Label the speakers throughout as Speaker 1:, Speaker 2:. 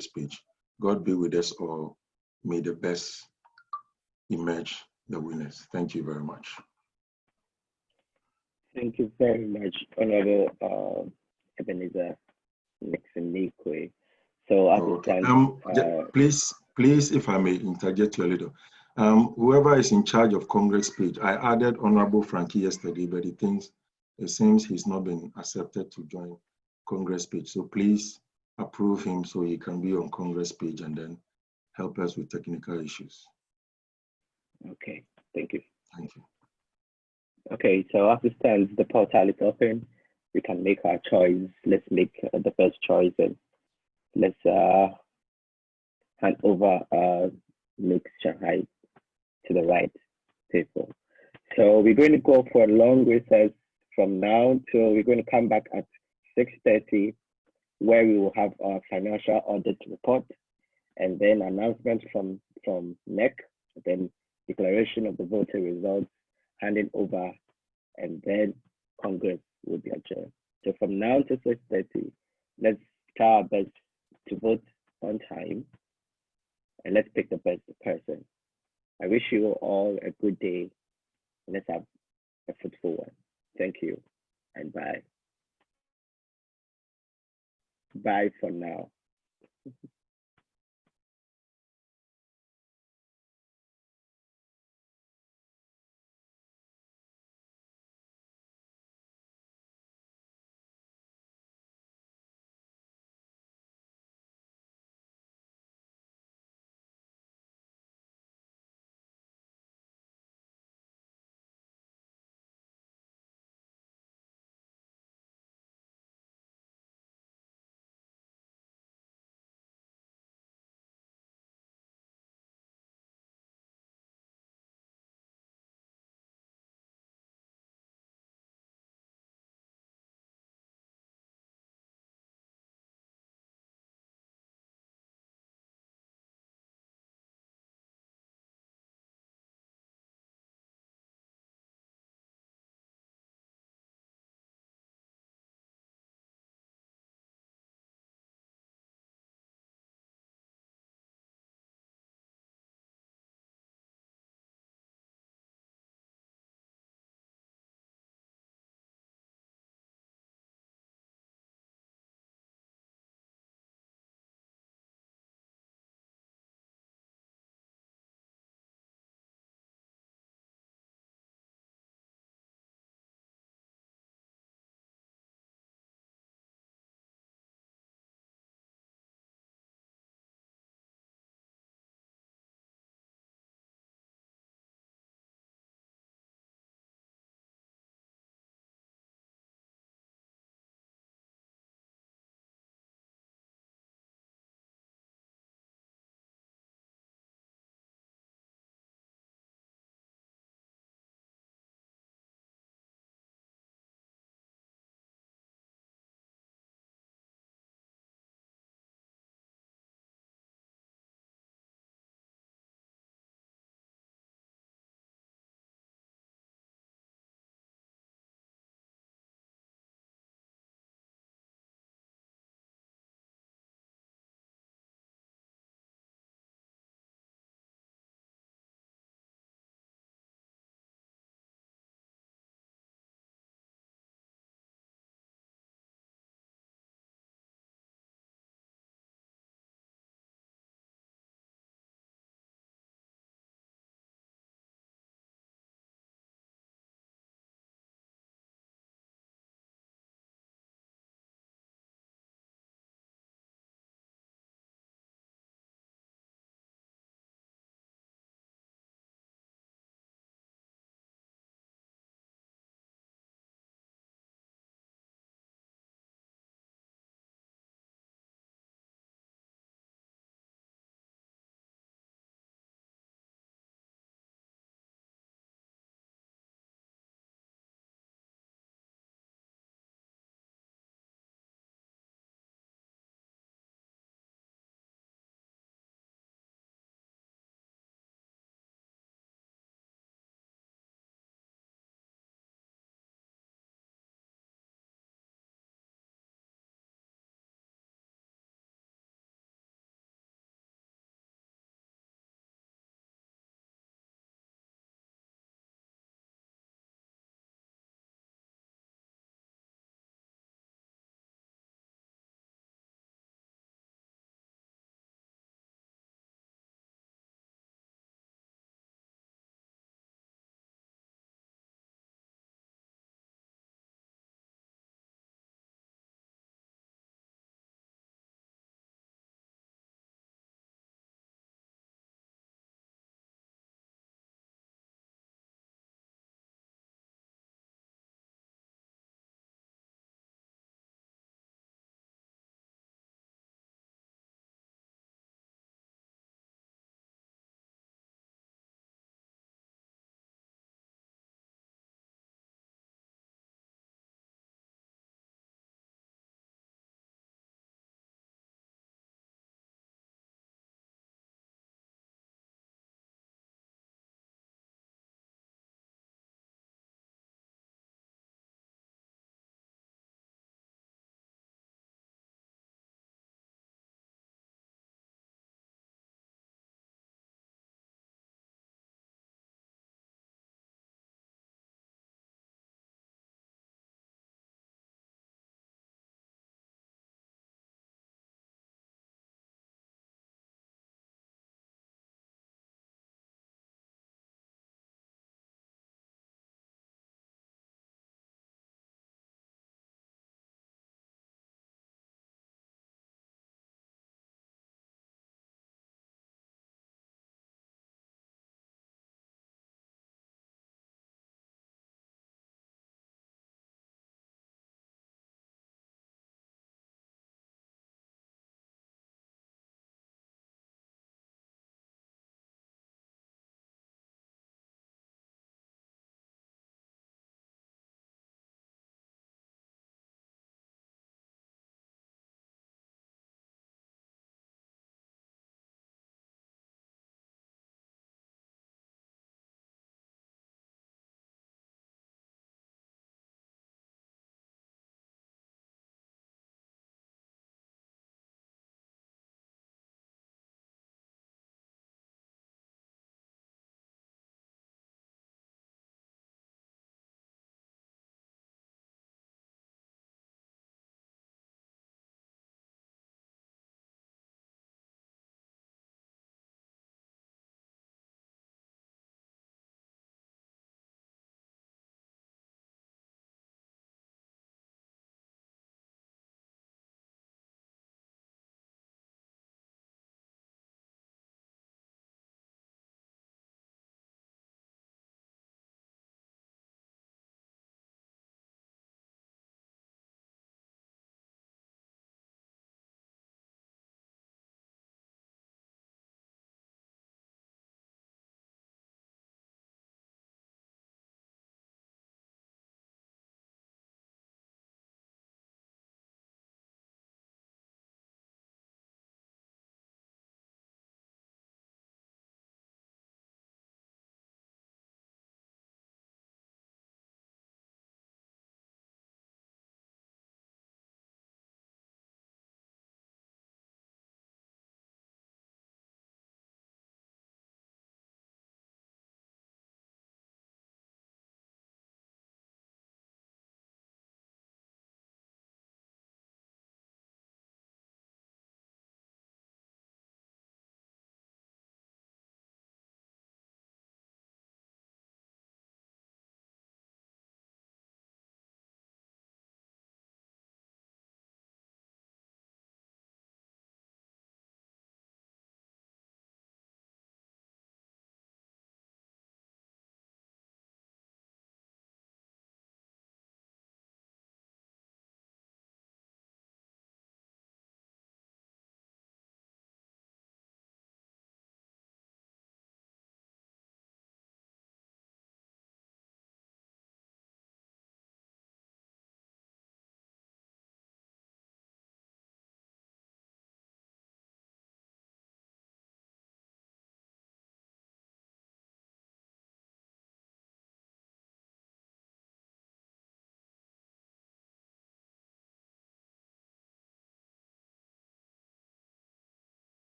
Speaker 1: speech. God be with us all. May the best emerge the winners. Thank you very much.
Speaker 2: Thank you very much, Honorable Ebenezer Nixon Nikwe. So
Speaker 1: Okay. Please, if I may interject you a little. Whoever is in charge of Congress page, I added Honorable Frankie yesterday, but it seems he's not been accepted to join Congress page. So please approve him so he can be on Congress page and then help us with technical issues.
Speaker 2: Okay, thank you.
Speaker 1: Thank you.
Speaker 2: Okay, so as it stands, the portal is open. We can make our choice. Let's make the first choice and let's hand over Mix Shanghai to the right people. So we're going to go for a long recess from now till we're going to come back at 6:30, where we will have our financial audit report and then announcement from NEC, then declaration of the voting results, handing over, and then Congress will be adjourned. So from now to 6:30, let's try our best to vote on time and let's pick the best person. I wish you all a good day. Let's have a fruitful one. Thank you and bye. Bye for now.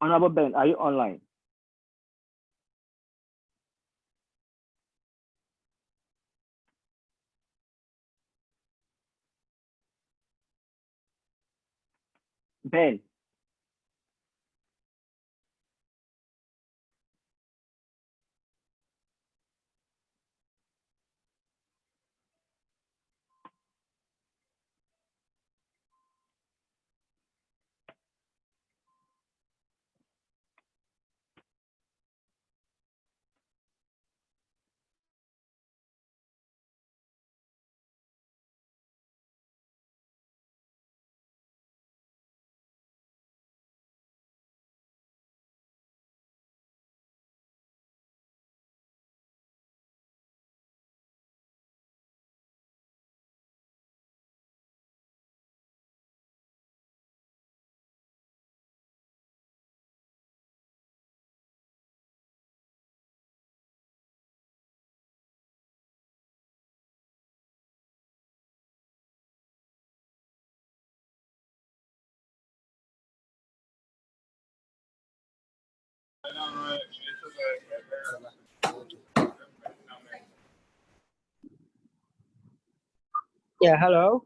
Speaker 2: Honorable Ben, are you online? Ben.
Speaker 3: Yeah, hello.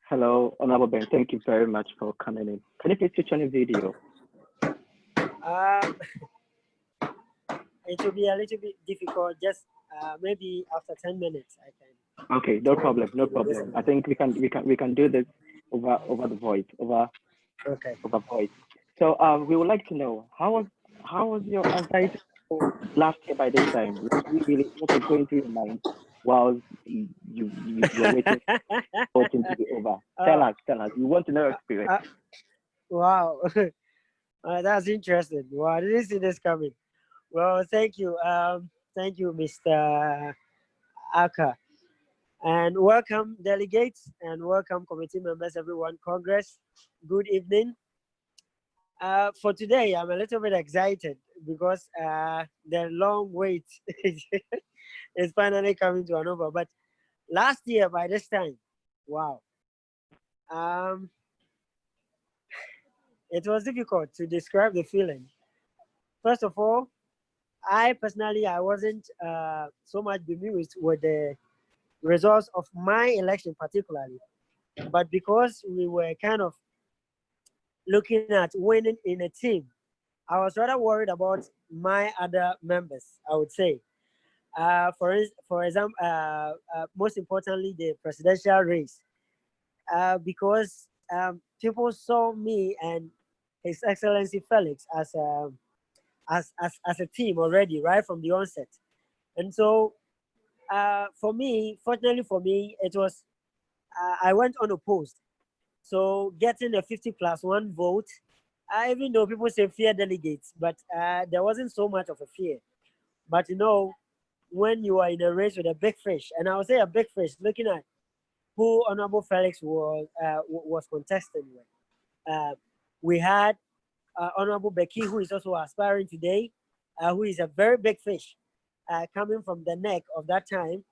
Speaker 2: Hello, Honorable Ben. Thank you very much for coming in. Can you please switch on your video?
Speaker 3: It will be a little bit difficult. Just maybe after 10 minutes, I can.
Speaker 2: Okay, no problem, no problem. I think we can do this over the voice, over voice. So we would like to know how was your anxiety last year by this time? Really, what was going through your mind while you were waiting for voting to be over? Tell us. We want to know your experience.
Speaker 3: Wow, that's interesting. Wow, I didn't see this coming. Well, thank you. Thank you, Mr. Aka. And welcome, delegates, and welcome, committee members, everyone. Congress, good evening. For today, I'm a little bit excited because the long wait is finally coming to an over. But last year, by this time, wow. It was difficult to describe the feeling. First of all, I personally, I wasn't so much bemused with the results of my election particularly, but because we were kind of looking at winning in a team, I was rather worried about my other members, I would say. For example, most importantly, the presidential race, because people saw me and His Excellency Felix as a team already, right from the onset. And so for me, fortunately for me, it was, I went unopposed. So getting a 50+1 vote, even though people say fear delegates, but there wasn't so much of a fear. But you know, when you are in a race with a big fish, and I would say a big fish, looking at who Honorable Felix was contesting with, we had Honorable Becky, who is also aspiring today, who is a very big fish coming from the neck of that time.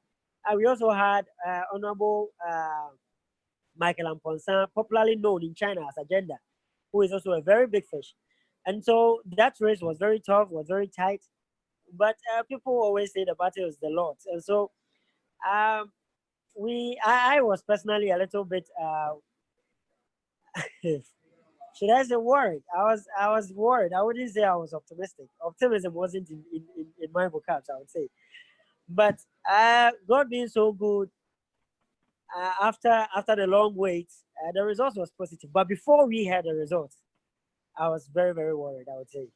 Speaker 3: We also had Honorable Michael Amponsan, popularly known in China as Agenda, who is also a very big fish. And so that race was very tough, was very tight. But people always say the battle is the Lord's. And so I was personally a little bit, should I say worried? I was worried. I wouldn't say I was optimistic. Optimism wasn't in my vocabs, I would say. But God being so good, after the long wait, the results was positive. But before we had the results, I was very, very worried, I would say.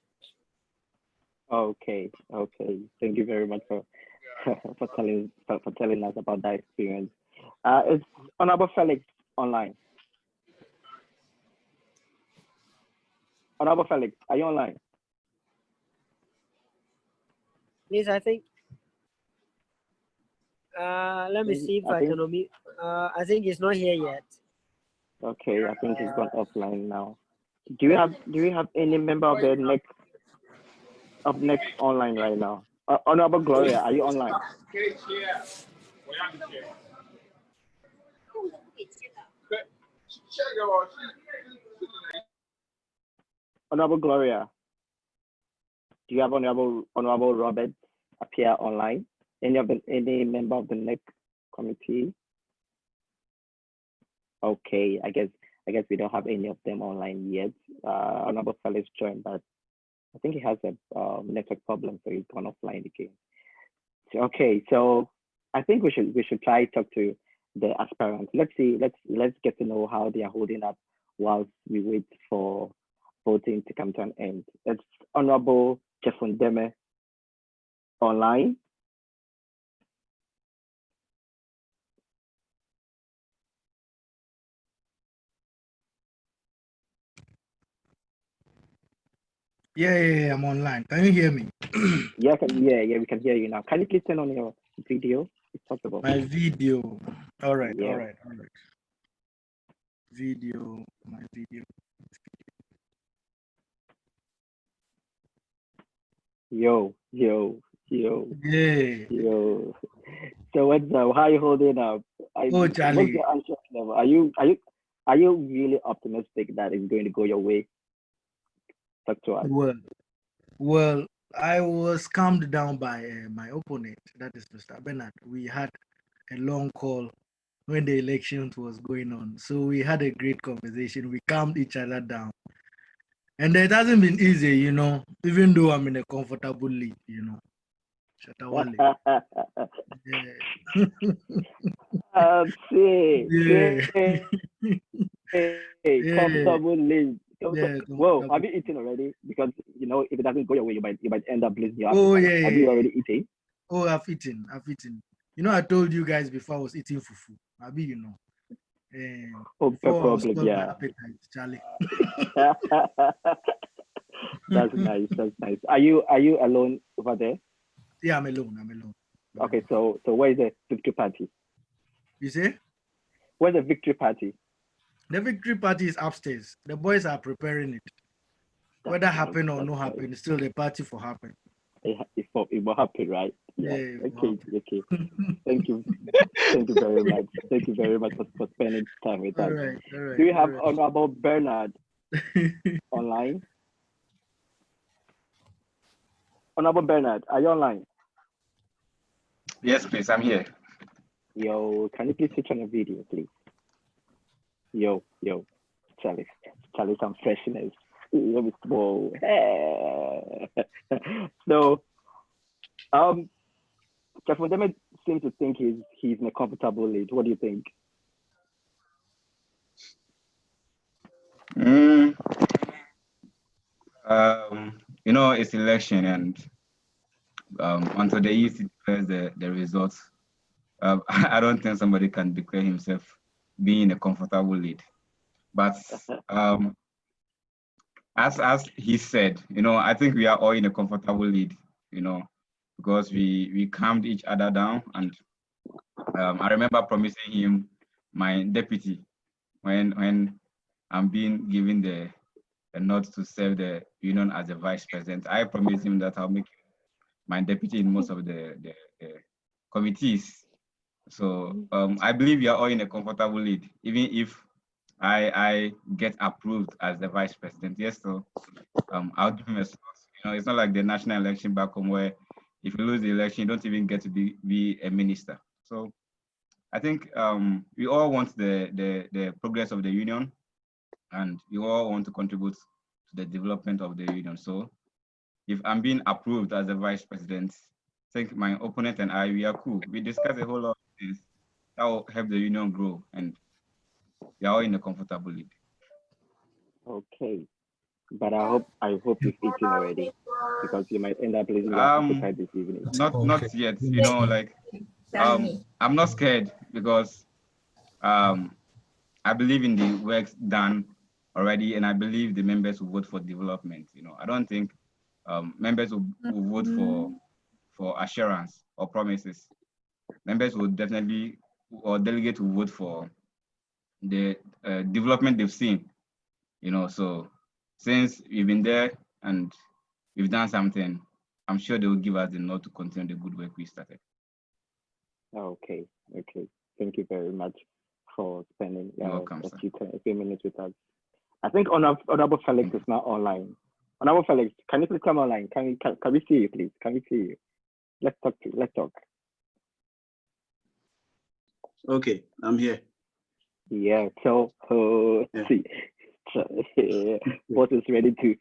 Speaker 2: Okay. Thank you very much for telling us about that experience. Is Honorable Felix online? Honorable Felix, are you online?
Speaker 3: Please, I think. Let me see if I can unmute. I think he's not here yet.
Speaker 2: Okay, I think he's gone offline now. Do you have any member of the next online right now? Honorable Gloria, are you online? Honorable Gloria. Do you have Honorable Robert appear online? Any member of the NEC committee? Okay, I guess we don't have any of them online yet. Honorable Felix joined, but I think he has a network problem, so he's gone offline again. Okay, so I think we should try to talk to the aspirants. Let's get to know how they are holding up whilst we wait for voting to come to an end. It's Honorable Chefundeme online.
Speaker 4: Yeah, I'm online. Can you hear me?
Speaker 2: Yeah, we can hear you now. Can you please turn on your video, if possible?
Speaker 4: My video. All right.
Speaker 2: Yeah.
Speaker 4: Video, my video.
Speaker 2: Yo.
Speaker 4: Yeah.
Speaker 2: Yo. So what's up? How are you holding up?
Speaker 4: Charlie.
Speaker 2: What's your anxious level? Are you really optimistic that it's going to go your way? Talk to us.
Speaker 4: Well, I was calmed down by my opponent, that is Mr. Bernard. We had a long call when the elections was going on. So we had a great conversation. We calmed each other down. And it hasn't been easy, even though I'm in a comfortable lead, Shatawale. Yeah.
Speaker 2: Comfortable lead.
Speaker 4: Yeah,
Speaker 2: Whoa, have you eaten already? Because if it doesn't go your way, you might end up losing your
Speaker 4: appetite.
Speaker 2: Yeah. Have you already eaten?
Speaker 4: Oh, I've eaten. I told you guys before I was eating fufu.
Speaker 2: No problem, yeah.
Speaker 4: Appetite, Charlie.
Speaker 2: That's nice. Are you alone over there?
Speaker 4: Yeah, I'm alone.
Speaker 2: Okay, so where is the victory party?
Speaker 4: You say?
Speaker 2: Where's the victory party?
Speaker 4: The victory party is upstairs. The boys are preparing it. Whether happen or not happen, still the party for happen.
Speaker 2: It will happen, right?
Speaker 4: Yeah.
Speaker 2: Okay. Thank you very much. Thank you very much for spending time with us.
Speaker 4: All right.
Speaker 2: Do you have Honorable Bernard online? Honorable Bernard, are you online?
Speaker 5: Yes, please. I'm here.
Speaker 2: Yo, can you please switch on your video, please? Yo, Charlie, some freshness. Whoa. So, Chefundeme seems to think he's in a comfortable lead. What do you think?
Speaker 5: It's election, and until the EC declares the results, I don't think somebody can declare himself being in a comfortable lead. But as he said, I think we are all in a comfortable lead, because we calmed each other down. And I remember promising him my deputy when I'm being given the nod to serve the union as a vice president. I promised him that I'll make my deputy in most of the committees. So I believe we are all in a comfortable lead, even if I get approved as the vice president. Yes, so I'll do my slots. It's not like the national election back home where if you lose the election, you don't even get to be a minister. So I think we all want the progress of the union, and we all want to contribute to the development of the union. So if I'm being approved as the vice president, I think my opponent and we are cool. We discuss a whole lot of things that will help the union grow, and we are all in a comfortable lead.
Speaker 2: Okay, but I hope you've eaten already, because you might end up losing your appetite this evening.
Speaker 5: Not yet. I'm not scared, because I believe in the works done already, and I believe the members will vote for development. I don't think members will vote for assurance or promises. Members will definitely, or delegates will vote for the development they've seen. So since we've been there and we've done something, I'm sure they will give us the nod to continue the good work we started.
Speaker 2: Okay. Thank you very much for spending a few minutes with us. I think Honorable Felix is now online. Honorable Felix, can you please come online? Can we see you, please? Can we see you? Let's talk.
Speaker 6: Okay, I'm here.
Speaker 2: Yeah, so see. So, what is ready to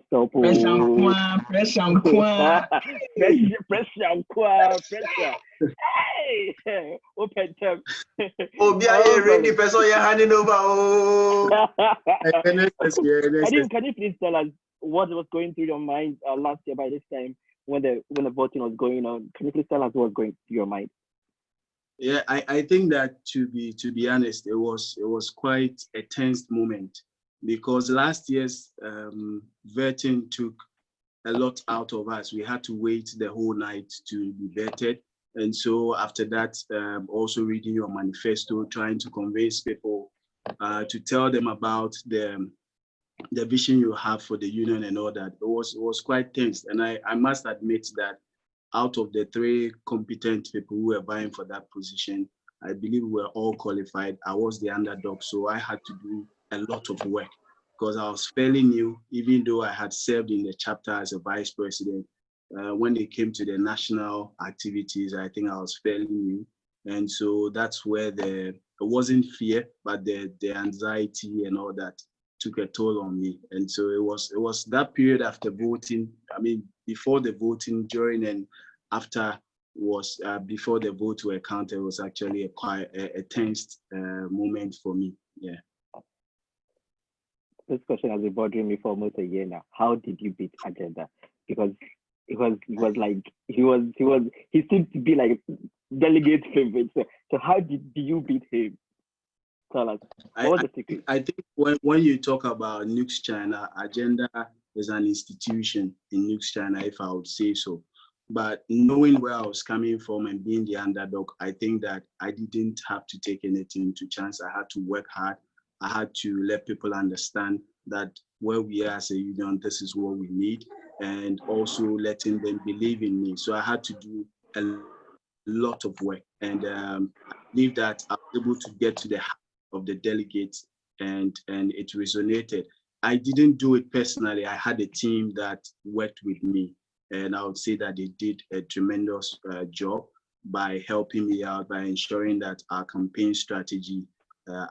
Speaker 2: stop?
Speaker 5: Pressure.
Speaker 2: Hey, open them.
Speaker 6: Oh, be ready, person, you're handing over. Oh,
Speaker 2: Can you please tell us what was going through your mind last year by this time when the voting was going on? Can you please tell us what was going through your mind?
Speaker 6: Yeah, I think that to be honest, it was quite a tense moment because last year's vetting took a lot out of us. We had to wait the whole night to be vetted. And so after that, also reading your manifesto, trying to convince people to tell them about the vision you have for the union and all that. It was quite tense. And I must admit that out of the 3 competent people who were vying for that position, I believe we were all qualified. I was the underdog, so I had to do a lot of work because I was fairly new, even though I had served in the chapter as a vice president. When it came to the national activities, I think I was fairly new. And so that's where it wasn't fear, but the anxiety and all that took a toll on me. And so it was that period after voting, I mean, before the voting, during and after was before the votes were counted, was actually a tense moment for me. Yeah.
Speaker 2: This question has been bothering me for almost a year now. How did you beat Agenda? Because he seemed to be like delegate favorite. So how did you beat him? Tell us. What was the secret?
Speaker 6: I think when you talk about NUGS-China, Agenda is an institution in NUGS-China, if I would say so. But knowing where I was coming from and being the underdog, I think that I didn't have to take anything to chance. I had to work hard. I had to let people understand that where we are as a union, this is what we need, and also letting them believe in me. So I had to do a lot of work, and I believe that I was able to get to the heart of the delegates, and it resonated. I didn't do it personally. I had a team that worked with me, and I would say that they did a tremendous job by helping me out, by ensuring that our campaign strategy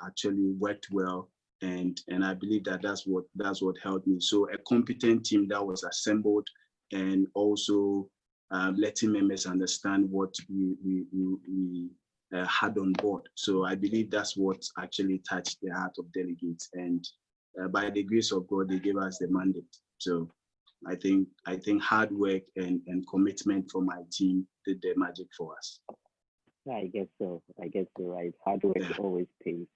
Speaker 6: actually worked well, and I believe that that's what helped me. So a competent team that was assembled, and also letting members understand what we had on board. So I believe that's what actually touched the heart of delegates, and by the grace of God, they gave us the mandate. So I think hard work and commitment from my team did the magic for us.
Speaker 2: I guess so. Right. Hard work always pays.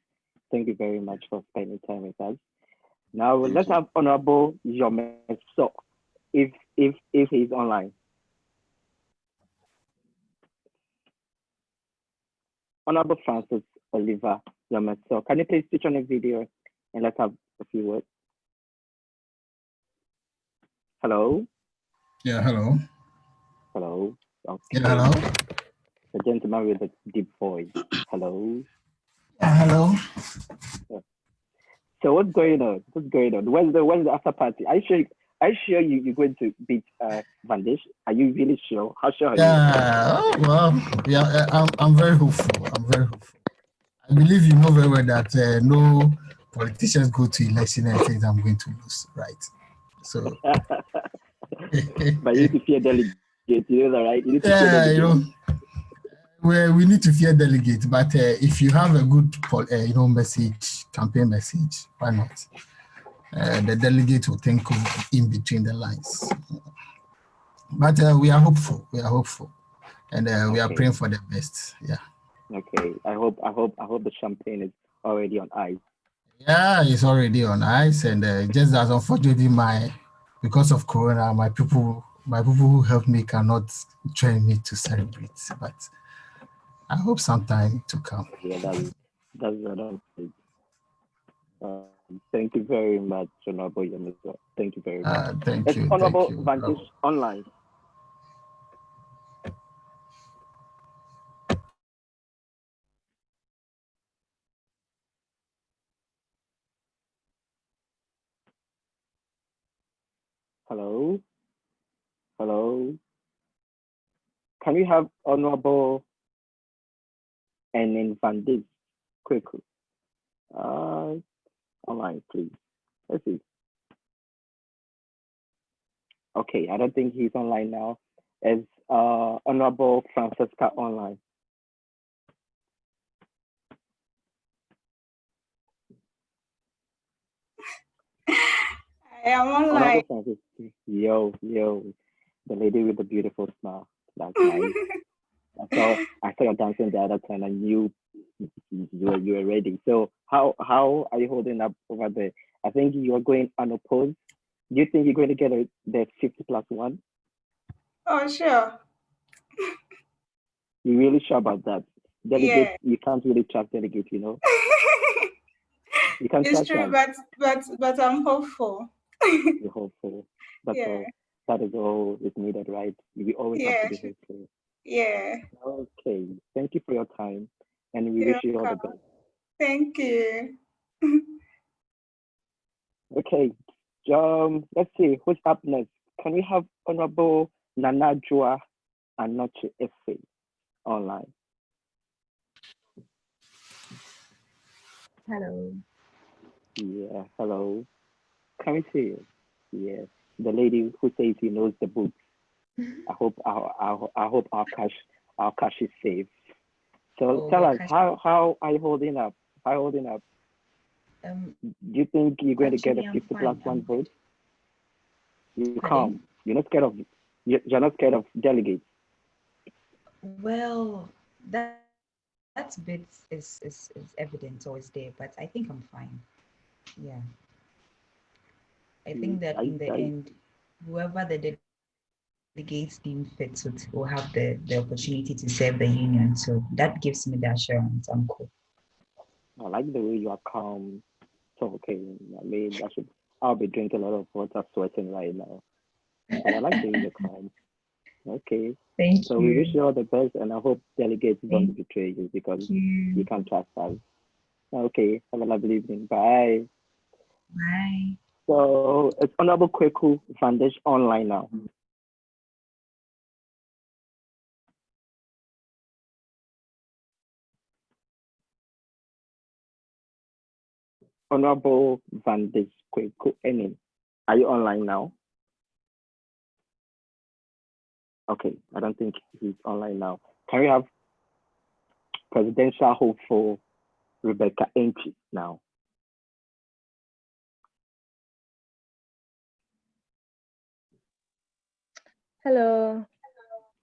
Speaker 2: Thank you very much for spending time with us. Now let's have Honorable Yomeso, if he's online. Honorable Francis Oliver Yomeso, can you please switch on the video and let's have a few words? Hello.
Speaker 7: Yeah, hello.
Speaker 2: Hello. Okay.
Speaker 7: Yeah, hello.
Speaker 2: The gentleman with the deep voice. Hello.
Speaker 7: Yeah, hello.
Speaker 2: So what's going on? Where's the after party? Are you sure you're going to beat Vandish? Are you really sure? How sure are you?
Speaker 7: Oh, well, yeah, I'm very hopeful. I believe you know very well that no politicians go to election and think I'm going to lose, right? So,
Speaker 2: but you need to fear delegates, you know that, right? You need to fear delegates.
Speaker 7: You know, well, we need to fear delegates, but if you have a good, message, campaign message, why not? The delegate will think of in between the lines. But we are hopeful, and we are praying for the best. Yeah.
Speaker 2: Okay. I hope the champagne is already on ice.
Speaker 7: Yeah, it's already on ice, and just as unfortunately, because of Corona, my people who helped me cannot join me to celebrate. But I hope sometime to come.
Speaker 2: Yeah, that's what thank you very much, Honorable Yomeso. Thank you very much.
Speaker 7: Thank you.
Speaker 2: Honorable Vandish online. Hello? Hello? Can we have Honorable and then Van Dijk quickly? Online, please. Let's see. Okay, I don't think he's online now. Is Honorable Francesca online?
Speaker 8: I am online.
Speaker 2: Honorable Francesca, yo, the lady with the beautiful smile. That's nice. I saw you dancing the other time and you were ready. So how are you holding up over there? I think you are going unopposed. Do you think you're going to get the 50+1?
Speaker 8: Oh, sure.
Speaker 2: You really sure about that? Delegate,
Speaker 8: Yeah.
Speaker 2: you can't really trust delegate, you know. You can't
Speaker 8: It's
Speaker 2: trust
Speaker 8: true,
Speaker 2: them.
Speaker 8: but I'm hopeful.
Speaker 2: You're hopeful. That's
Speaker 8: Yeah.
Speaker 2: all. That is all is needed, right? We always have to be hopeful.
Speaker 8: Yeah.
Speaker 2: Okay. Thank you for your time, and we
Speaker 8: You're
Speaker 2: wish you all the
Speaker 8: welcome.
Speaker 2: best.
Speaker 8: Thank you.
Speaker 2: Okay. Let's see who's up next. Can we have Honorable Nana Joa and Noche Efe online?
Speaker 9: Hello.
Speaker 2: Yeah. Hello. Can we see you? Yeah. The lady who says he knows the books. I hope our cash is safe. So tell us, how are you holding up? How are you holding up? Do you think you're going to get a 50+1 vote? You calm. You're not scared of you're not scared of delegates.
Speaker 9: Well, that bit is evident or is there, but I think I'm fine. Yeah. I think that in the end, whoever the delegates deem fit will have the opportunity to serve the union. So that gives me the assurance I'm cool.
Speaker 2: I like the way you are calm. So okay, I mean I'll be drinking a lot of water, sweating right now. But I like the way you're calm. Okay.
Speaker 9: Thank you.
Speaker 2: So we wish you all the best, and I hope delegates don't betray you because you can't trust us. Okay. Have a lovely evening. Bye.
Speaker 9: Bye.
Speaker 2: So it's Honorable Kweku Foundation online now. Honorable Van Dijk Kweku Enin, are you online now? Okay, I don't think he's online now. Can we have presidential hopeful Rebecca Enchi now?
Speaker 10: Hello.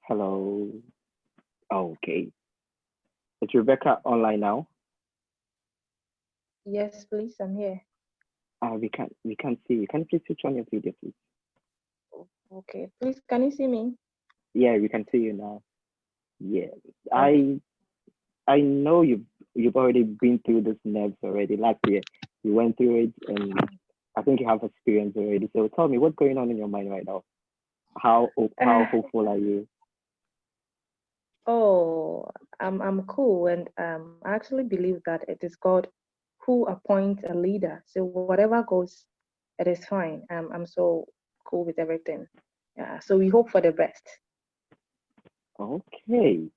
Speaker 2: Hello. Okay. Is Rebecca online now?
Speaker 10: Yes, please, I'm here.
Speaker 2: We can't see you. Can you please switch on your video, please?
Speaker 10: Okay, please, can you see me?
Speaker 2: Yeah, we can see you now. Yeah. Okay. I know you've already been through this nerves already. Last year you went through it, and I think you have experience already. So tell me, what's going on in your mind right now? How hopeful are you?
Speaker 10: Oh, I'm cool, and I actually believe that it is God who appoints a leader. So whatever goes, it is fine. I'm so cool with everything. Yeah. So we hope for the best.
Speaker 2: Okay.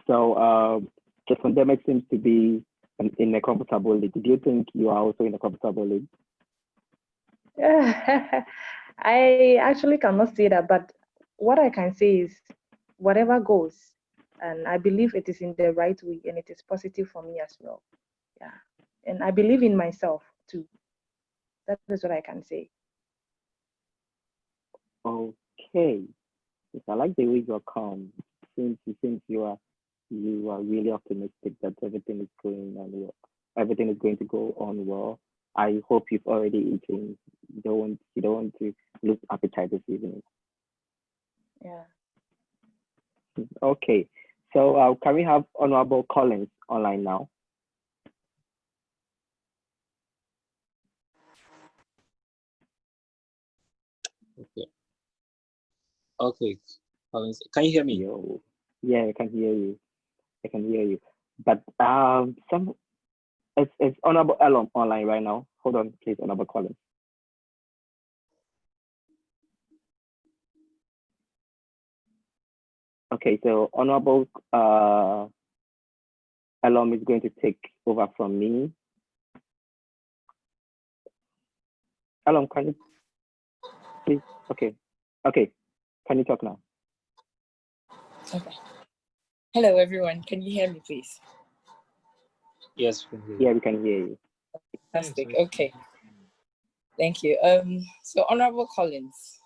Speaker 2: So the pandemic seems to be in a comfortable league. Do you think you are also in a comfortable league?
Speaker 10: I actually cannot say that, but what I can say is whatever goes, and I believe it is in the right way and it is positive for me as well. Yeah. And I believe in myself too. That is what I can say.
Speaker 2: Okay. Yes, I like the way you're calm. Since you are really optimistic that everything is going on well. Everything is going to go on well. I hope you've already eaten. You don't want to lose appetite this evening.
Speaker 10: Yeah.
Speaker 2: Okay. So can we have Honorable Collins online now?
Speaker 11: Okay. Okay. Collins, can you hear me?
Speaker 2: Yo. Yeah, I can hear you. But it's Honorable Elon online right now. Hold on, please, Honorable Collins. Okay, so Honorable Elom is going to take over from me. Elom, can you please? Okay, can you talk now?
Speaker 12: Okay. Hello, everyone. Can you hear me, please?
Speaker 11: Yes, we can hear you.
Speaker 2: Yeah, we can hear you.
Speaker 12: Fantastic. Okay. Thank you. So Honorable Collins,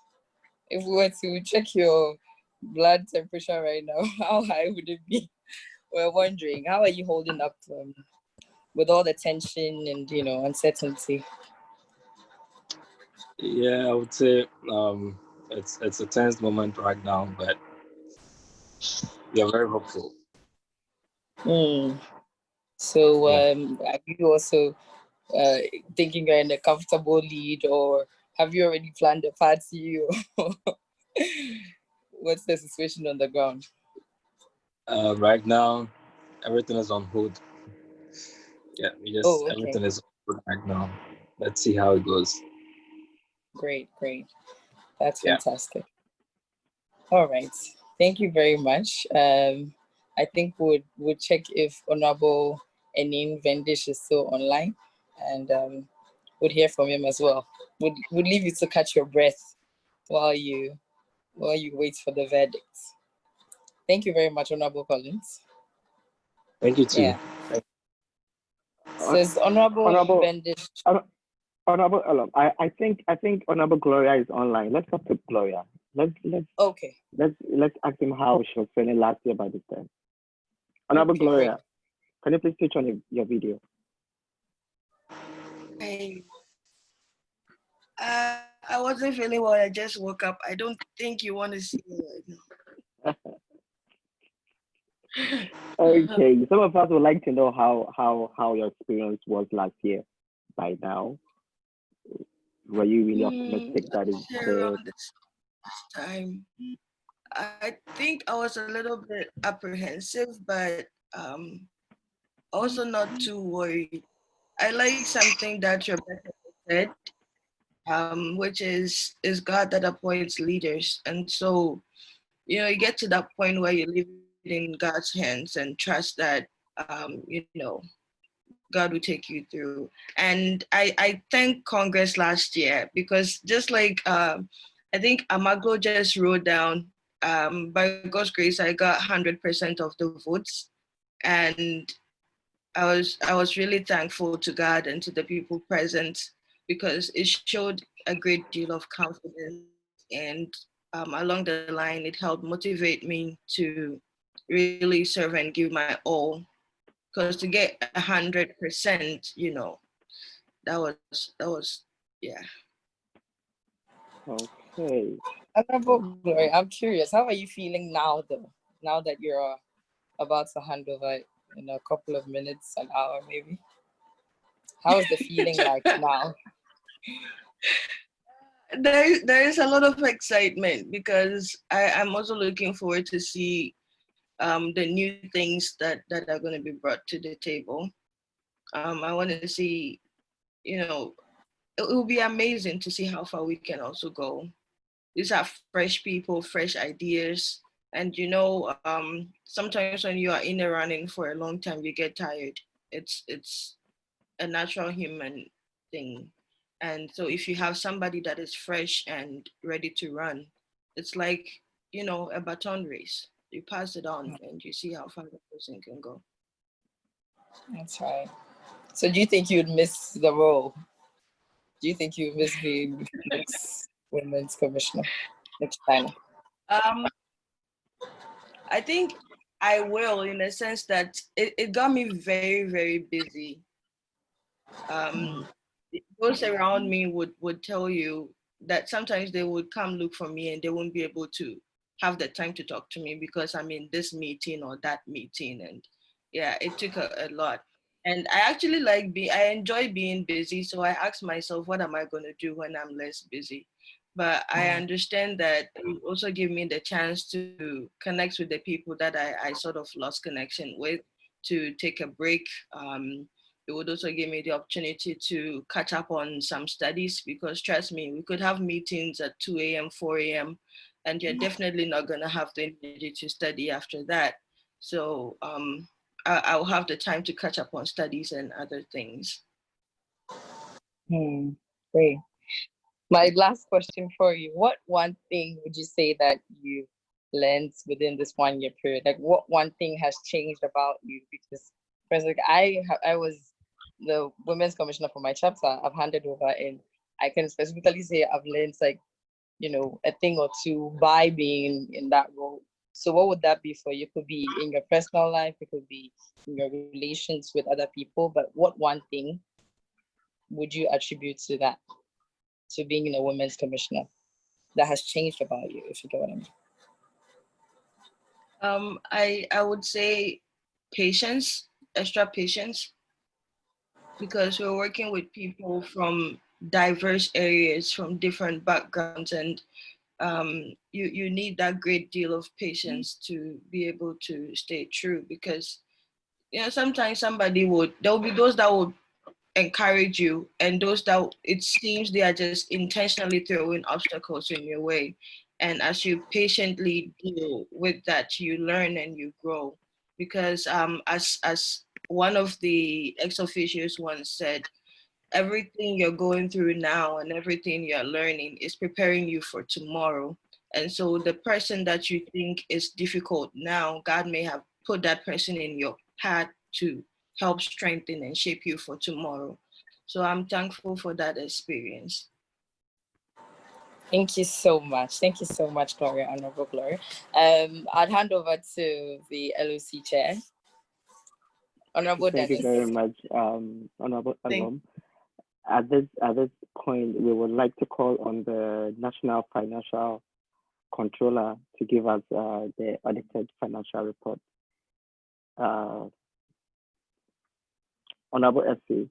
Speaker 12: if we were to check your blood temperature right now, how high would it be? We're wondering, how are you holding up with all the tension and uncertainty?
Speaker 11: Yeah, I would say it's a tense moment right now, but we are very hopeful.
Speaker 12: So are you also thinking you're in a comfortable lead, or have you already planned a party? What's the situation on the ground?
Speaker 11: Right now, everything is on hold. Yeah, everything is on hold right now. Let's see how it goes.
Speaker 12: Great. That's fantastic. All right. Thank you very much. I think we'll check if Honorable Enin Vendish is still online, and we'll hear from him as well. We'll leave you to catch your breath while you wait for the verdict. Thank you very much, Honorable Collins.
Speaker 11: Thank you too.
Speaker 12: Yeah. Says Honorable Vendish.
Speaker 2: Honorable Elom, I think Honorable Gloria is online. Let's talk to Gloria. Let's ask him how she was feeling last year by this time. Honorable Gloria, can you please switch on your video?
Speaker 13: I wasn't feeling well. I just woke up. I don't think you want to see me right now.
Speaker 2: Okay, some of us would like to know how your experience was last year by now. Were you really optimistic that it's clear?
Speaker 13: This time, I think I was a little bit apprehensive, but also not too worried. I like something that Rebecca said, which is God that appoints leaders. And so, you get to that point where you leave it in God's hands and trust that, God will take you through. And I thank Congress last year because just like I think Amaglo just wrote down, by God's grace, I got 100% of the votes. And I was really thankful to God and to the people present because it showed a great deal of confidence. And along the line, it helped motivate me to really serve and give my all. Because to get 100%, that was yeah.
Speaker 2: Okay.
Speaker 12: Honorable Gloria, I'm curious, how are you feeling now though? Now that you're about to hand over in a couple of minutes, an hour maybe? How is the feeling like now?
Speaker 13: There is a lot of excitement because I'm also looking forward to see the new things that are going to be brought to the table. I want to see, it will be amazing to see how far we can also go. These are fresh people, fresh ideas. And sometimes when you are in a running for a long time, you get tired. It's a natural human thing. And so if you have somebody that is fresh and ready to run, it's like, a baton race. You pass it on and you see how far the person can go.
Speaker 12: That's right. So do you think you'd miss the role? Do you think you miss being next Women's Commissioner, next China?
Speaker 13: I think I will, in a sense that it got me very, very busy. Those around me would tell you that sometimes they would come look for me and they won't be able to have the time to talk to me because I'm in this meeting or that meeting. And yeah, it took a lot. And I actually I enjoy being busy. So I ask myself, what am I going to do when I'm less busy? But I understand that it also give me the chance to connect with the people that I sort of lost connection with, to take a break. It would also give me the opportunity to catch up on some studies because trust me, we could have meetings at 2 a.m., 4 a.m. and you're definitely not going to have the energy to study after that. So I'll have the time to catch up on studies and other things.
Speaker 12: Great. My last question for you, what one thing would you say that you learned within this 1 year period? Like what one thing has changed about you? Because like I was the women's commissioner for my chapter. I've handed over, and I can specifically say I've learned like, you know, a thing or two by being in that role. So what would that be for you? It could be in your personal life, it could be in your relations with other people, but what one thing would you attribute to that, to being a women's commissioner, that has changed about you, if you get what I mean?
Speaker 13: I would say patience, extra patience, because we're working with people from diverse areas, from different backgrounds, and you need that great deal of patience to be able to stay true, because sometimes there'll be those that would encourage you, and those that it seems they are just intentionally throwing obstacles in your way. And as you patiently deal with that, you learn and you grow. Because as one of the ex-officios once said, everything you're going through now and everything you're learning is preparing you for tomorrow. And so the person that you think is difficult now, God may have put that person in your path to help strengthen and shape you for tomorrow. So I'm thankful for that experience.
Speaker 12: Thank you so much. Thank you so much, Gloria, Honorable Gloria. I'd hand over to the LOC chair. Honorable
Speaker 2: Thank
Speaker 12: Dennis.
Speaker 2: you very much, Honorable Alum. At this point, we would like to call on the National Financial Controller to give us the audited financial report. Honorable SC.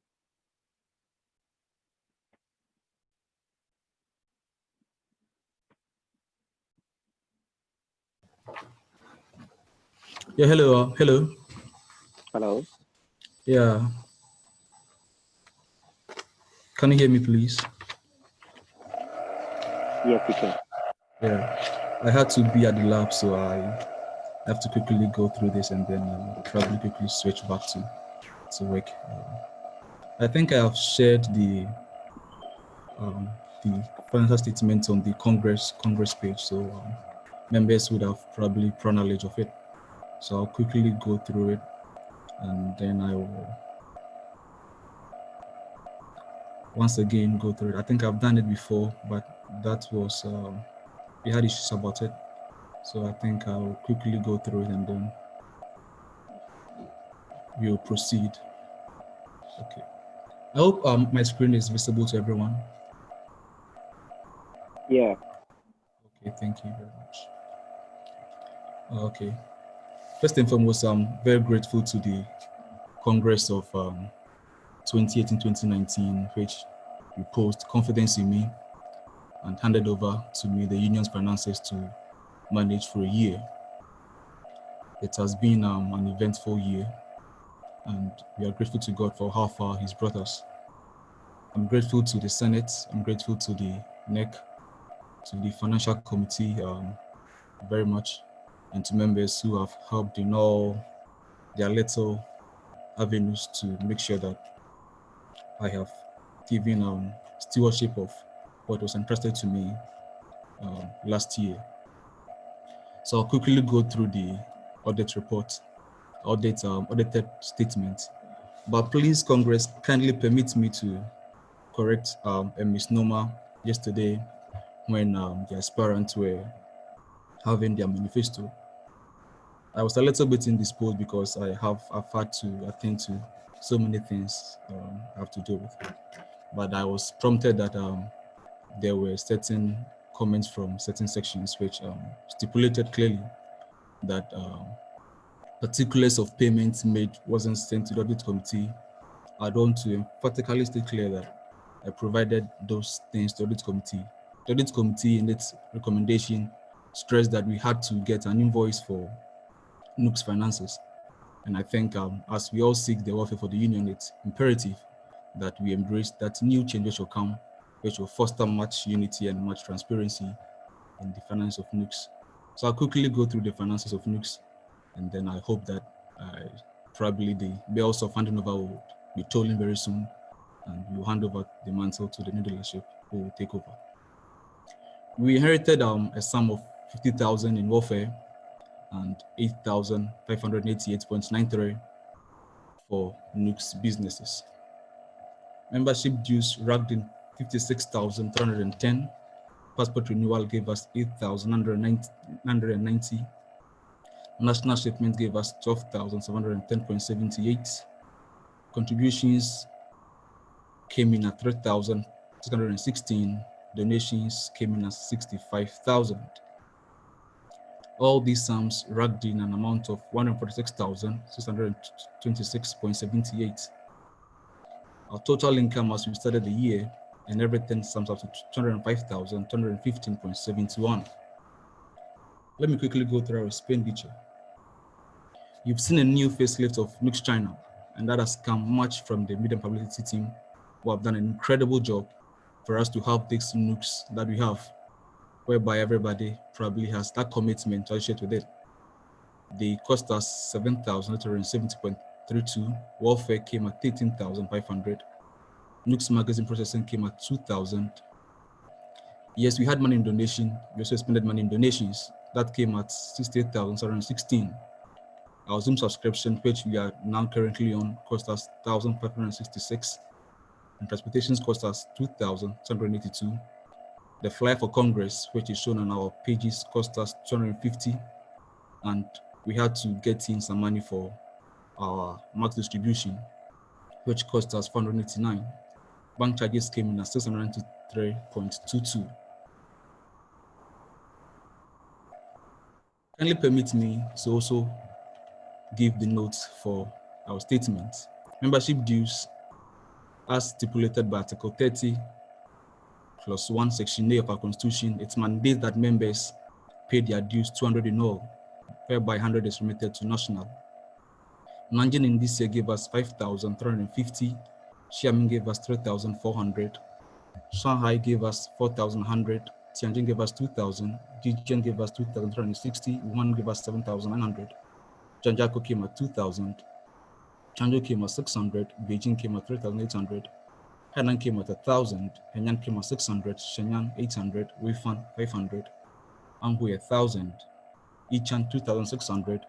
Speaker 14: Yeah, hello.
Speaker 2: Hello.
Speaker 14: Yeah. Can you hear me, please?
Speaker 2: Yes, we can.
Speaker 14: Yeah. I had to be at the lab, so I have to quickly go through this and then probably quickly switch back to work. I think I have shared the financial statement on the Congress page, so members would have probably prior knowledge of it. So I'll quickly go through it, and then I will once again go through it. I think I've done it before, but that was we had issues about it. So I think I'll quickly go through it and then we'll proceed. Okay. I hope my screen is visible to everyone.
Speaker 2: Yeah.
Speaker 14: Okay, thank you very much. Okay. First and foremost, I'm very grateful to the Congress of 2018-2019, which reposed confidence in me and handed over to me the union's finances to manage for a year. It has been an eventful year, and we are grateful to God for how far He's brought us. I'm grateful to the Senate, I'm grateful to the NEC, to the Financial Committee very much, and to members who have helped in all their little avenues to make sure that I have given stewardship of what was entrusted to me last year. So I'll quickly go through the audit report, audited statement. But please, Congress, kindly permit me to correct a misnomer yesterday when the aspirants were having their manifesto. I was a little bit indisposed because I've had to attend to so many things I have to do with. But I was prompted that there were certain comments from certain sections which stipulated clearly that particulars of payments made wasn't sent to the audit committee. I want to emphatically state clear that I provided those things to the audit committee. The audit committee, in its recommendation, stressed that we had to get an invoice for NUGS finances. And I think as we all seek the welfare for the union, it's imperative that we embrace that new changes will come, which will foster much unity and much transparency in the finance of NUGS. So I'll quickly go through the finances of NUGS, and then I hope that probably the bells of handing over will be tolling very soon, and we'll hand over the mantle to the new leadership who will take over. We inherited a sum of 50,000 in welfare and 8,588.93 for NUGS businesses. Membership dues racked in 56,310. Passport renewal gave us 8,990. National shipment gave us 12,710.78. Contributions came in at 3,616. Donations came in at 65,000. All these sums racked in an amount of 146,626.78. Our total income as we started the year and everything sums up to 205,215.71. Let me quickly go through our expenditure. You've seen a new facelift of NUGS-China, and that has come much from the media publicity team, who have done an incredible job for us to have this NUGS that we have, whereby everybody probably has that commitment associated with it. They cost us 7,870.32. Welfare came at 13,500. NUGS magazine processing came at 2,000. Yes, we had money in donation. We also spent money in donations. That came at 68,716. Our Zoom subscription, which we are now currently on, cost us 1,566. And transportations cost us 2,282. The flyer for Congress, which is shown on our pages, cost us 250. And we had to get in some money for our market distribution, which cost us 489. Bank charges came in at 693.22. Kindly permit me to also give the notes for our statement. Membership dues, as stipulated by Article 30, Clause 1, Section A of our Constitution, it mandates that members pay their dues 200 in all, whereby 100 is remitted to national. Nanjing in this year gave us 5,350. Xiamen gave us 3,400. Shanghai gave us 4,100. Tianjin gave us 2,000. Jijian gave us 2,360. Wuhan gave us 7,900. Zhangjiakou came at 2,000. Changzhou came at 600. Beijing came at 3,800. Hainan came at 1,000. Hainan came at 600. Shenyang 800. Weifan 500. Anhui 1,000. Yichang 2,600.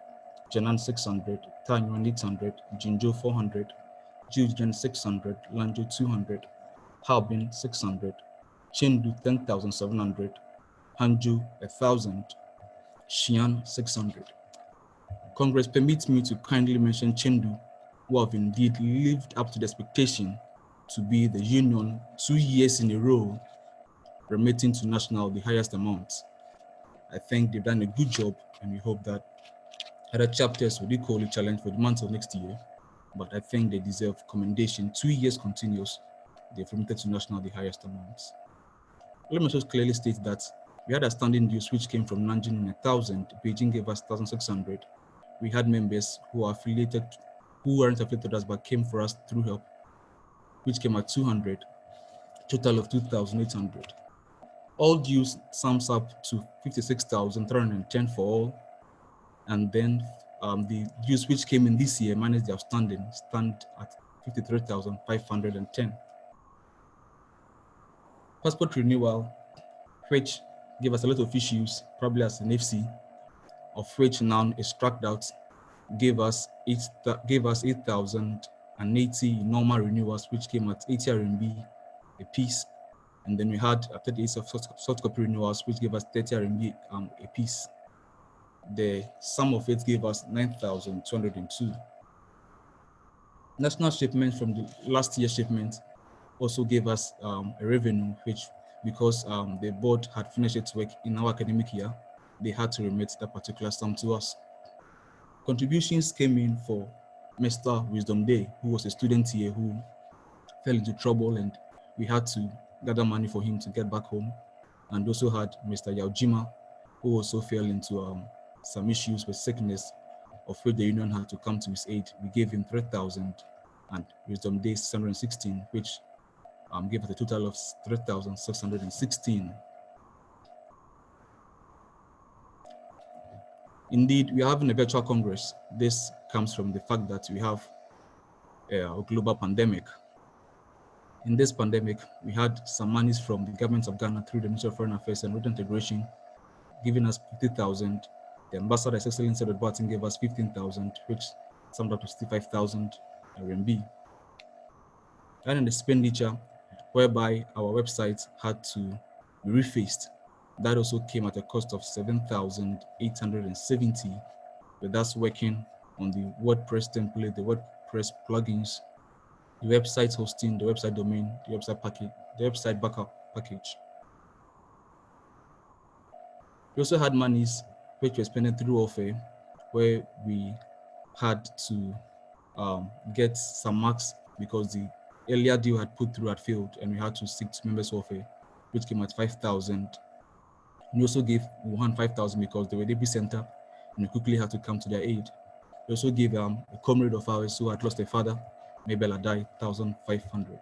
Speaker 14: Jinan 600. Taiyuan 800. Jinzhou 400. Zhejiang 600. Lanzhou 200. Harbin 600. Chengdu 10,700. Hangzhou 1,000. Xi'an 600. Congress permits me to kindly mention Chengdu, who have indeed lived up to the expectation to be the union 2 years in a row, remitting to national the highest amount. I think they've done a good job, and we hope that other chapters will equally challenge for the month of next year, but I think they deserve commendation. 2 years continuous, they've remitted to national the highest amounts. Let me just clearly state that we had a standing dues which came from Nanjing in 1,000, Beijing gave us 1,600. We had members who are affiliated, who weren't affiliated with us but came for us through help, which came at 200, total of 2,800. All dues sums up to 56,310 for all, and then the dues which came in this year minus the outstanding stand at 53,510. Passport renewal, which gave us a lot of issues, probably as an FC, of which now is struck out, gave us 8,080 normal renewals, which came at 80 RMB a piece. And then we had 38 of soft copy renewals, which gave us 30 RMB a piece. The sum of it gave us 9,202. National shipment from the last year's shipment also gave us a revenue, which because the board had finished its work in our academic year, they had to remit that particular sum to us. Contributions came in for Mr. Wisdom Day, who was a student here who fell into trouble, and we had to gather money for him to get back home. And also had Mr. Yaojima, who also fell into some issues with sickness, of which the union had to come to his aid. We gave him 3,000 and Wisdom Day 616, which gave us a total of 3,616. Indeed, we are having a virtual Congress. This comes from the fact that we have a global pandemic. In this pandemic, we had some monies from the government of Ghana through the Ministry of Foreign Affairs and Regional Integration, giving us 50,000. The ambassador, His Excellency Edward Barton, gave us 15,000, which summed up to 65,000 RMB. And an expenditure whereby our website had to be refaced. That also came at a cost of 7,870, with us working on the WordPress template, the WordPress plugins, the website hosting, the website domain, the website package, the website backup package. We also had monies which were spent through offer, where we had to get some marks because the earlier deal had put through had failed, and we had to seek members offer, which came at 5,000. We also gave Wuhan 5,000 because they were the epicenter, and we quickly had to come to their aid. We also gave a comrade of ours who had lost a father, Mabel Adai, 1,500.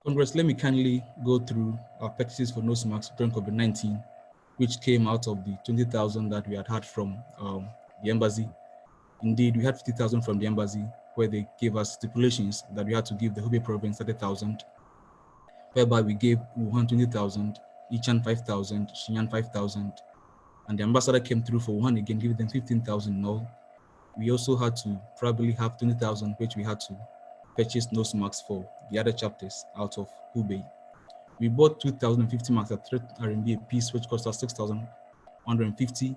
Speaker 14: Congress, let me kindly go through our purchases for nose masks during COVID-19, which came out of the 20,000 that we had from the embassy. Indeed, we had 50,000 from the embassy, where they gave us stipulations that we had to give the Hubei province 30,000, whereby we gave Wuhan 20,000, Yichan 5,000, Xinjiang 5,000, and the ambassador came through for Wuhan again, giving them 15,000 in all. We also had to probably have 20,000, which we had to purchase nose masks for the other chapters out of Hubei. We bought 2,050 masks at 3 RMB a piece, which cost us 6,150.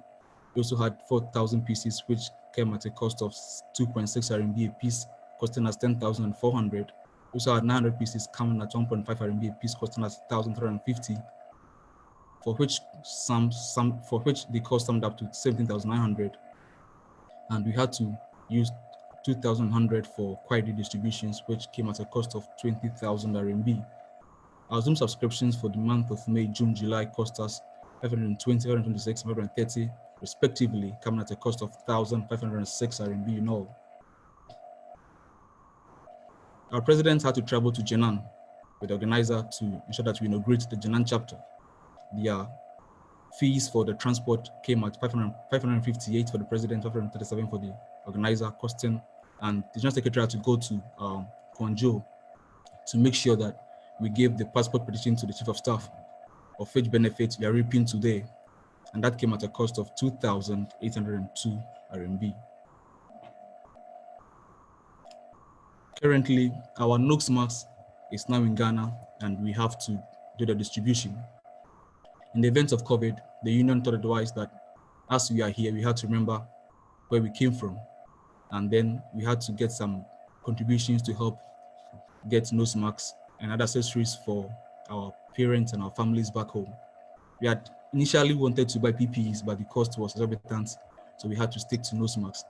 Speaker 14: We also had 4,000 pieces, which came at a cost of 2.6 RMB a piece, costing us 10,400. We also had 900 pieces coming at 1.5 RMB a piece, costing us 1,350. For which the cost summed up to 17,900. And we had to use 2,100 for query distributions, which came at a cost of 20,000 RMB. Our Zoom subscriptions for the month of May, June, July cost us 520, 526, 530, respectively, coming at a cost of 1,506 RMB in all. Our president had to travel to Jinan with the organizer to ensure that we inaugurate the Jinan chapter. The fees for the transport came at 558 for the president, 537 for the organizer, costing, and the general secretary had to go to Guangzhou to make sure that we gave the passport petition to the chief of staff, of which benefits we are reaping today, and that came at a cost of 2,802 RMB. Currently, our NUGS is now in Ghana, and we have to do the distribution. In the event of COVID, the union thought it wise that as we are here, we had to remember where we came from, and then we had to get some contributions to help get nose masks and other accessories for our parents and our families back home. We had initially wanted to buy PPEs, but the cost was exorbitant, so we had to stick to nose masks.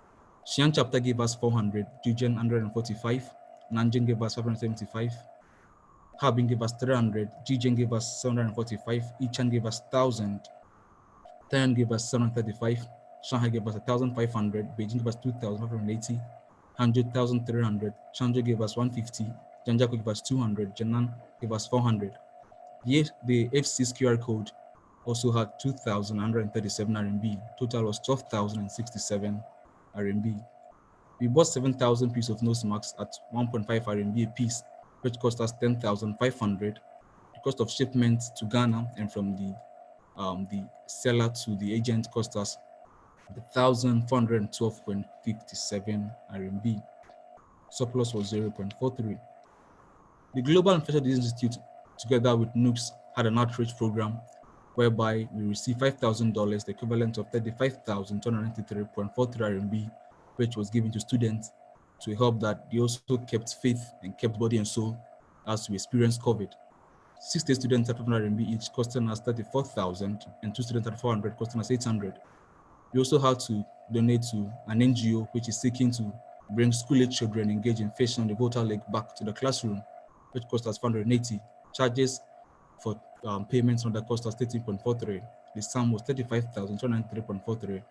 Speaker 14: Xi'an chapter gave us 400, Zhejiang 145, Nanjing gave us 575, Harbin gave us 300, Zhejiang gave us 745, Yichan gave us 1,000, Taiwan gave us 735, Shanghai gave us 1,500, Beijing gave us 2,580, Hangzhou 1,300, Changzhou gave us 150, Zhangjiakou gave us 200, Jinan gave us 400. The FC's QR code also had 2,137 RMB. Total was 12,067 RMB. We bought 7,000 pieces of nose masks at 1.5 RMB a piece, which cost us 10,500. The cost of shipment to Ghana and from the seller to the agent cost us 1,412.57 RMB. Surplus was 0.43. The Global Infectious Disease Institute, together with NUGS, had an outreach program whereby we received $5,000, the equivalent of 35,293.43 RMB, which was given to students to help that they also kept faith and kept body and soul as we experienced COVID. 60 students at 500 RMB each, costing us 34,000, and 2 students at 400, costing us 800. We also had to donate to an NGO which is seeking to bring school-age children engaged in fishing on the Volta Lake back to the classroom, which cost us 480. Charges for payments on that cost us 13.43. The sum was 35,293.43.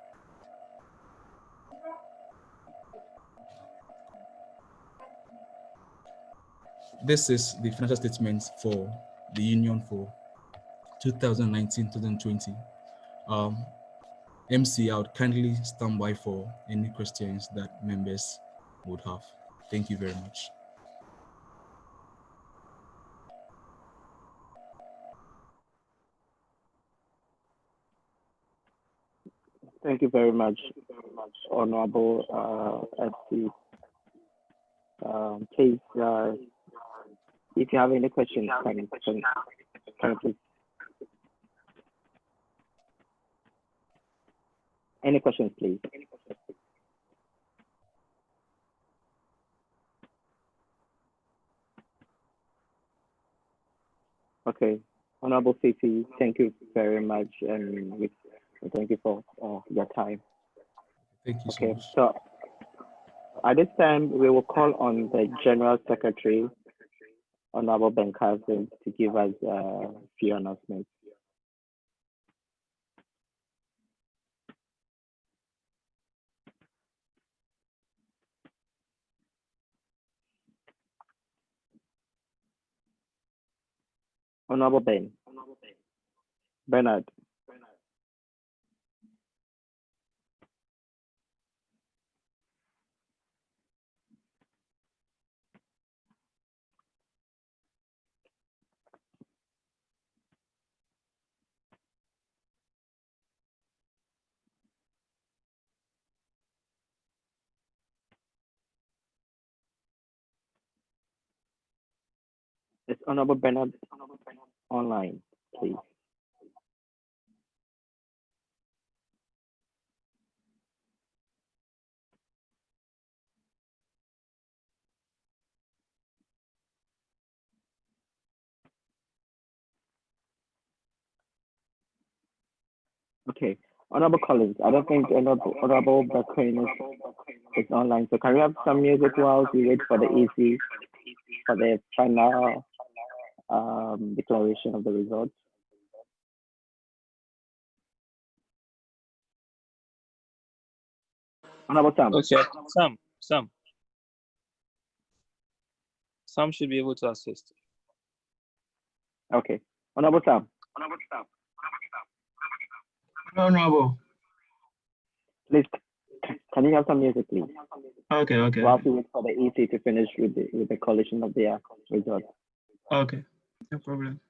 Speaker 14: This is the financial statement for the union for 2019-2020. MC, I would kindly stand by for any questions that members would have. Thank you very much.
Speaker 2: Thank you very much, Honorable FC. Please, if you have any questions, can please. Any questions, please? Okay, Honorable CC, thank you very much, and thank you for your time.
Speaker 14: Thank you
Speaker 2: okay,
Speaker 14: so much.
Speaker 2: So at this time, we will call on the General Secretary, Honorable Ben Carson, to give us a few announcements. Honorable Bernard. Is Honorable Bernard online, please? Okay, Honorable Collins, I don't think Honorable Bakrin is online. So can we have some music while we wait for the EC for the final declaration of the results? Honorable Sam.
Speaker 11: Okay, Sam should be able to assist.
Speaker 2: Okay, Honorable Sam.
Speaker 15: Honorable.
Speaker 2: Please, can you have some music, please?
Speaker 15: Okay.
Speaker 2: While we wait for the EC to finish with the collation of their results.
Speaker 15: Okay, no problem.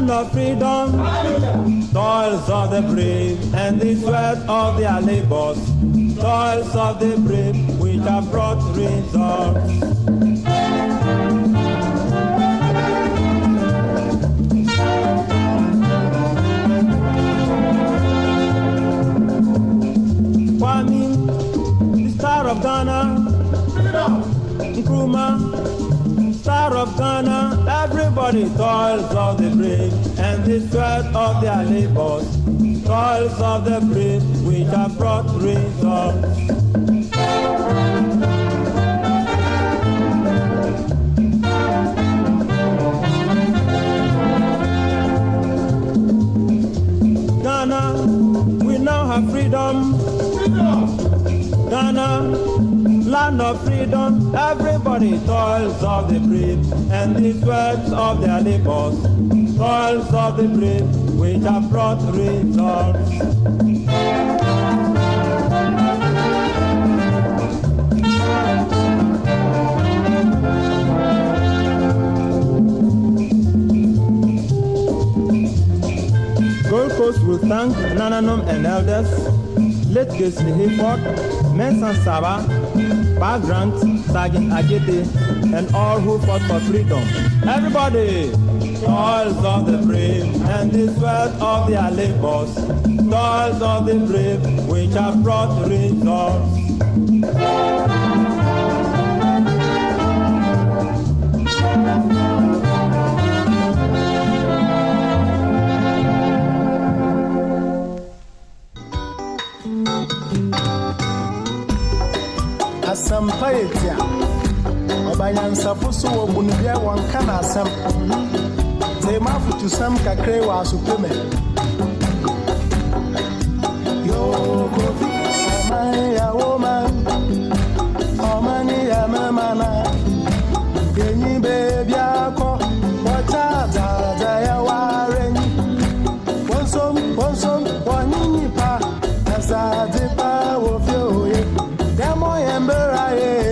Speaker 16: Of freedom, toils of the brave, and the sweat of their labors, toils of the brave, which have brought results. Kwame, the star of Ghana, Nkrumah, star of Ghana, everybody toils of the brave, and the sweat of their labors, toils of the brave, which have brought results. Ghana, we now have freedom. Ghana, land of freedom, everybody toils of the brave, and the sweat of their labors, toils of the brave, which have brought results. thank Nananum and elders, late Gisli Hayford, Mensan Saba, Pa Grant, Sergeant Ajete, and all who fought for freedom. Everybody! Toils of the brave and the sweat of their labors, toils of the brave which have brought results.
Speaker 17: Asampaetia Obayansa Fusu Obunubia Wankana Sam Zemafu to Sam Kakre wa Supreme Yo Kofi Amaya woman Omani ya mamana Yenyi baby ako Wachaza ya waren Wonsom Wanyini pa Asadipa Wofioye Demo Yemberaye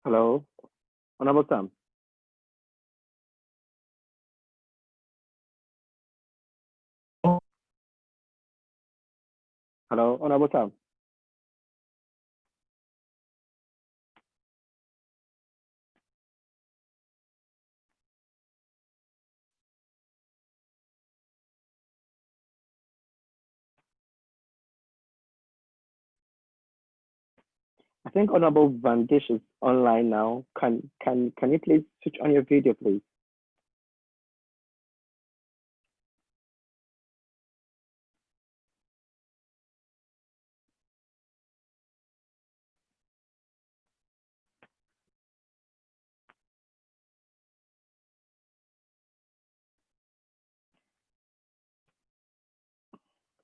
Speaker 2: Hello, Honorable Sam. Hello, Honorable Sam. I think Honorable Vandish is online now. Can you please switch on your video, please?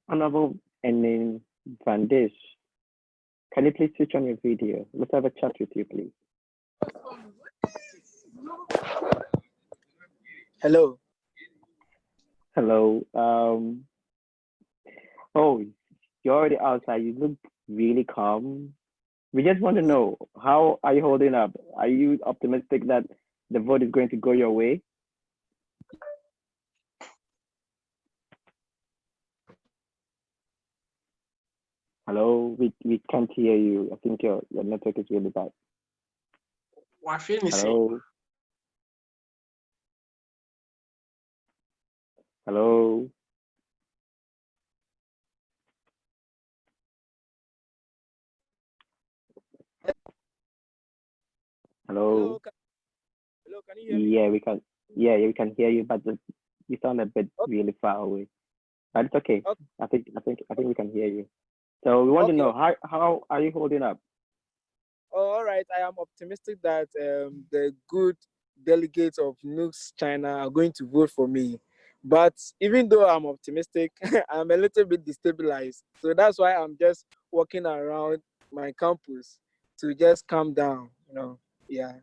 Speaker 2: Honorable Enin Vandish, can you please switch on your video? Let's have a chat with you, please.
Speaker 18: Hello.
Speaker 2: Hello. Oh, you're already outside. You look really calm. We just want to know, how are you holding up? Are you optimistic that the vote is going to go your way? Hello, we can't hear you. I think your network is really bad. Hello. Hello. Hello.
Speaker 18: Hello, can you hear me?
Speaker 2: Yeah, we can. Yeah, we can hear you, but you sound a bit really far away. But it's okay. I think we can hear you. So we want to know, how are you holding up?
Speaker 18: Oh, all right. I am optimistic that the good delegates of NUGS-China are going to vote for me. But even though I'm optimistic, I'm a little bit destabilized. So that's why I'm just walking around my campus to just calm down, Yeah.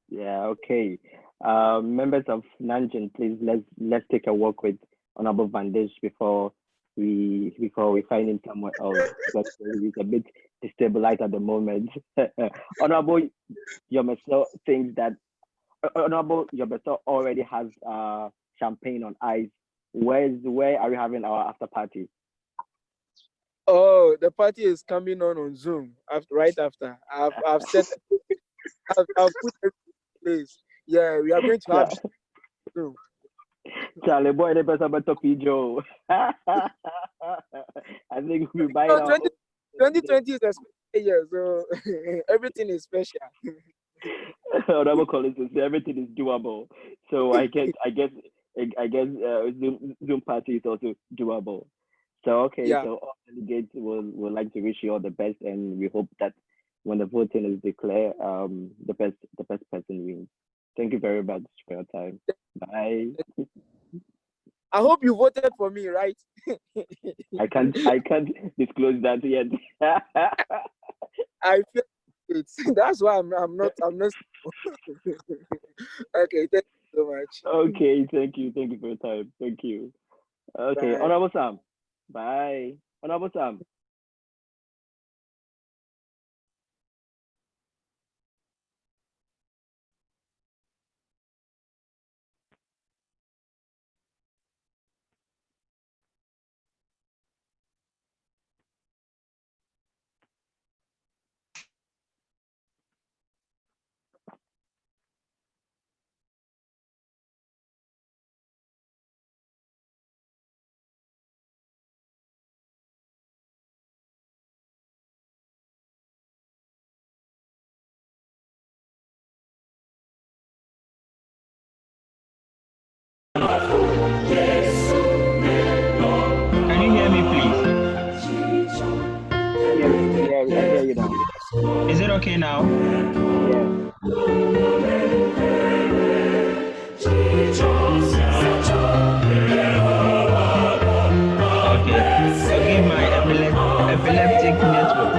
Speaker 2: Yeah, okay. Members of Nanjing, please let's take a walk with Honorable Vandish before we find him somewhere else, because he's a bit destabilized at the moment. Honorable Yomeso thinks that Honorable Yomeso already has champagne on ice. Where are we having our after party?
Speaker 18: Oh, the party is coming on Zoom right after. I've set I've put everything in place. Yeah, we are going to have Zoom.
Speaker 2: Charlie boy, the best about Joe. I think we buy it.
Speaker 18: 2020 is a special year, so everything is special.
Speaker 2: Honorable Collins says everything is doable. So I guess Zoom party is also doable. So okay,
Speaker 18: Yeah.
Speaker 2: So all delegates will like to wish you all the best, and we hope that when the voting is declared, the best person wins. Thank you very much for your time. Bye.
Speaker 18: I hope you voted for me, right?
Speaker 2: I can't disclose that yet.
Speaker 18: I feel it. That's why I'm not. Okay, thank you so much.
Speaker 2: Okay, thank you for your time. Thank you. Okay,
Speaker 18: Bye.
Speaker 2: Honorable Sam. Bye. Honorable Sam.
Speaker 15: Can you hear me, please?
Speaker 2: Yeah, we can hear you now.
Speaker 15: Is it okay now? Okay. Forgive my epileptic network.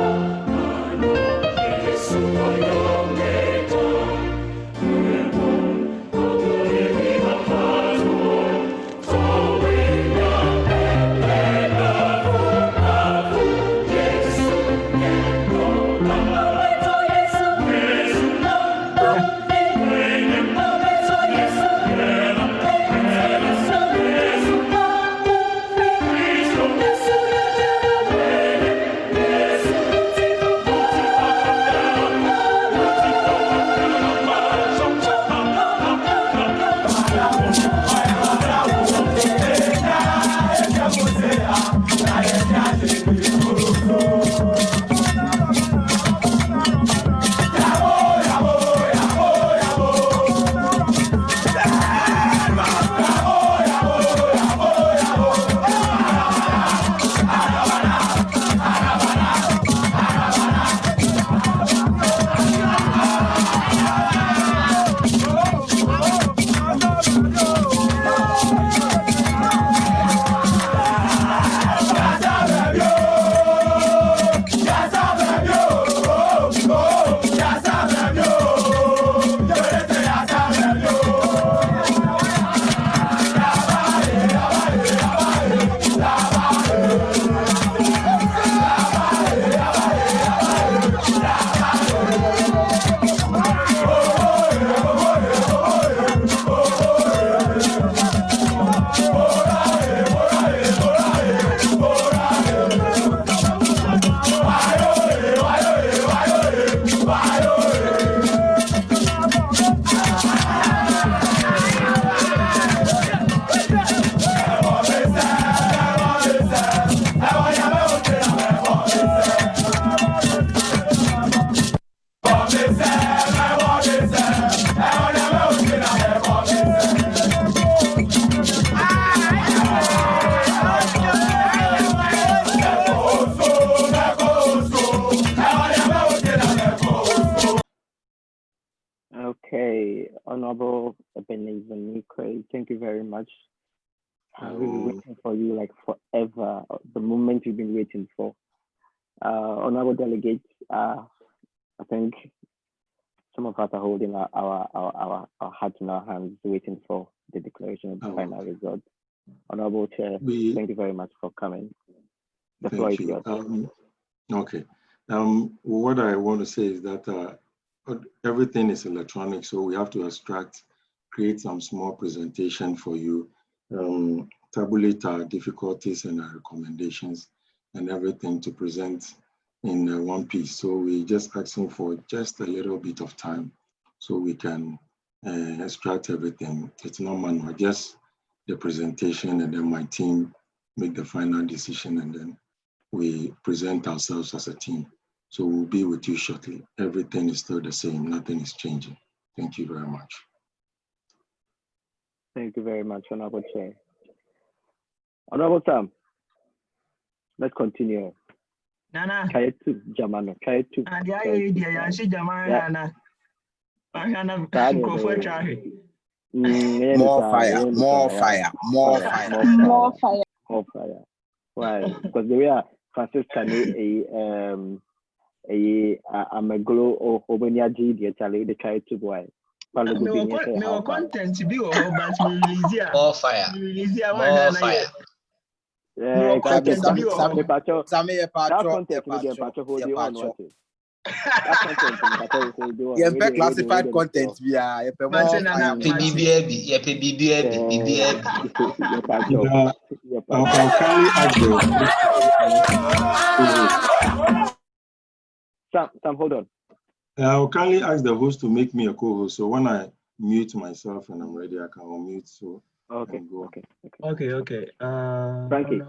Speaker 2: Honorable Ebenezer Nikwe, thank you very much. I've been waiting for you like forever, the moment you've been waiting for. Honorable delegates, I think some of us are holding our hearts in our hands, waiting for the declaration of the final result. Honorable Chair, thank you very much for coming. The floor is yours.
Speaker 1: Okay. What I want to say is that everything is electronic, so we have to create some small presentation for you, tabulate our difficulties and our recommendations and everything to present in one piece. So we're just asking for just a little bit of time so we can extract everything. It's not manual, just the presentation, and then my team make the final decision, and then we present ourselves as a team. So we'll be with you shortly. Everything is still the same, nothing is changing. Thank you very much.
Speaker 2: Thank you very much, Honorable Chair. Honorable Sam, let's continue.
Speaker 15: Nana.
Speaker 2: Try to Jamano. Try to.
Speaker 19: More fire, more fire, more fire,
Speaker 2: more fire, more fire. Why? Because the way Franciscan I'm a glow or Hobania G, the Charlie, the try to boy.
Speaker 15: No content to be over, but more
Speaker 19: fire,
Speaker 15: more fire.
Speaker 2: Yeah,
Speaker 19: Sammy classified content via
Speaker 2: Sam, hold on.
Speaker 1: I'll kindly ask the host to make me a co-host. So when I mute myself and I'm ready, I can unmute. So
Speaker 2: okay.
Speaker 15: Frankie.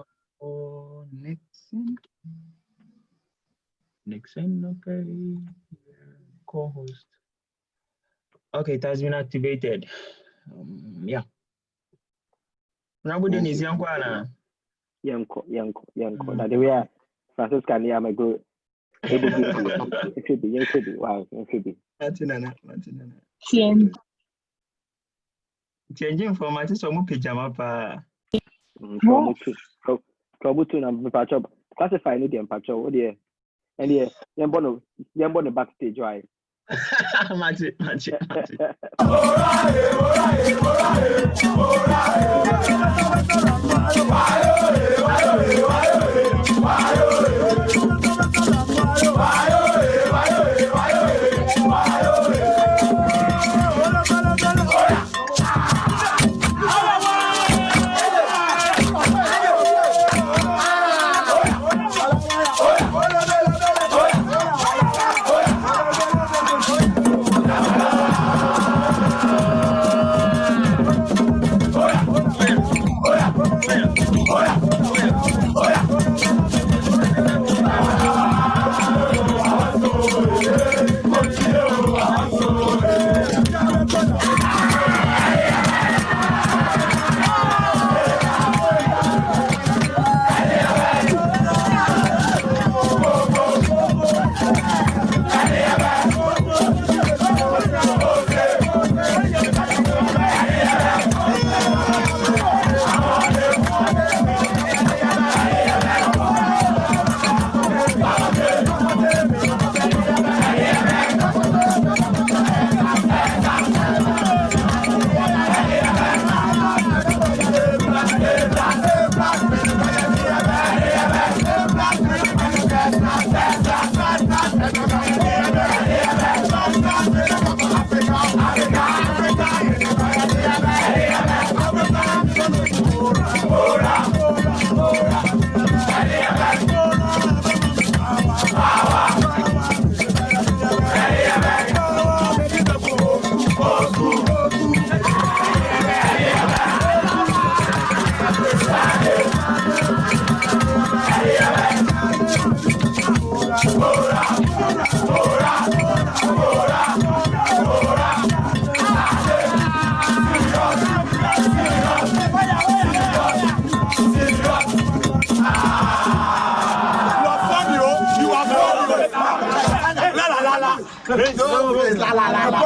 Speaker 15: Nixon, okay. Co-host. Okay, it has been activated. Yeah. Now is Yankwana.
Speaker 2: Yanko. Now the way Francisco and I go. It could be. Wow, it could be.
Speaker 15: Changing format so mu pajama pa.
Speaker 2: Trouble to na pacho. Classify no dem pacho. What there? And yeah, yambo backstage right.
Speaker 15: Magic.
Speaker 17: La la la la.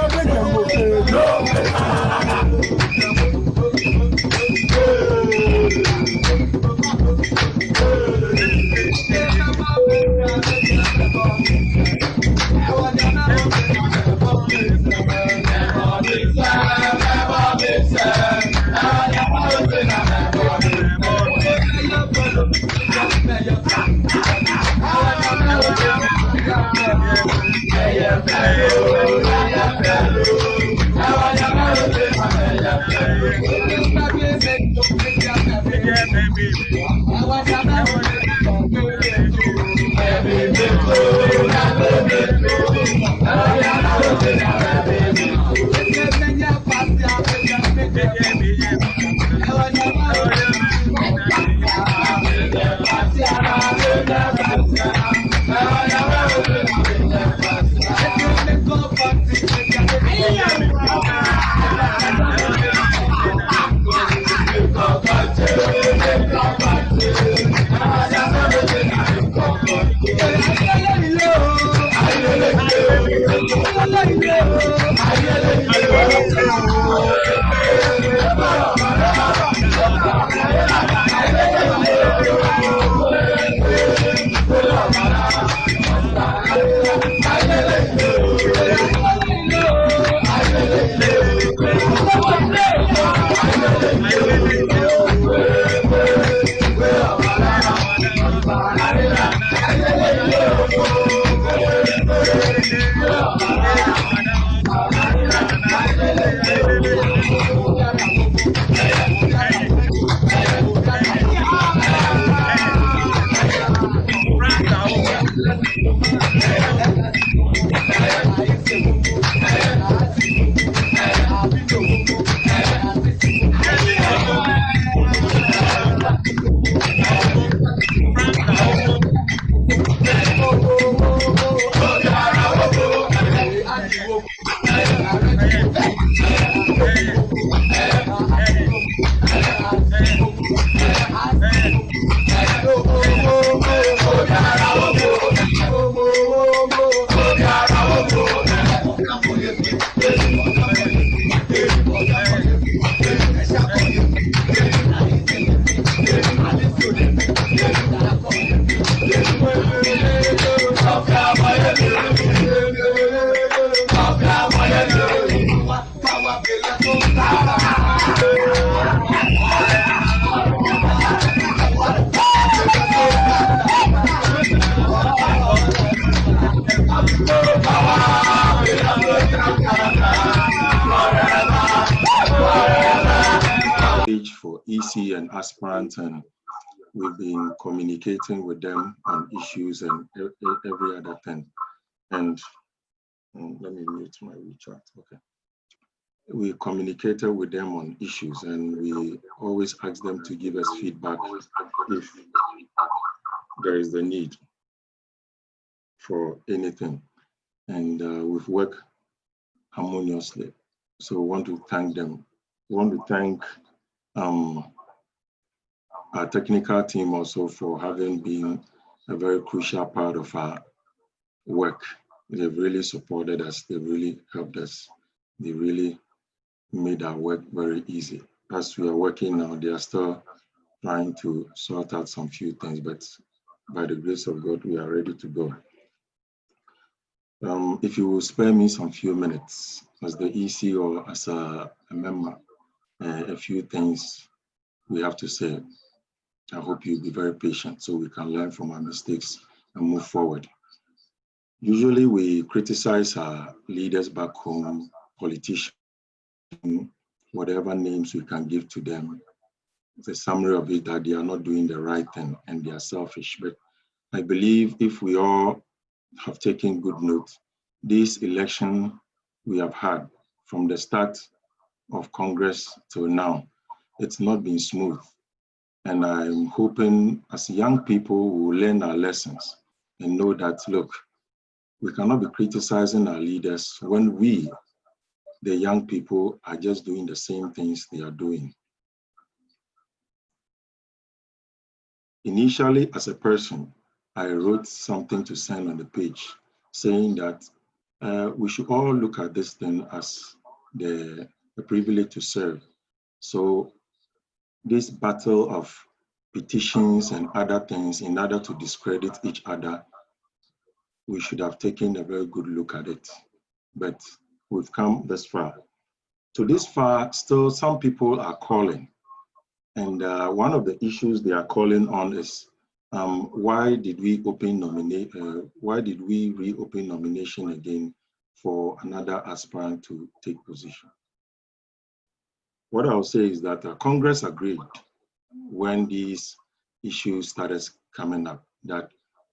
Speaker 1: For EC and aspirants, and we've been communicating with them on issues and every other thing. And let me mute my WeChat. Okay. We communicated with them on issues, and we always ask them to give us feedback if there is the need for anything. And we've worked harmoniously. So we want to thank them. We want to thank our technical team also for having been a very crucial part of our work. They've really supported us. They really helped us. They really made our work very easy. As we are working now, they are still trying to sort out some few things, but by the grace of God, we are ready to go. If you will spare me some few minutes as the EC or as a member, a few things we have to say. I hope you'll be very patient so we can learn from our mistakes and move forward. Usually we criticize our leaders back home, politicians, whatever names we can give to them. The summary of it that they are not doing the right thing and they are selfish. But I believe if we all have taken good note, this election we have had from the start of Congress till now, it's not been smooth. And I'm hoping as young people we will learn our lessons and know that, look, we cannot be criticizing our leaders when we, the young people, are just doing the same things they are doing. Initially, as a person, I wrote something to send on the page saying that we should all look at this thing as the privilege to serve. So this battle of petitions and other things, in order to discredit each other, we should have taken a very good look at it. But we've come this far. To this far, still some people are calling. And one of the issues they are calling on is why did we reopen nomination again for another aspirant to take position. What I'll say is that Congress agreed when these issues started coming up that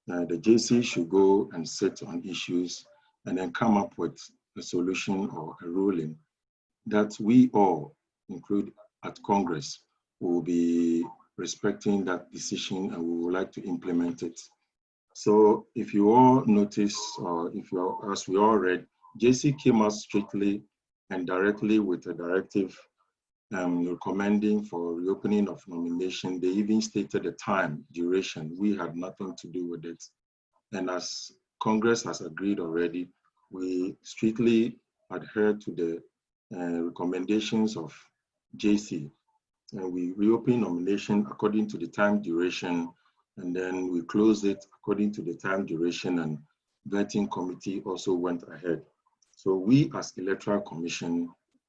Speaker 1: the JC should go and sit on issues and then come up with a solution or a ruling that we all, include at Congress, will be respecting that decision and we would like to implement it. So if you all notice, or if you all, as we all read, JC came out strictly and directly with a directive recommending for reopening of nomination. They even stated the time, duration. We had nothing to do with it. And as Congress has agreed already, we strictly adhere to the recommendations of JC. And we reopen nomination according to the time duration, and then we close it according to the time duration, and vetting committee also went ahead. So we as Electoral Commission,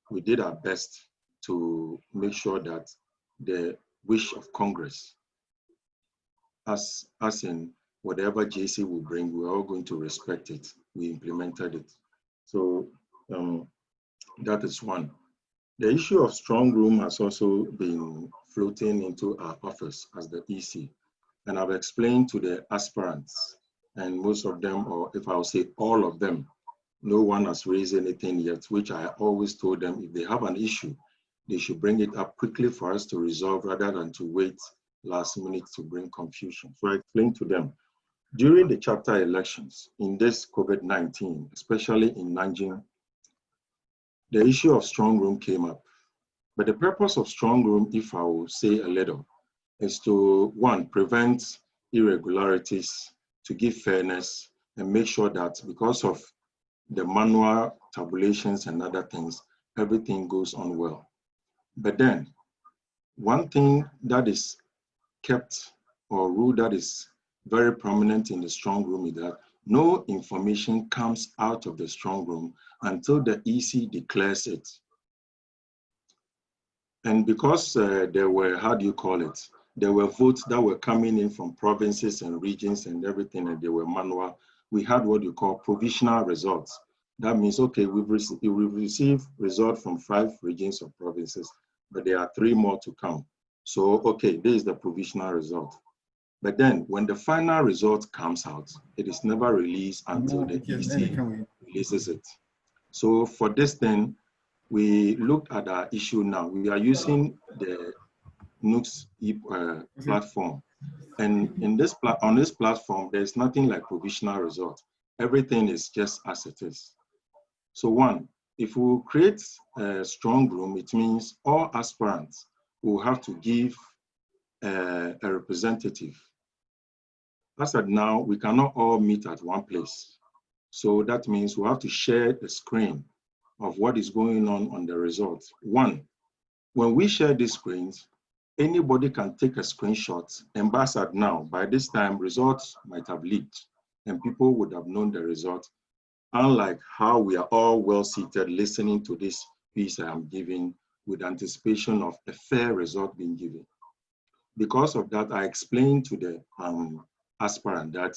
Speaker 1: we did our best to make sure that the wish of Congress, as in whatever JC will bring, we're all going to respect it. We implemented it. So that is one. The issue of strong room has also been floating into our office as the EC. And I've explained to the aspirants, and most of them, or if I'll say all of them, no one has raised anything yet, which I always told them if they have an issue, they should bring it up quickly for us to resolve rather than to wait last minute to bring confusion. So I explained to them, during the chapter elections in this COVID-19, especially in Nanjing, the issue of strong room came up. But the purpose of strong room, if I will say a little, is to, one, prevent irregularities, to give fairness, and make sure that because of the manual tabulations and other things, everything goes on well. But then, one thing that is kept, or rule that is very prominent in the strong room, is that no information comes out of the strong room until the EC declares it. And because there were, how do you call it? There were votes that were coming in from provinces and regions and everything, and they were manual. We had what you call provisional results. That means, okay, we've received results from 5 regions or provinces, but there are 3 more to come. So, okay, this is the provisional result. But then when the final result comes out, it is never released until the EC releases it. So for this then, we looked at our issue now. We are using the NUGS platform. And in this on this platform, there's nothing like provisional result. Everything is just as it is. So one, if we create a strong room, it means all aspirants will have to give a representative. As at now, we cannot all meet at one place. So that means we have to share the screen of what is going on the results. One, when we share these screens, anybody can take a screenshot, and as at now, by this time, results might have leaked and people would have known the result, unlike how we are all well seated listening to this piece I am giving with anticipation of a fair result being given. Because of that, I explained to the aspirant that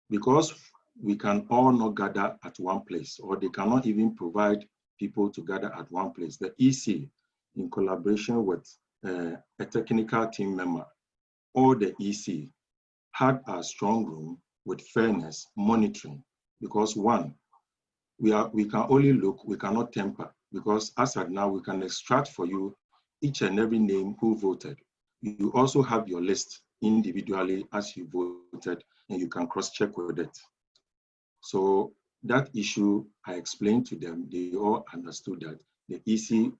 Speaker 1: because we can all not gather at one place, or they cannot even provide people to gather at one place, the EC, in collaboration with a technical team member, or the EC, had a strong room with fairness monitoring. Because one, we can only look, we cannot temper, because as at now, we can extract for you each and every name who voted. You also have your list individually as you voted, and you can cross-check with it. So that issue, I explained to them, they all understood that the EC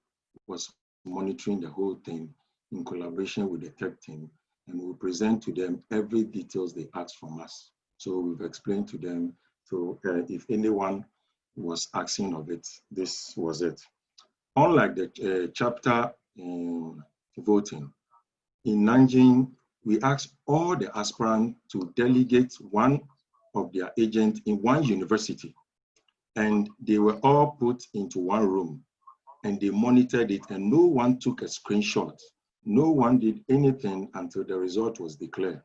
Speaker 1: was monitoring the whole thing in collaboration with the tech team, and we'll present to them every details they asked from us. So we've explained to them, so if anyone was asking of it, this was it. Unlike the chapter voting, in Nanjing, we asked all the aspirants to delegate one of their agents in one university, and they were all put into one room, and they monitored it, and no one took a screenshot. No one did anything until the result was declared.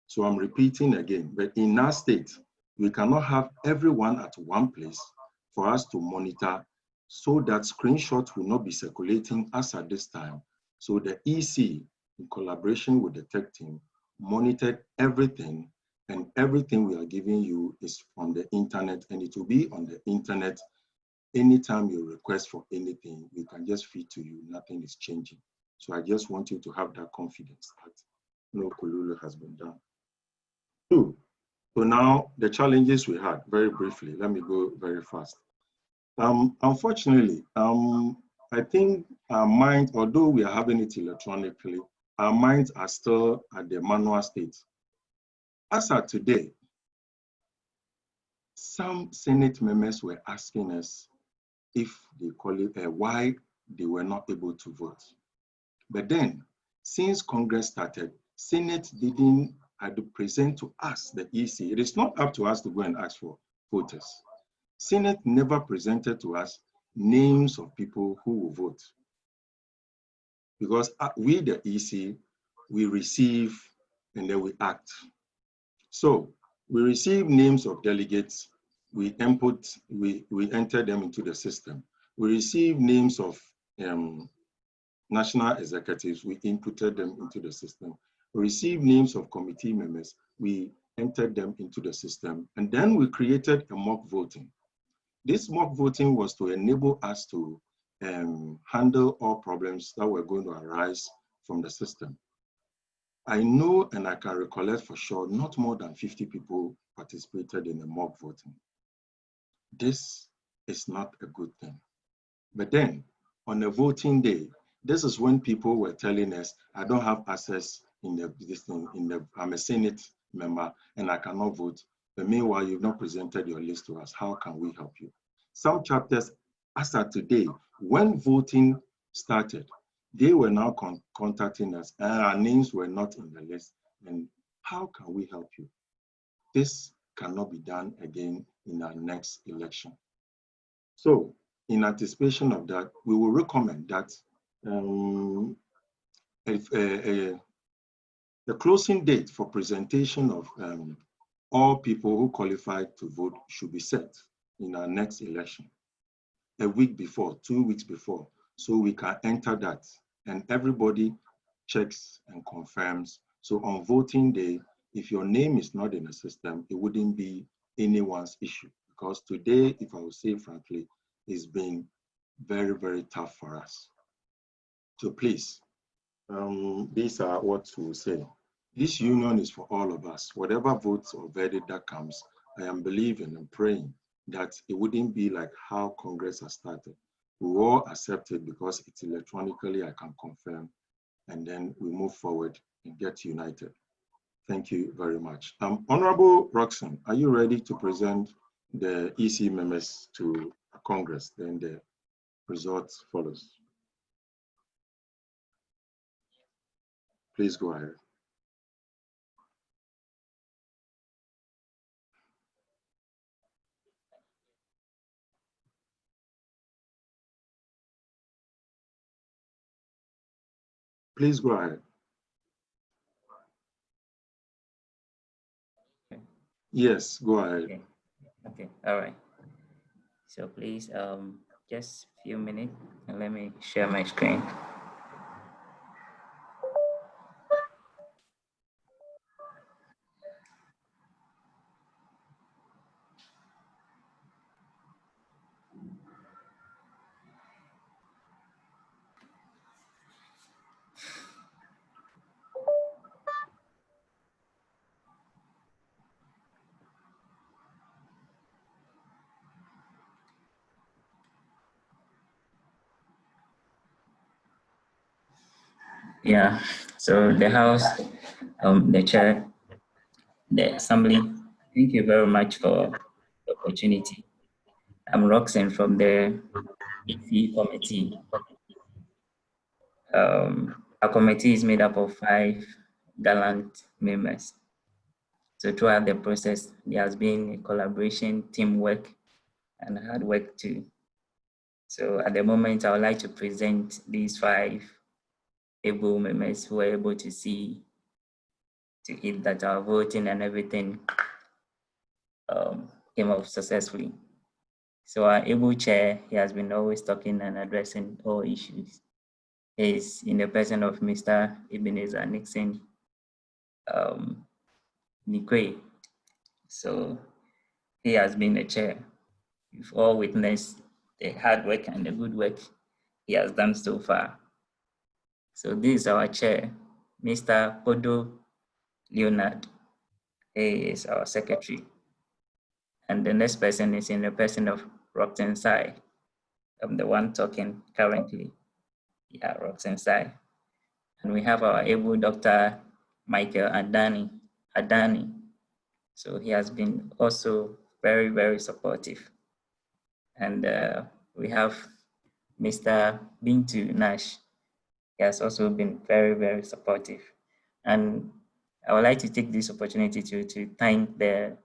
Speaker 1: So I'm repeating again, but in our state, we cannot have everyone at one place for us to monitor so that screenshots will not be circulating as at this time. So the EC, in collaboration with the tech team, monitored everything, and everything we are giving you is on the internet, and it will be on the internet. Anytime you request for anything, we can just feed to you, nothing is changing. So I just want you to have that confidence that no Kululu has been done. Two, so now the challenges we had, very briefly, let me go very fast. Unfortunately, I think our minds, although we are having it electronically, our minds are still at the manual state. As of today, some Senate members were asking us if they call it why they were not able to vote. But then, since Congress started, Senate didn't present to us, the EC. It is not up to us to go and ask for voters. Senate never presented to us names of people who will vote. Because we, the EC, we receive and then we act. So we receive names of delegates, we input, we enter them into the system. We receive names of national executives, we inputted them into the system. We receive names of committee members, we entered them into the system. And then we created a mock voting. This mock voting was to enable us to handle all problems that were going to arise from the system. I know and I can recollect for sure, not more than 50 people participated in the mock voting. This is not a good thing. But then, on the voting day, this is when people were telling us, I don't have access I'm a Senate member and I cannot vote. But meanwhile, you've not presented your list to us. How can we help you? Some chapters, as of today, when voting started, they were now contacting us and our names were not in the list. And how can we help you? This cannot be done again in our next election. So in anticipation of that, we will recommend that the closing date for presentation of all people who qualified to vote should be set in our next election, a week before, 2 weeks before, so we can enter that and everybody checks and confirms. So on voting day, if your name is not in the system, it wouldn't be anyone's issue, because today, if I will say frankly, it's been very, very tough for us. So please, these are what we will say. This union is for all of us. Whatever votes or verdict that comes, I am believing and praying that it wouldn't be like how Congress has started. We all accept it because it's electronically, I can confirm, and then we move forward and get united. Thank you very much. Honorable Roxanne, are you ready to present the EC members to Congress? Then the results follows. Please go ahead. Please go ahead. Yes, go ahead.
Speaker 20: Okay, all right. So please, just a few minutes and let me share my screen. Yeah, so the House, the Chair, the Assembly, thank you very much for the opportunity. I'm Roxanne from the EC committee. Our committee is made up of 5 gallant members. So throughout the process, there has been collaboration, teamwork, and hard work too. So at the moment, I would like to present these 5 able members who were able to see to it that our voting and everything came up successfully. So our able chair, he has been always talking and addressing all issues, is in the person of Mr. Ebenezer Nixon Nikwe. So he has been the chair. We've all witnessed the hard work and the good work he has done so far. So this is our chair, Mr. Podo Leonard. He is our secretary. And the next person is in the person of Roxanne Sai. I'm the one talking currently. Yeah, Roxanne Sai. And we have our able Dr. Michael Adani. So he has been also very, very supportive. And we have Mr. Bintu Nash. He has also been very, very supportive. And I would like to take this opportunity to thank the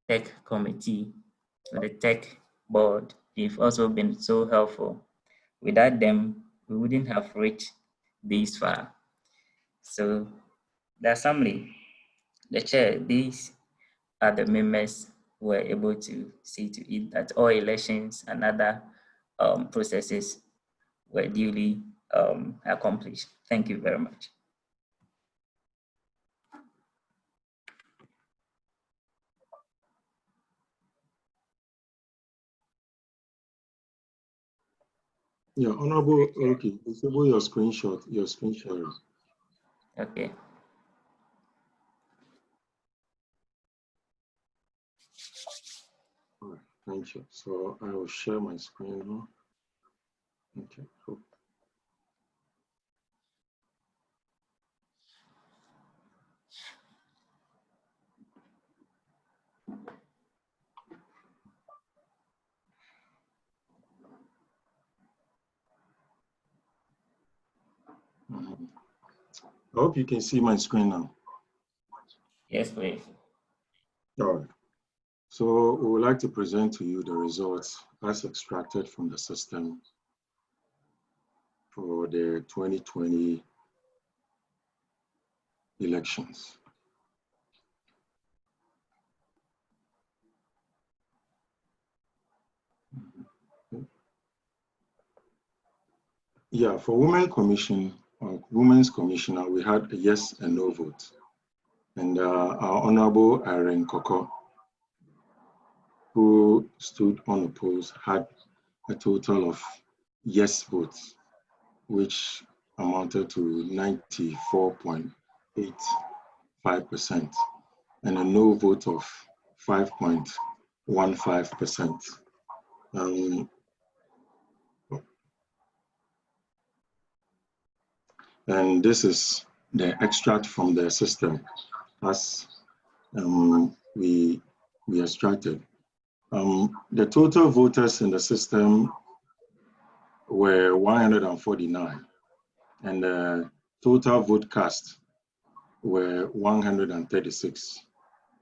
Speaker 20: tech committee, the tech board. They've also been so helpful. Without them, we wouldn't have reached this far. So the assembly, the chair, these are the members who were able to see to it that all elections and other processes were duly accomplished. Thank you very much.
Speaker 1: Yeah, Honorable, okay, disable your screenshot, your screen sharing.
Speaker 20: Okay.
Speaker 1: All right, thank you. So I will share my screen now. Okay, cool. I hope you can see my screen now.
Speaker 20: Yes, please.
Speaker 1: All right. So we would like to present to you the results as extracted from the system for the 2020 elections. Yeah, for Women's Commissioner, we had a yes and no vote. And our Honorable Irene Koko, who stood unopposed, had a total of yes votes, which amounted to 94.85%, and a no vote of 5.15%. And this is the extract from the system as we extracted. The total voters in the system were 149, and the total vote cast were 136.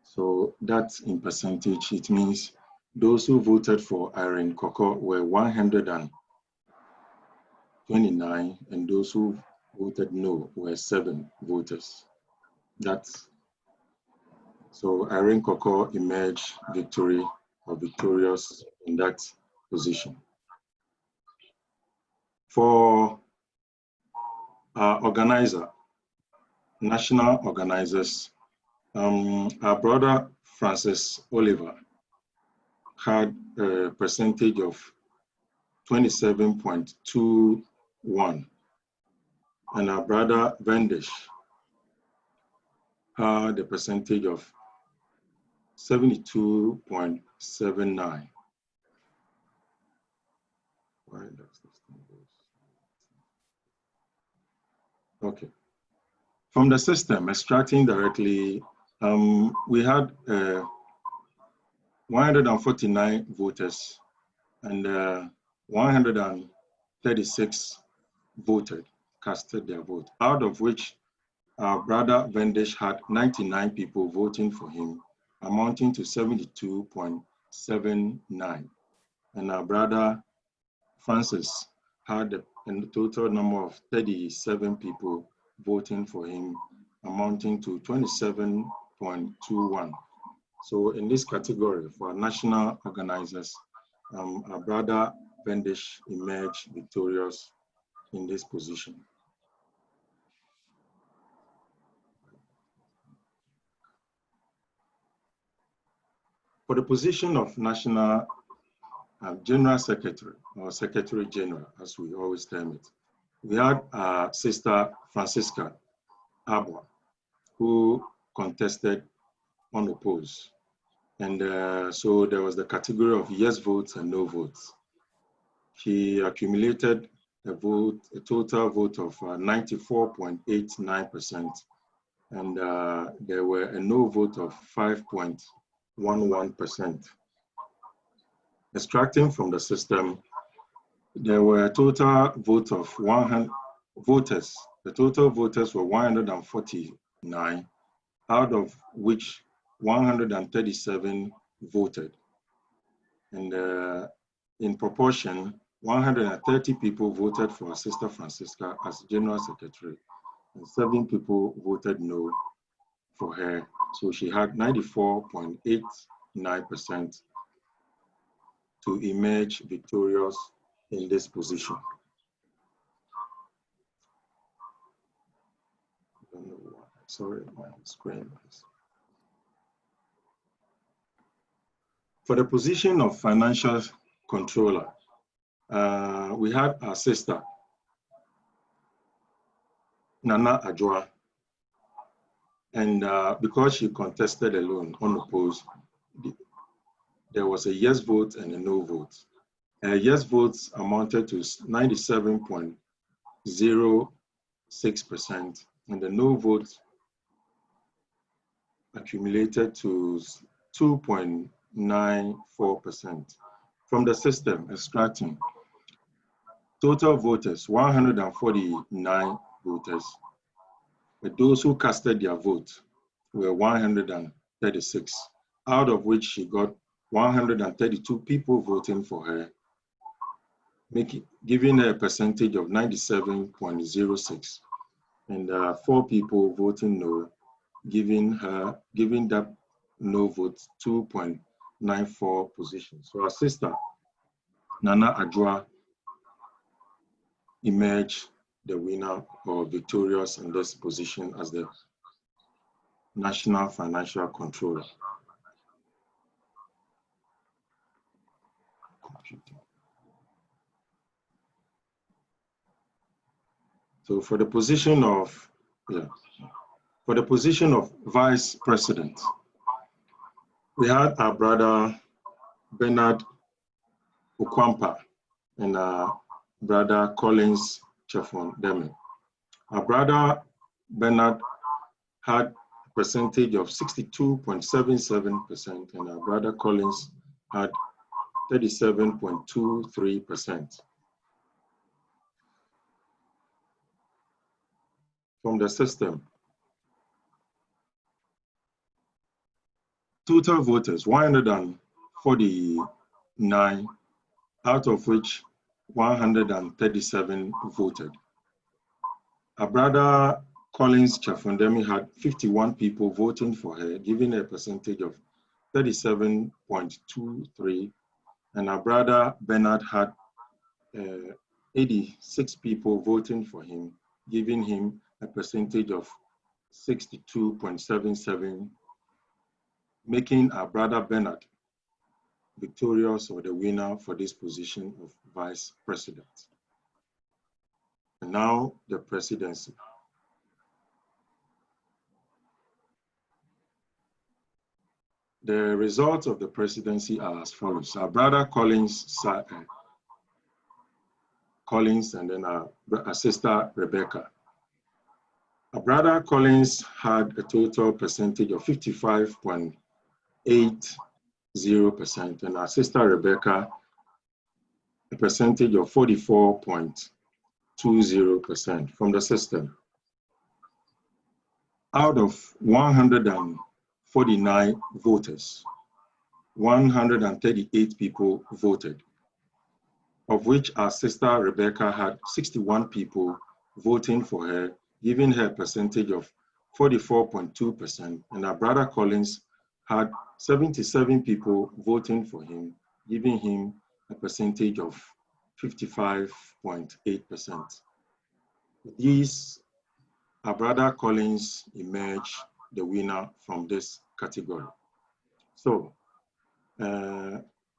Speaker 1: So that's in percentage. It means those who voted for Irene Koko were 129, and those who voted no were 7 voters. So Irene Koko emerged victorious in that position. For our organizer, national organizers, our brother Francis Oliver had a percentage of 27.21, and our brother Vendish had a percentage of 72.79. Okay. From the system, extracting directly, we had 149 voters, and 136 casted their vote, out of which our brother Vendish had 99 people voting for him, amounting to 72.79. And our brother Francis had a total number of 37 people voting for him, amounting to 27.21. So in this category, for national organizers, our brother Vendish emerged victorious in this position. For the position of National General Secretary, or Secretary General, as we always term it, we had Sister Francisca Abwa, who contested unopposed. And so there was the category of yes votes and no votes. She accumulated a total vote of 94.89%. And there were a no vote of 5.11%. Extracting from the system, there were a total vote of 100 voters. The total voters were 149, out of which 137 voted. And in proportion, 130 people voted for Sister Francisca as General Secretary, and 7 people voted no for her. So she had 94.89% to emerge victorious in this position. I don't know why. Sorry, my screen. For the position of financial controller, we had our sister, Nana Adjoa, and because she contested alone, unopposed, there was a yes vote and a no vote. Yes votes amounted to 97.06%, and the no vote accumulated to 2.94%. From the system, extracting total voters, 149 voters, but those who casted their vote were 136, out of which she got 132 people voting for her, giving her a percentage of 97.06, and 4 people voting no, giving that no vote 2.94 position. So our sister, Nana Adjoa, emerged the winner or victorious in this position as the National Financial Controller. So for the position of, Vice President, we had our brother Bernard Okwampa and our brother Collins Chefon-Demi. Our brother Bernard had a percentage of 62.77%, and our brother Collins had 37.23%. From the system, total voters 149, out of which 137 voted. Our brother Collins Chefon-Demi had 51 people voting for her, giving a percentage of 37.23, and our brother Bernard had 86 people voting for him, giving him a percentage of 62.77, making our brother Bernard victorious or the winner for this position of Vice President. And now the presidency. The results of the presidency are as follows. Our brother Collins and then our sister Rebecca. Our brother Collins had a total percentage of 55.80%, and our sister Rebecca a percentage of 44.20% from the system. Out of 149 voters, 138 people voted, of which our sister Rebecca had 61 people voting for her, giving her a percentage of 44.2%, and our brother Collins had 77 people voting for him, giving him a percentage of 55.8%. With these, our brother Collins emerged the winner from this category. So,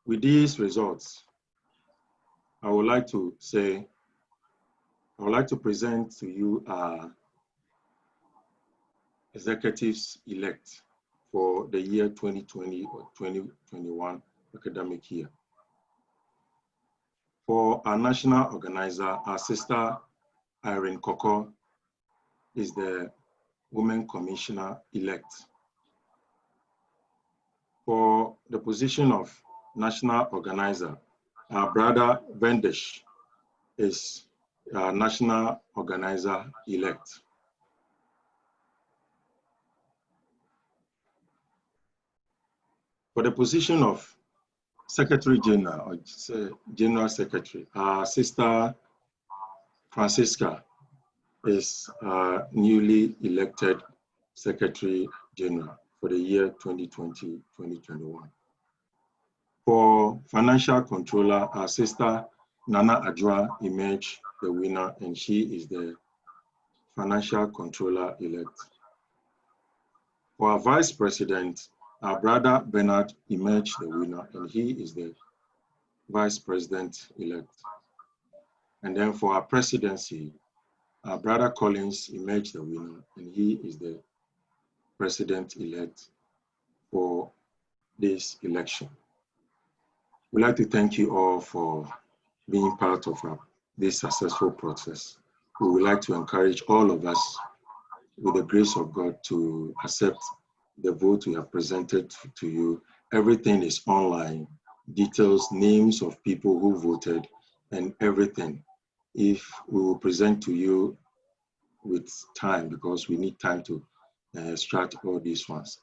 Speaker 1: with these results, I would like to present to you our executives-elect for the year 2020 or 2021 academic year. For our national organizer, our sister Irene Koko is the Women Commissioner-elect. For the position of national organizer, our brother Vendesh is our national organizer-elect. For the position of Secretary General or General Secretary, our sister Francisca is our newly elected Secretary General for the year 2020-2021. For Financial Controller, our sister Nana Adjoa emerged the winner, and she is the Financial Controller-elect. For our Vice President, our brother Bernard emerged the winner, and he is the Vice President-elect. And then for our presidency, our brother Collins emerged the winner, and he is the President-elect for this election. We'd like to thank you all for being part of this successful process. We would like to encourage all of us, with the grace of God, to accept the vote we have presented to you. Everything is online, details, names of people who voted, and everything. If we will present to you with time, because we need time to extract all these ones.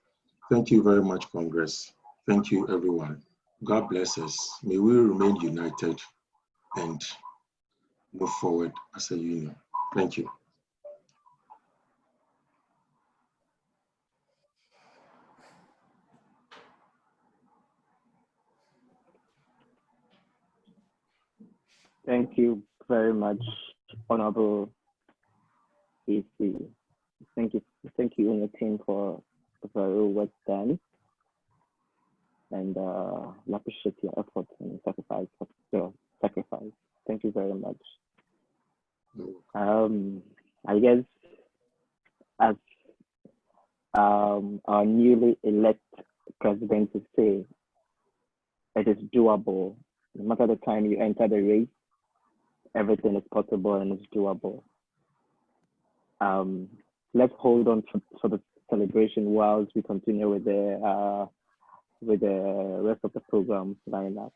Speaker 1: Thank you very much, Congress. Thank you, everyone. God bless us. May we remain united and move forward as a union. Thank you.
Speaker 2: Thank you very much, Honorable AC. Thank you and your team for the very work done. And I appreciate your efforts and sacrifice. Thank you very much. I guess as our newly elected president would say, it is doable. No matter the time you enter the race, everything is possible and it's doable. Let's hold on for the celebration whilst we continue with the rest of the program lineup.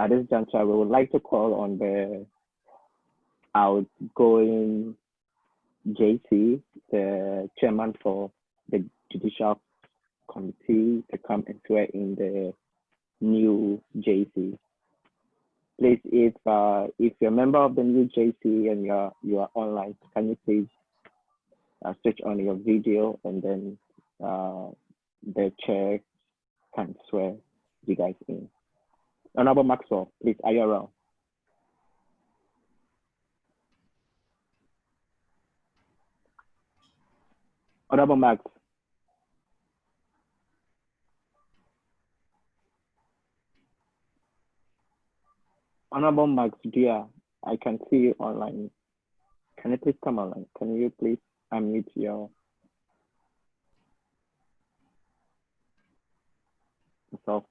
Speaker 2: At this juncture, we would like to call on the outgoing JC, the chairman for the Judicial Committee, to come and swear in the new JC. Please, if you're a member of the new JC and you are online, can you please switch on your video, and then the chair can swear you guys in. Honorable Maxwell, please, are you around? Honorable Max. Honorable Max, dear, I can see you online. Can you please come online? Can you please unmute yourself,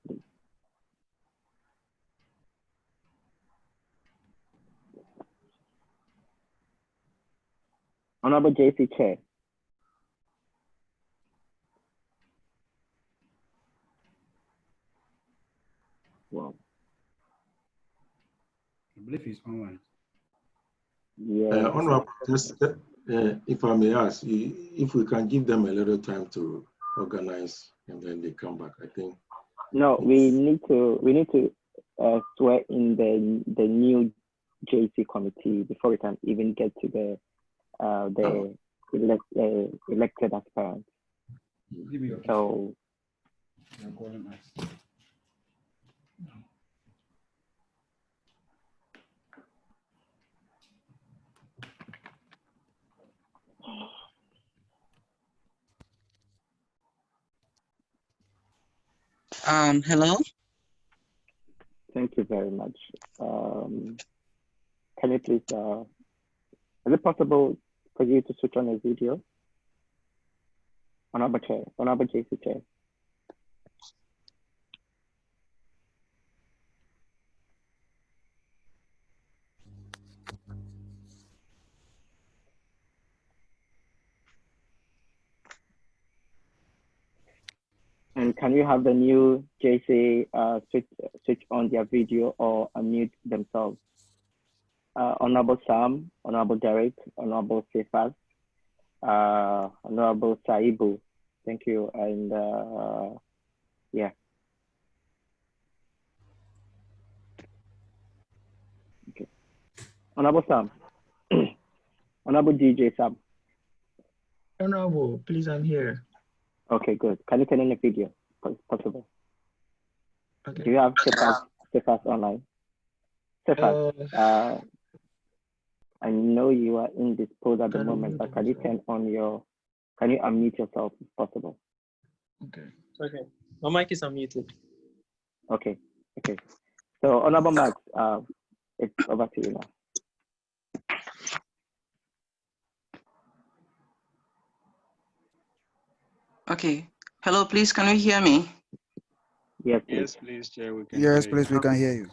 Speaker 2: please? Honorable JC Chair. Wow.
Speaker 21: I believe he's online.
Speaker 2: Yeah.
Speaker 1: Honorable, if I may ask, if we can give them a little time to organize and then they come back, I think.
Speaker 2: No, we need to swear in the new JC committee before we can even get to the elected aspirants. So.
Speaker 21: Hello?
Speaker 2: Thank you very much. Can you please, is it possible for you to switch on a video? Honorable Chair, Honorable JC Chair. And can you have the new JC switch on their video or unmute themselves? Honorable Sam, Honorable Derek, Honorable Sefas, Honorable Saibu. Thank you. And yeah. Okay. Honorable Sam. Honorable DJ Sam.
Speaker 15: Honorable, please, I'm here.
Speaker 2: Okay, good. Can you turn on the video, possible?
Speaker 15: Okay.
Speaker 2: Do you have Sefas online? Sefas, I know you are indisposed at the moment, but can you unmute yourself if possible?
Speaker 22: Okay. Okay. My mic is unmuted.
Speaker 2: Okay. Okay. So, Honorable Max, it's over to you now.
Speaker 21: Okay. Hello, please, can you hear me?
Speaker 2: Yes,
Speaker 21: please.
Speaker 23: Yes, please, Chair, we can Yes, hear please, you. we can hear you.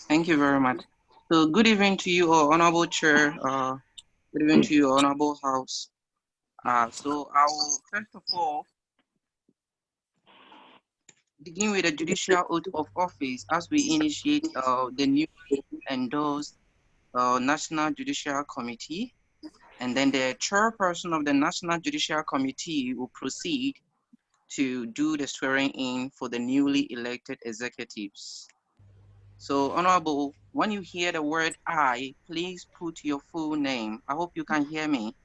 Speaker 21: Thank you very much. So good evening to you, Honorable Chair. Good evening to you, Honorable House. So I will first of all begin with a judicial oath of office as we initiate the newly endorsed National Judicial Committee. And then the chairperson of the National Judicial Committee will proceed to do the swearing in for the newly elected executives. So, Honorable, when you hear the word I, please put your full name. I hope you can hear me.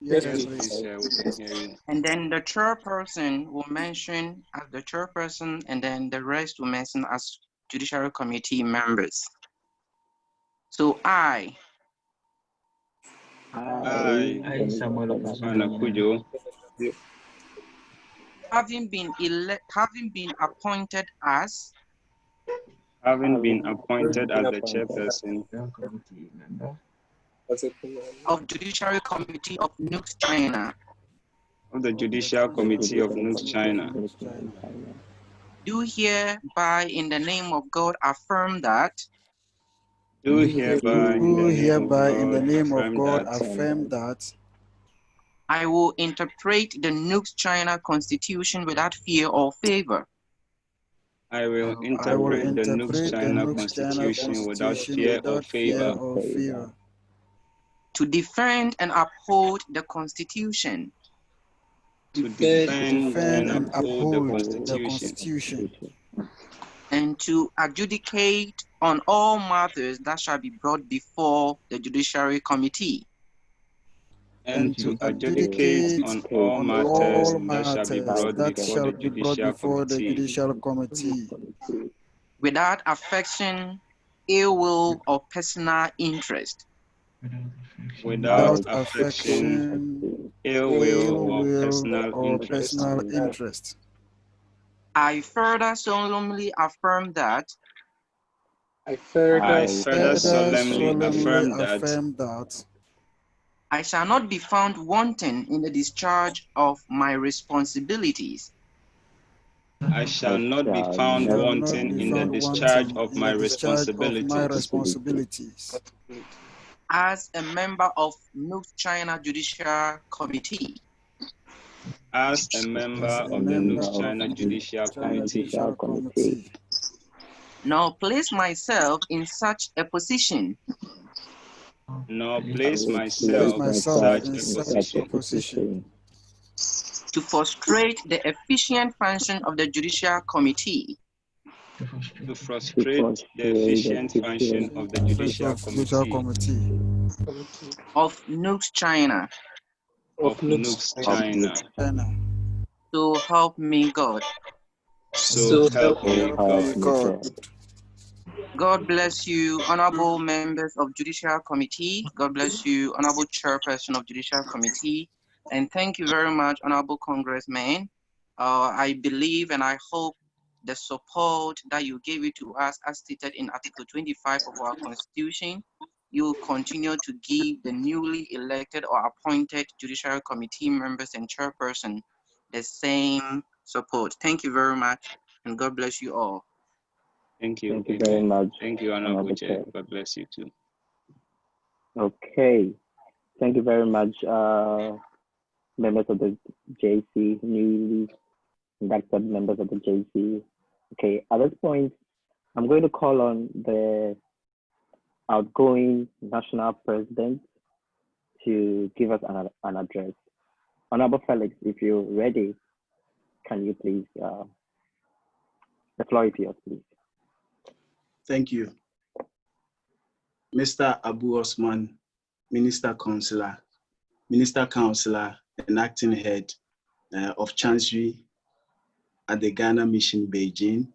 Speaker 23: Yes, please, Chair, we can hear you.
Speaker 21: And then the chairperson will mention as the chairperson, and then the rest will mention as Judiciary Committee members. So I
Speaker 23: Samuel Kujo,
Speaker 21: having been appointed as
Speaker 23: having been appointed as the chairperson
Speaker 21: of Judiciary Committee of NUGS-China,
Speaker 23: of the Judicial Committee of NUGS-China,
Speaker 21: do hereby in the name of God affirm that
Speaker 23: do hereby in the name of God affirm that
Speaker 21: I will interpret the NUGS-China Constitution without fear or favor.
Speaker 23: I will interpret the NUGS-China Constitution without fear or favor.
Speaker 21: To defend and uphold the Constitution.
Speaker 23: To defend and uphold the Constitution.
Speaker 21: And to adjudicate on all matters that shall be brought before the Judiciary Committee.
Speaker 23: And to adjudicate on all matters that shall be brought before the Judicial Committee.
Speaker 21: Without affection, ill will, or personal interest.
Speaker 23: Without affection, ill will, or personal interest.
Speaker 21: I further solemnly affirm that
Speaker 23: I further solemnly affirm that
Speaker 21: I shall not be found wanting in the discharge of my responsibilities.
Speaker 23: I shall not be found wanting in the discharge of my responsibilities.
Speaker 21: As a member of NUGS-China Judicial Committee.
Speaker 23: As a member of the NUGS-China Judicial Committee.
Speaker 21: Now place myself in such a position.
Speaker 23: Nor place myself in such a position
Speaker 21: to frustrate the efficient function of the Judicial Committee.
Speaker 23: To frustrate the efficient function of the Judicial Committee
Speaker 21: of NUGS-China.
Speaker 23: Of NUGS-China.
Speaker 21: So help me God.
Speaker 23: So help me God.
Speaker 21: God bless you, honorable members of Judicial Committee. God bless you, honorable chairperson of Judicial Committee. And thank you very much, honorable congressman. I believe and I hope the support that you gave it to us as stated in Article 25 of our Constitution, you will continue to give the newly elected or appointed Judiciary Committee members and chairperson the same support. Thank you very much, and God bless you all.
Speaker 23: Thank you.
Speaker 2: Thank you very much.
Speaker 23: Thank you, Honorable Chair. God bless you too.
Speaker 2: Okay. Thank you very much, members of the JC, newly elected members of the JC. Okay, at this point, I'm going to call on the outgoing national president to give us an address. Honorable Felix, if you're ready, can you please, the floor is yours, please.
Speaker 6: Thank you. Mr. Abu Osman, Minister Councillor, and Acting Head of Chancery at the Ghana Mission, Beijing,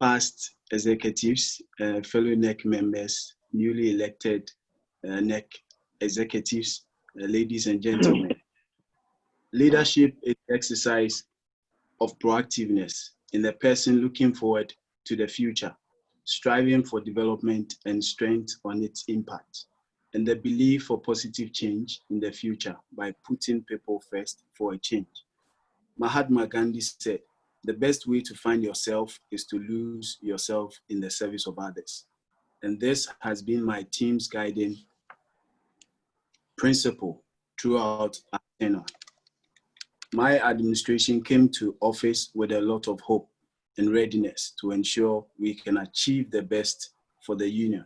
Speaker 6: past executives, fellow NEC members, newly elected NEC executives, ladies and gentlemen. Leadership is the exercise of proactiveness in the person looking forward to the future, striving for development and strength on its impact, and the belief for positive change in the future by putting people first for a change. Mahatma Gandhi said, the best way to find yourself is to lose yourself in the service of others. And this has been my team's guiding principle throughout our tenure. My administration came to office with a lot of hope and readiness to ensure we can achieve the best for the union.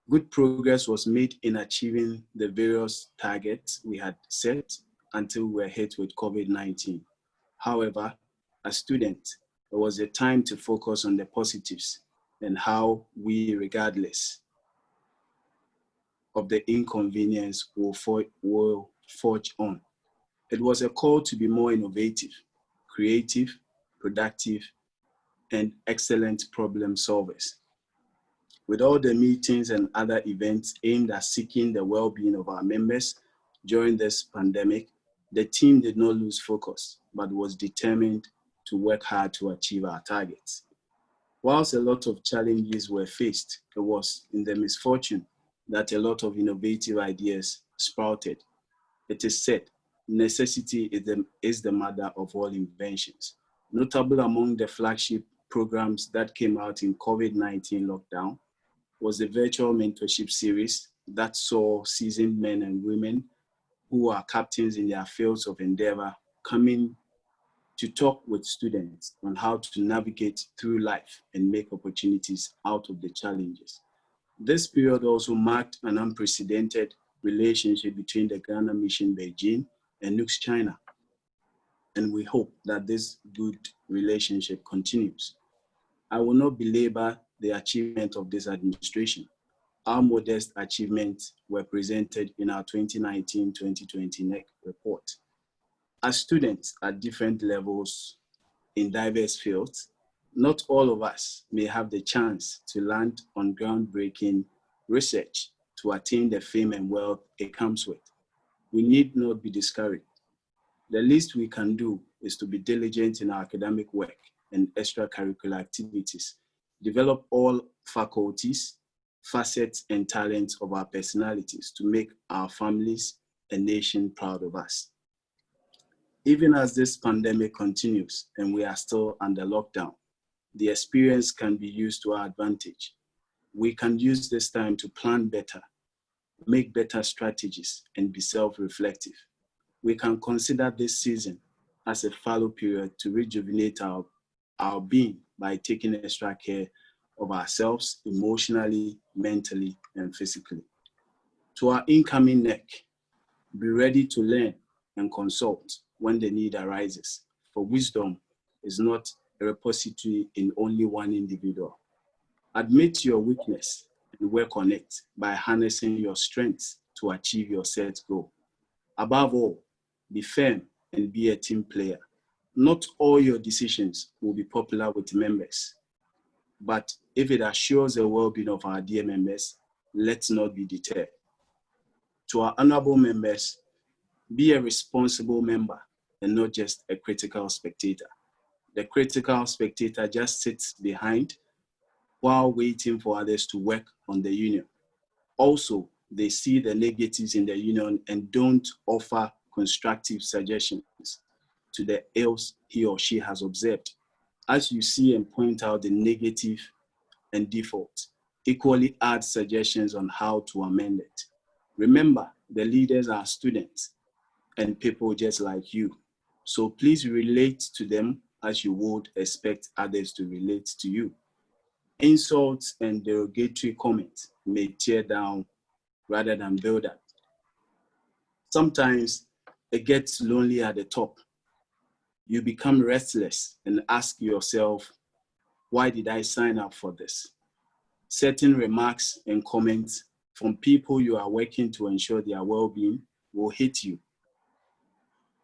Speaker 6: Good progress was made in achieving the various targets we had set until we were hit with COVID-19. However, as students, it was a time to focus on the positives and how we, regardless of the inconvenience, will forge on. It was a call to be more innovative, creative, productive, and excellent problem solvers. With all the meetings and other events aimed at seeking the well-being of our members during this pandemic, the team did not lose focus, but was determined to work hard to achieve our targets. Whilst a lot of challenges were faced, it was in the misfortune that a lot of innovative ideas sprouted. It is said, necessity is the mother of all inventions. Notable among the flagship programs that came out in COVID-19 lockdown was the virtual mentorship series that saw seasoned men and women who are captains in their fields of endeavor coming to talk with students on how to navigate through life and make opportunities out of the challenges. This period also marked an unprecedented relationship between the Ghana Mission Beijing and NUGS-China, and we hope that this good relationship continues. I will not belabor the achievement of this administration. Our modest achievements were presented in our 2019-2020 NEC report. As students at different levels in diverse fields, not all of us may have the chance to land on groundbreaking research to attain the fame and wealth it comes with. We need not be discouraged. The least we can do is to be diligent in our academic work and extracurricular activities, develop all faculties, facets, and talents of our personalities to make our families and nation proud of us. Even as this pandemic continues and we are still under lockdown, the experience can be used to our advantage. We can use this time to plan better, make better strategies, and be self-reflective. We can consider this season as a fallow period to rejuvenate our being by taking extra care of ourselves emotionally, mentally, and physically. To our incoming NEC, be ready to learn and consult when the need arises, for wisdom is not a repository in only one individual. Admit your weakness and work on it by harnessing your strengths to achieve your set goal. Above all, be firm and be a team player. Not all your decisions will be popular with members, but if it assures the well-being of our dear members, let's not be deterred. To our honorable members, be a responsible member and not just a critical spectator. The critical spectator just sits behind while waiting for others to work on the union. Also, they see the negatives in the union and don't offer constructive suggestions to the ills he or she has observed. As you see and point out the negative and default, equally add suggestions on how to amend it. Remember, the leaders are students and people just like you. So please relate to them as you would expect others to relate to you. Insults and derogatory comments may tear down rather than build up. Sometimes it gets lonely at the top. You become restless and ask yourself, why did I sign up for this? Certain remarks and comments from people you are working to ensure their well-being will hit you.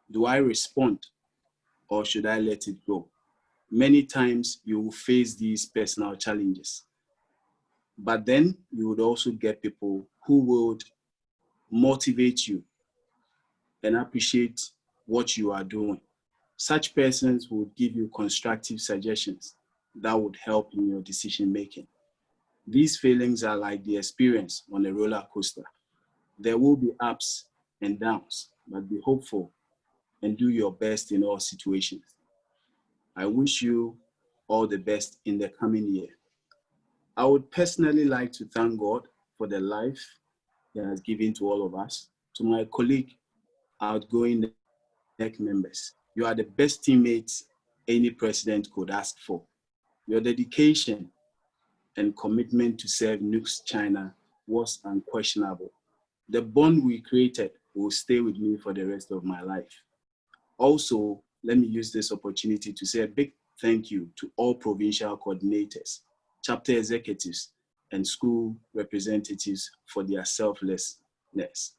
Speaker 6: Do I respond or should I let it go? Many times you will face these personal challenges, but then you would also get people who would motivate you and appreciate what you are doing. Such persons would give you constructive suggestions that would help in your decision making. These feelings are like the experience on a roller coaster. There will be ups and downs, but be hopeful and do your best in all situations. I wish you all the best in the coming year. I would personally like to thank God for the life He has given to all of us. To my colleague, outgoing NEC members, you are the best teammates any president could ask for. Your dedication and commitment to serve NUGS-China was unquestionable. The bond we created will stay with me for the rest of my life. Also, let me use this opportunity to say a big thank you to all provincial coordinators, chapter executives, and school representatives for their selflessness.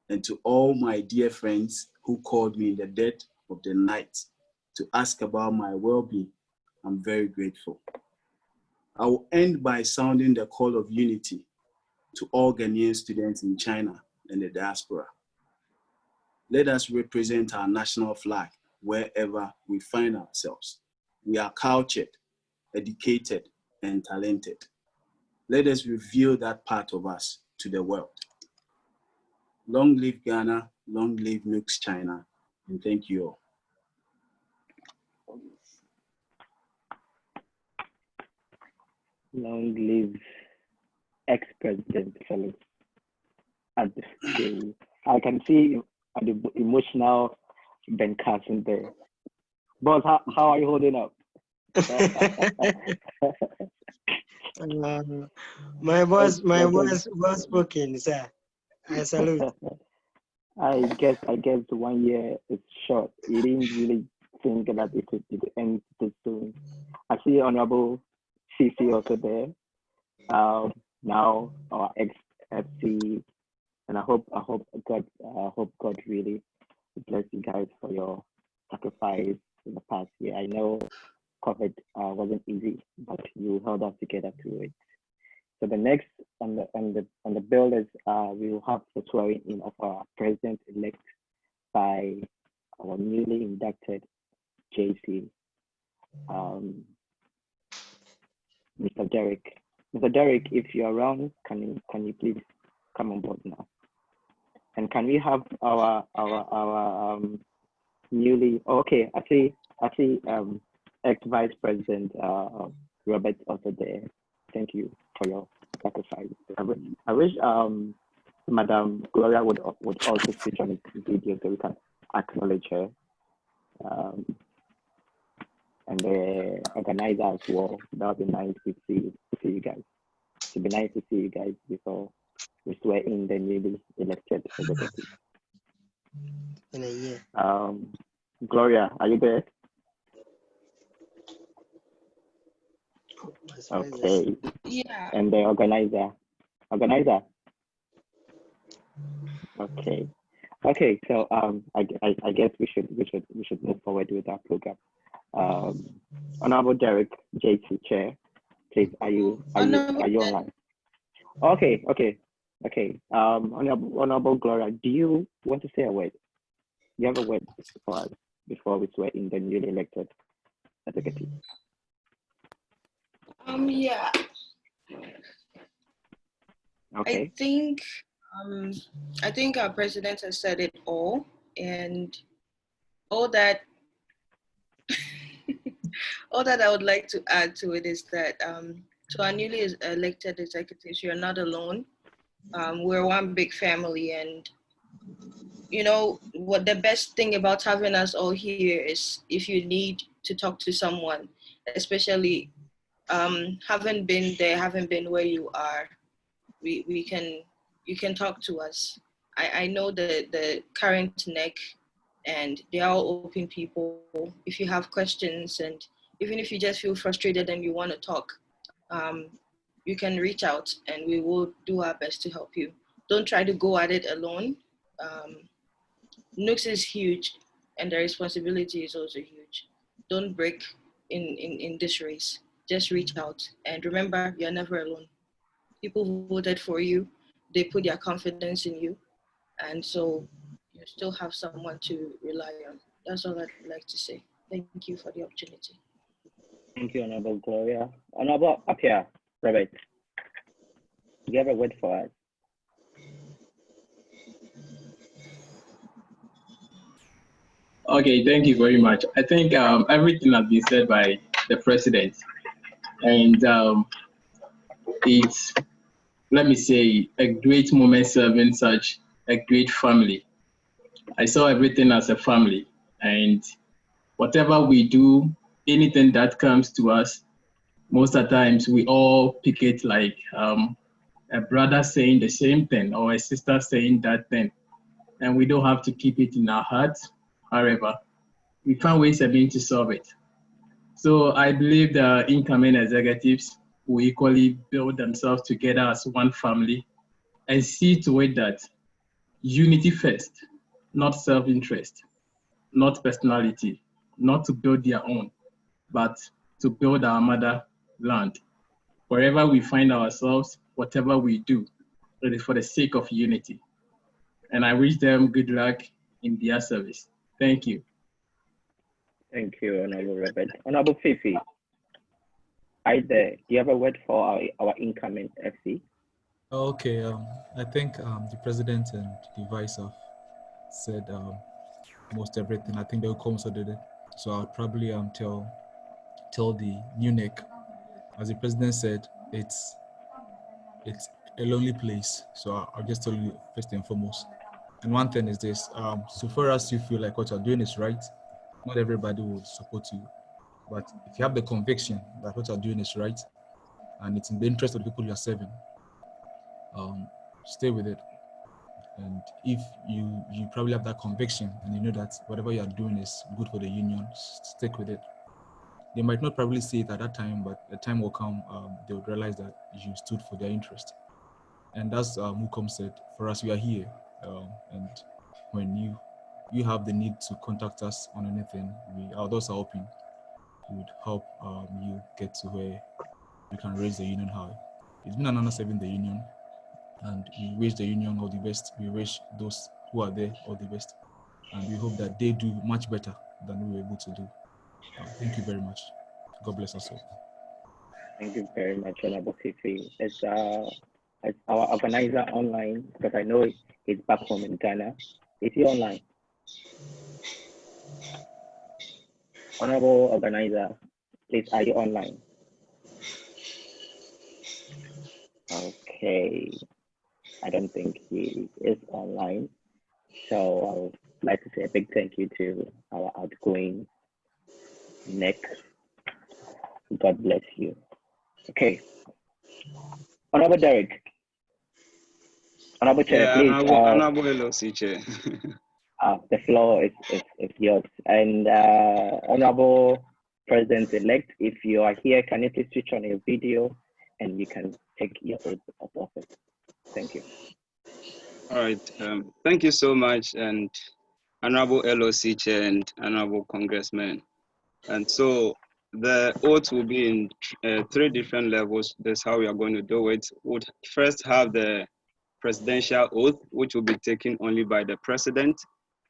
Speaker 6: And to all my dear friends who called me in the dead of the night to ask about my well-being, I'm very grateful. I will end by sounding the call of unity to all Ghanaian students in China and the diaspora. Let us represent our national flag wherever we find ourselves. We are cultured, educated, and talented. Let us reveal that part of us to the world. Long live Ghana, long live NUGS-China, and thank you all.
Speaker 2: Long live ex-president Felix. I can see the emotional Ben Carson there. Boss, how are you holding up?
Speaker 3: My boss well spoken, sir. I salute.
Speaker 2: I guess 1 year is short. You didn't really think that it could end this soon. I see Honorable CC also there. Now our ex-FC, and I hope God really bless you guys for your sacrifice in the past year. I know COVID wasn't easy, but you held us together through it. So the next on the bill is we will have the swearing in of our president-elect by our newly inducted JC, Mr. Derek. Mr. Derek, if you're around, can you please come on board now? And can we have our newly I see ex-Vice President Robert also there. Thank you for your sacrifice. I wish Madam Gloria would also switch on the video so we can acknowledge her. And the organizer as well. That would be nice to see you guys. It would be nice to see you guys before we swear in the newly elected executive.
Speaker 3: In a year.
Speaker 2: Gloria, are you there? Okay.
Speaker 13: Yeah.
Speaker 2: And the organizer. Okay. So I guess we should move forward with our program. Honorable Derek, JT Chair, please, are you online? Okay. Honorable Gloria, do you want to say a word? Do you have a word for us? before we swear in the newly elected executive?
Speaker 13: Yeah.
Speaker 2: Okay.
Speaker 13: I think our president has said it all, and all that I would like to add to it is that to our newly elected executives, you're not alone. We're one big family, and you know what the best thing about having us all here is if you need to talk to someone, especially haven't been there, haven't been where you are, you can talk to us. I know the current NEC, and they are all open people. If you have questions, and even if you just feel frustrated and you want to talk, you can reach out and we will do our best to help you. Don't try to go at it alone. NUGS is huge and the responsibility is also huge. Don't break in this race. Just reach out and remember, you're never alone. People who voted for you, they put their confidence in you. And so you still have someone to rely on. That's all I'd like to say. Thank you for the opportunity.
Speaker 2: Thank you, Honorable Gloria. Honorable up here, Robert. Do you have a word for us?
Speaker 23: Okay, thank you very much. I think everything has been said by the president, and it's, let me say, a great moment serving such a great family. I saw everything as a family, and whatever we do, anything that comes to us, most of the times we all pick it like a brother saying the same thing or a sister saying that thing, and we don't have to keep it in our hearts. However, we find ways to solve it. So I believe the incoming executives will equally build themselves together as one family and see to it that unity first, not self-interest, not personality, not to build their own, but to build our motherland. Wherever we find ourselves, whatever we do, it is for the sake of unity. And I wish them good luck in their service. Thank you.
Speaker 2: Thank you, Honorable Robert. Honorable Fifi, are you there? Do you have a word for our incoming FC?
Speaker 14: Okay, I think the president and the vice have said most everything. I think they'll consider it. So I'll probably tell the new NEC, as the president said, it's a lonely place. So I'll just tell you first and foremost. And one thing is this: so far as you feel like what you're doing is right, not everybody will support you. But if you have the conviction that what you're doing is right, and it's in the interest of the people you're serving, stay with it. And if you probably have that conviction and you know that whatever you're doing is good for the union, stick with it. They might not probably see it at that time, but the time will come, they would realize that you stood for their interest. And that's Mukom said, for us, we are here. And when you have the need to contact us on anything, our doors are open. We would help you get to where you can raise the union high. It's been an honor serving the union, and we wish the union all the best. We wish those who are there all the best, and we hope that they do much better than we were able to do. Thank you very much. God bless us all.
Speaker 2: Thank you very much, Honorable Fifi. Is our organizer online? Because I know he's back home in Ghana. Is he online? Honorable organizer, please, are you online? Okay, I don't think he is online. So I would like to say a big thank you to our outgoing NEC. God bless you. Okay. Honorable Derek. Honorable Chair,
Speaker 23: yeah,
Speaker 2: please.
Speaker 23: Honorable LOC Chair.
Speaker 2: The floor is yours. And Honorable President-elect, if you are here, can you please switch on your video and you can take your oath of office. Thank you.
Speaker 23: All right. Thank you so much, and Honorable LOC Chair and Honorable Congressman. And so the oath will be in 3 different levels. That's how we are going to do it. We'll first have the presidential oath, which will be taken only by the president.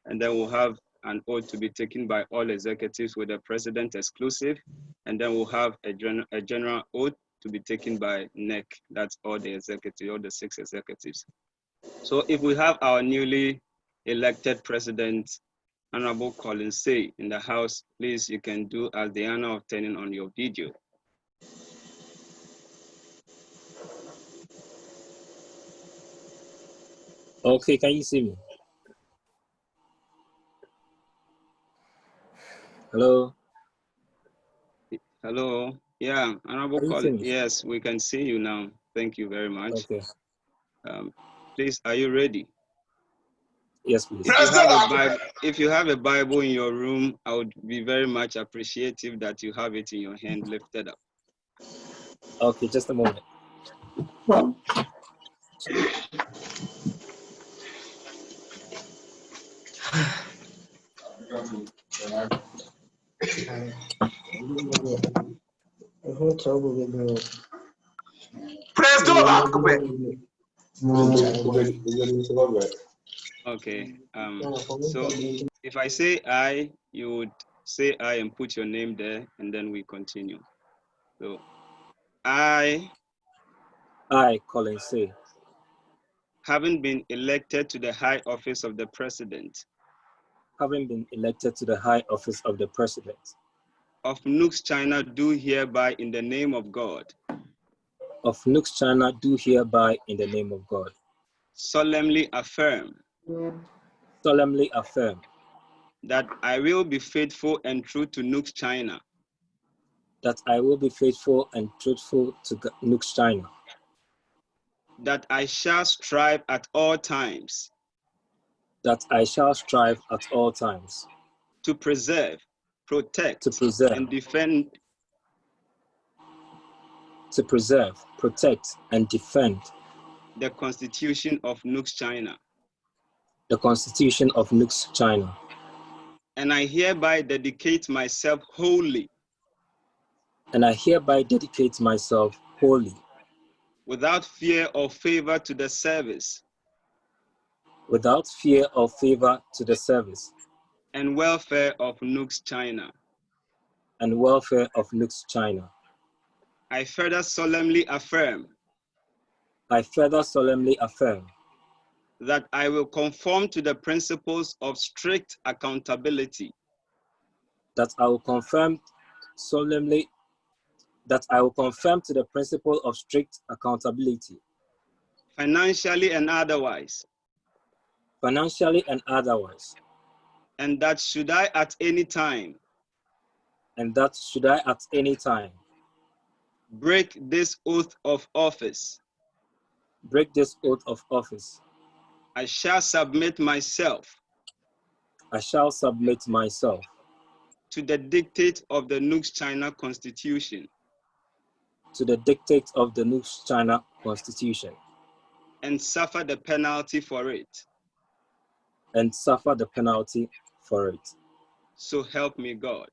Speaker 23: And then we'll have
Speaker 4: an oath to be taken by all executives with the president exclusive, and then we'll have a general oath to be taken by NEC. That's all the executives, all the 6 executives. So if we have our newly elected president, Honorable Colin Say, in the house, please, you can do as the honor of turning on your video.
Speaker 11: Okay, can you see me? Hello?
Speaker 4: Hello? Yeah, Honorable Colin. Yes, we can see you now. Thank you very much.
Speaker 11: Okay.
Speaker 4: Please, are you ready?
Speaker 11: Yes, please.
Speaker 4: If you have a Bible in your room, I would be very much appreciative that you have it in your hand lifted up.
Speaker 11: Okay, just a moment.
Speaker 4: Okay, so if I say I, you would say I and put your name there, and then we continue. So, I,
Speaker 11: Colin Say,
Speaker 4: having been elected to the high office of the president,
Speaker 11: having been elected to the high office of the president
Speaker 4: of NUGS-China, do hereby in the name of God.
Speaker 11: Of NUGS-China, do hereby in the name of God.
Speaker 4: Solemnly affirm.
Speaker 11: Solemnly affirm.
Speaker 4: That I will be faithful and true to NUGS-China.
Speaker 11: That I will be faithful and truthful to NUGS-China.
Speaker 4: That I shall strive at all times.
Speaker 11: That I shall strive at all times.
Speaker 4: To preserve, protect, and defend.
Speaker 11: To preserve, protect, and defend.
Speaker 4: The Constitution of NUGS-China.
Speaker 11: The Constitution of NUGS-China.
Speaker 4: And I hereby dedicate myself wholly.
Speaker 11: And I hereby dedicate myself wholly.
Speaker 4: Without fear or favor to the service.
Speaker 11: Without fear or favor to the service.
Speaker 4: And welfare of NUGS-China.
Speaker 11: And welfare of NUGS-China.
Speaker 4: I further solemnly affirm.
Speaker 11: I further solemnly affirm.
Speaker 4: That I will conform to the principles of strict accountability.
Speaker 11: That I will confirm solemnly. That I will confirm to the principle of strict accountability.
Speaker 4: Financially and otherwise.
Speaker 11: Financially and otherwise.
Speaker 4: And that should I at any time.
Speaker 11: And that should I at any time.
Speaker 4: Break this oath of office.
Speaker 11: Break this oath of office.
Speaker 4: I shall submit myself.
Speaker 11: I shall submit myself.
Speaker 4: To the dictate of the NUGS-China Constitution.
Speaker 11: To the dictate of the NUGS-China Constitution.
Speaker 4: And suffer the penalty for it.
Speaker 11: And suffer the penalty for it.
Speaker 4: So help me God.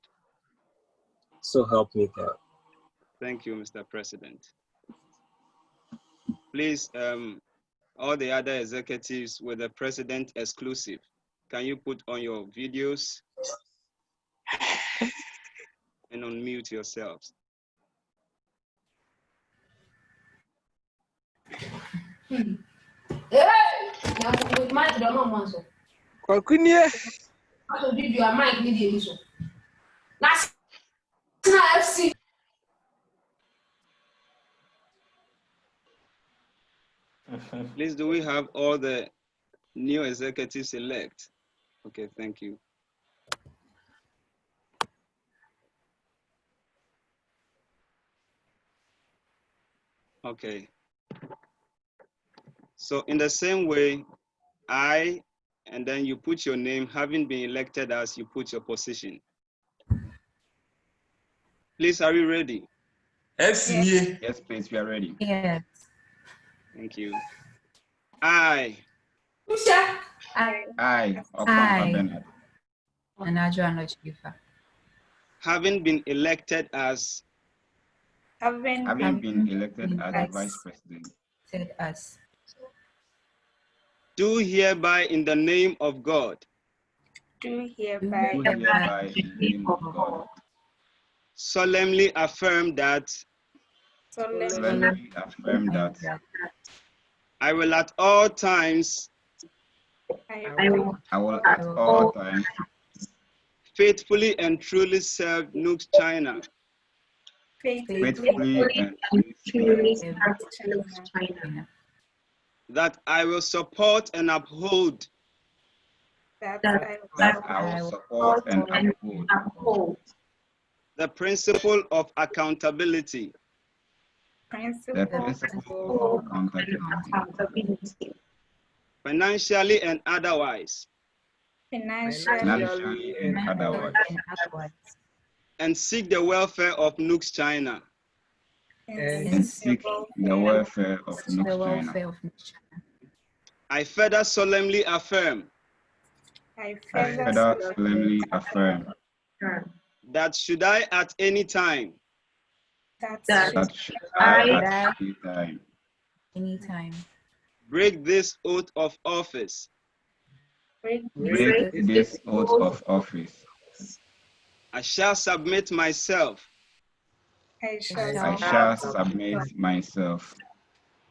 Speaker 11: So help me God.
Speaker 4: Thank you, Mr. President. Please, all the other executives with the president exclusive, can you put on your videos and unmute yourselves? Please, do we have all the new executives elect? Okay, thank you. Okay. So in the same way, and then you put your name, having been elected as, you put your position. Please, are you ready?
Speaker 5: Yes,
Speaker 4: please, we are ready.
Speaker 9: Yes.
Speaker 4: Thank you. I. Having been elected as.
Speaker 8: Having
Speaker 21: been elected as the vice president.
Speaker 4: Do hereby in the name of God.
Speaker 8: do hereby
Speaker 5: in the name of God,
Speaker 4: solemnly affirm that
Speaker 5: solemnly affirm that
Speaker 4: I will at all times
Speaker 5: I will at all times
Speaker 4: faithfully and truly serve NUGS-China,
Speaker 5: faithfully and truly serve
Speaker 8: China,
Speaker 4: that I will support and uphold
Speaker 8: that
Speaker 5: I will support and uphold
Speaker 4: the principle of accountability,
Speaker 5: the principle of accountability,
Speaker 4: financially and otherwise,
Speaker 5: financially and otherwise,
Speaker 4: and seek the welfare of NUGS-China,
Speaker 5: and seek the welfare of NUGS-China.
Speaker 4: I further solemnly affirm
Speaker 5: I further solemnly affirm
Speaker 4: that should I at any time
Speaker 5: that should I at any time
Speaker 4: break this oath of office,
Speaker 5: break this oath of office,
Speaker 4: I shall submit myself
Speaker 5: I shall submit myself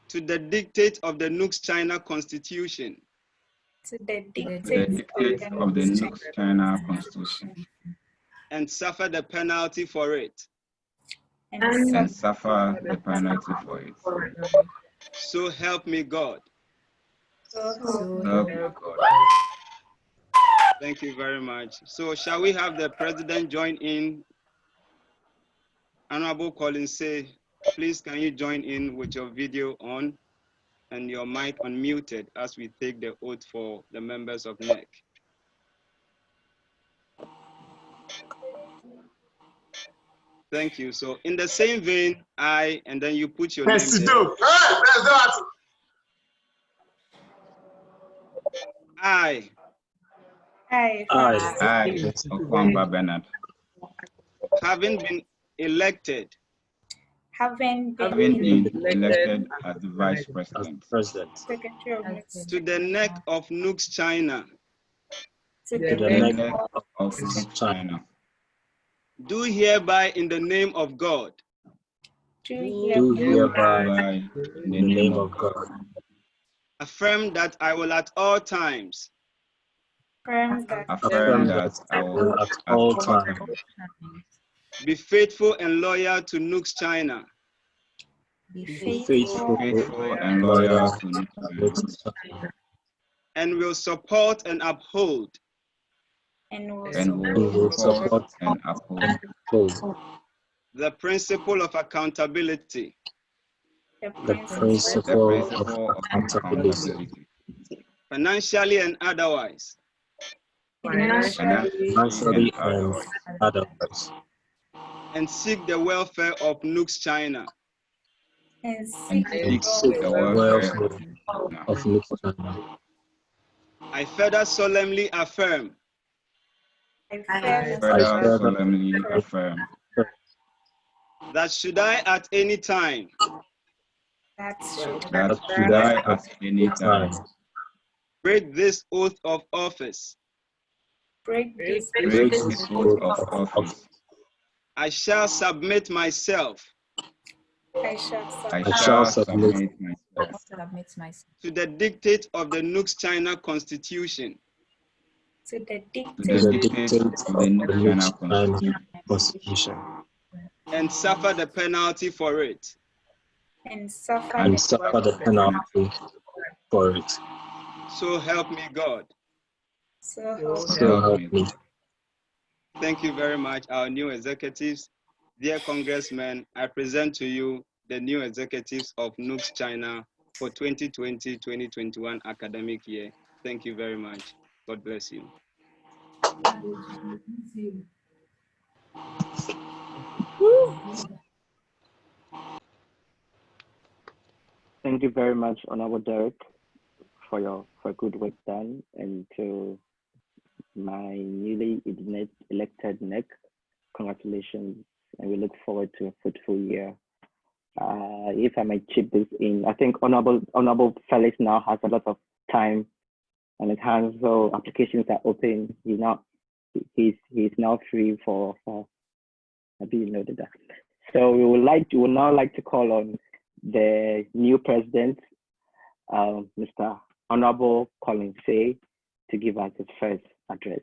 Speaker 4: to the dictate of the NUGS-China Constitution
Speaker 8: to the
Speaker 5: to the
Speaker 8: dictates
Speaker 5: dictates of the NUGS-China Constitution
Speaker 4: and suffer the penalty for it.
Speaker 5: and suffer the penalty for it.
Speaker 4: So help me God.
Speaker 5: So help me God.
Speaker 4: Thank you very much. So shall we have the president join in? Honorable Collins, say, please can you join in with your video on and your mic unmuted as we take the oath for the members of NEC. Thank you. So in the same vein, I, and then you put your name there. I,
Speaker 5: Okwamba Bernard,
Speaker 4: having been elected
Speaker 8: having
Speaker 5: been elected as the Vice President
Speaker 8: Secretary of
Speaker 4: to the NEC of NUGS-China,
Speaker 8: to
Speaker 5: the NEC of NUGS-China,
Speaker 4: do hereby in the name of God
Speaker 8: do
Speaker 5: hereby in the name of God
Speaker 4: affirm that I will at all times
Speaker 8: affirm that
Speaker 5: I will at all times
Speaker 4: be faithful and loyal to NUGS-China,
Speaker 8: be
Speaker 5: faithful and loyal to NUGS-China,
Speaker 4: and will support and uphold
Speaker 8: and
Speaker 5: will support and uphold
Speaker 4: the principle of accountability,
Speaker 8: the
Speaker 5: principle of accountability,
Speaker 4: financially and otherwise,
Speaker 5: financially and otherwise,
Speaker 4: and seek the welfare of NUGS-China,
Speaker 8: and
Speaker 5: seek the welfare of NUGS-China.
Speaker 4: I further solemnly affirm
Speaker 5: I further solemnly affirm
Speaker 4: that should I at any time
Speaker 8: that
Speaker 5: should I at any time
Speaker 4: break this oath of office,
Speaker 8: break this
Speaker 5: oath of office,
Speaker 4: I shall submit myself
Speaker 8: I
Speaker 5: shall submit myself
Speaker 4: to the dictate of the NUGS-China Constitution
Speaker 8: to the
Speaker 5: dictates of the NUGS-China Constitution
Speaker 4: and suffer the penalty for it.
Speaker 8: and suffer
Speaker 5: the penalty for it.
Speaker 4: So help me God.
Speaker 8: so
Speaker 5: help me.
Speaker 4: Thank you very much, our new executives. Dear Congressmen, I present to you the new executives of NUGS-China for 2020-2021 academic year. Thank you very much. God bless you.
Speaker 2: Thank you very much, Honorable Derek, for good work done, and to my newly elected NEC, congratulations, and we look forward to a fruitful year. If I may chip this in, I think Honorable Felix now has a lot of time on his hands, so applications are open. He's now free for maybe you noted that. So we would now like to call on the new president, Mr. Honorable Collins Say, to give us his first address.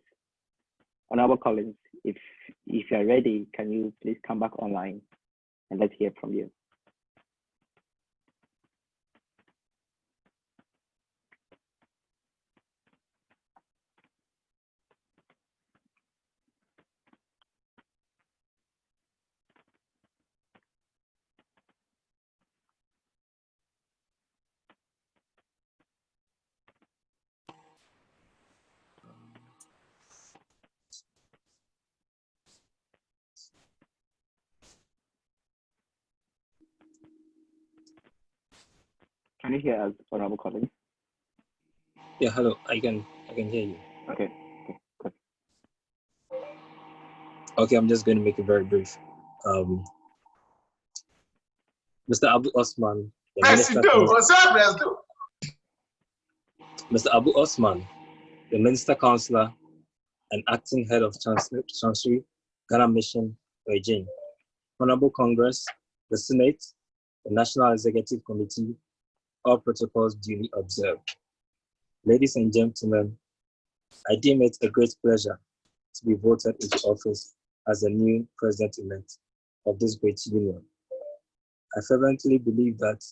Speaker 2: Honorable Collins, if you're ready, can you please come back online and let's hear from you. Can you hear us, Honorable Collins?
Speaker 11: Yeah, hello. I can hear you.
Speaker 2: Okay.
Speaker 11: Okay, I'm just going to make it very brief. Mr. Abu Osman, Mr. Abu Osman, the Minister Counselor and Acting Head of Chancery, Ghana Mission, Beijing. Honorable Congress, the Senate, the National Executive Committee, all protocols duly observed. Ladies and gentlemen, I deem it a great pleasure to be voted into office as the new president-elect of this great union. I fervently believe that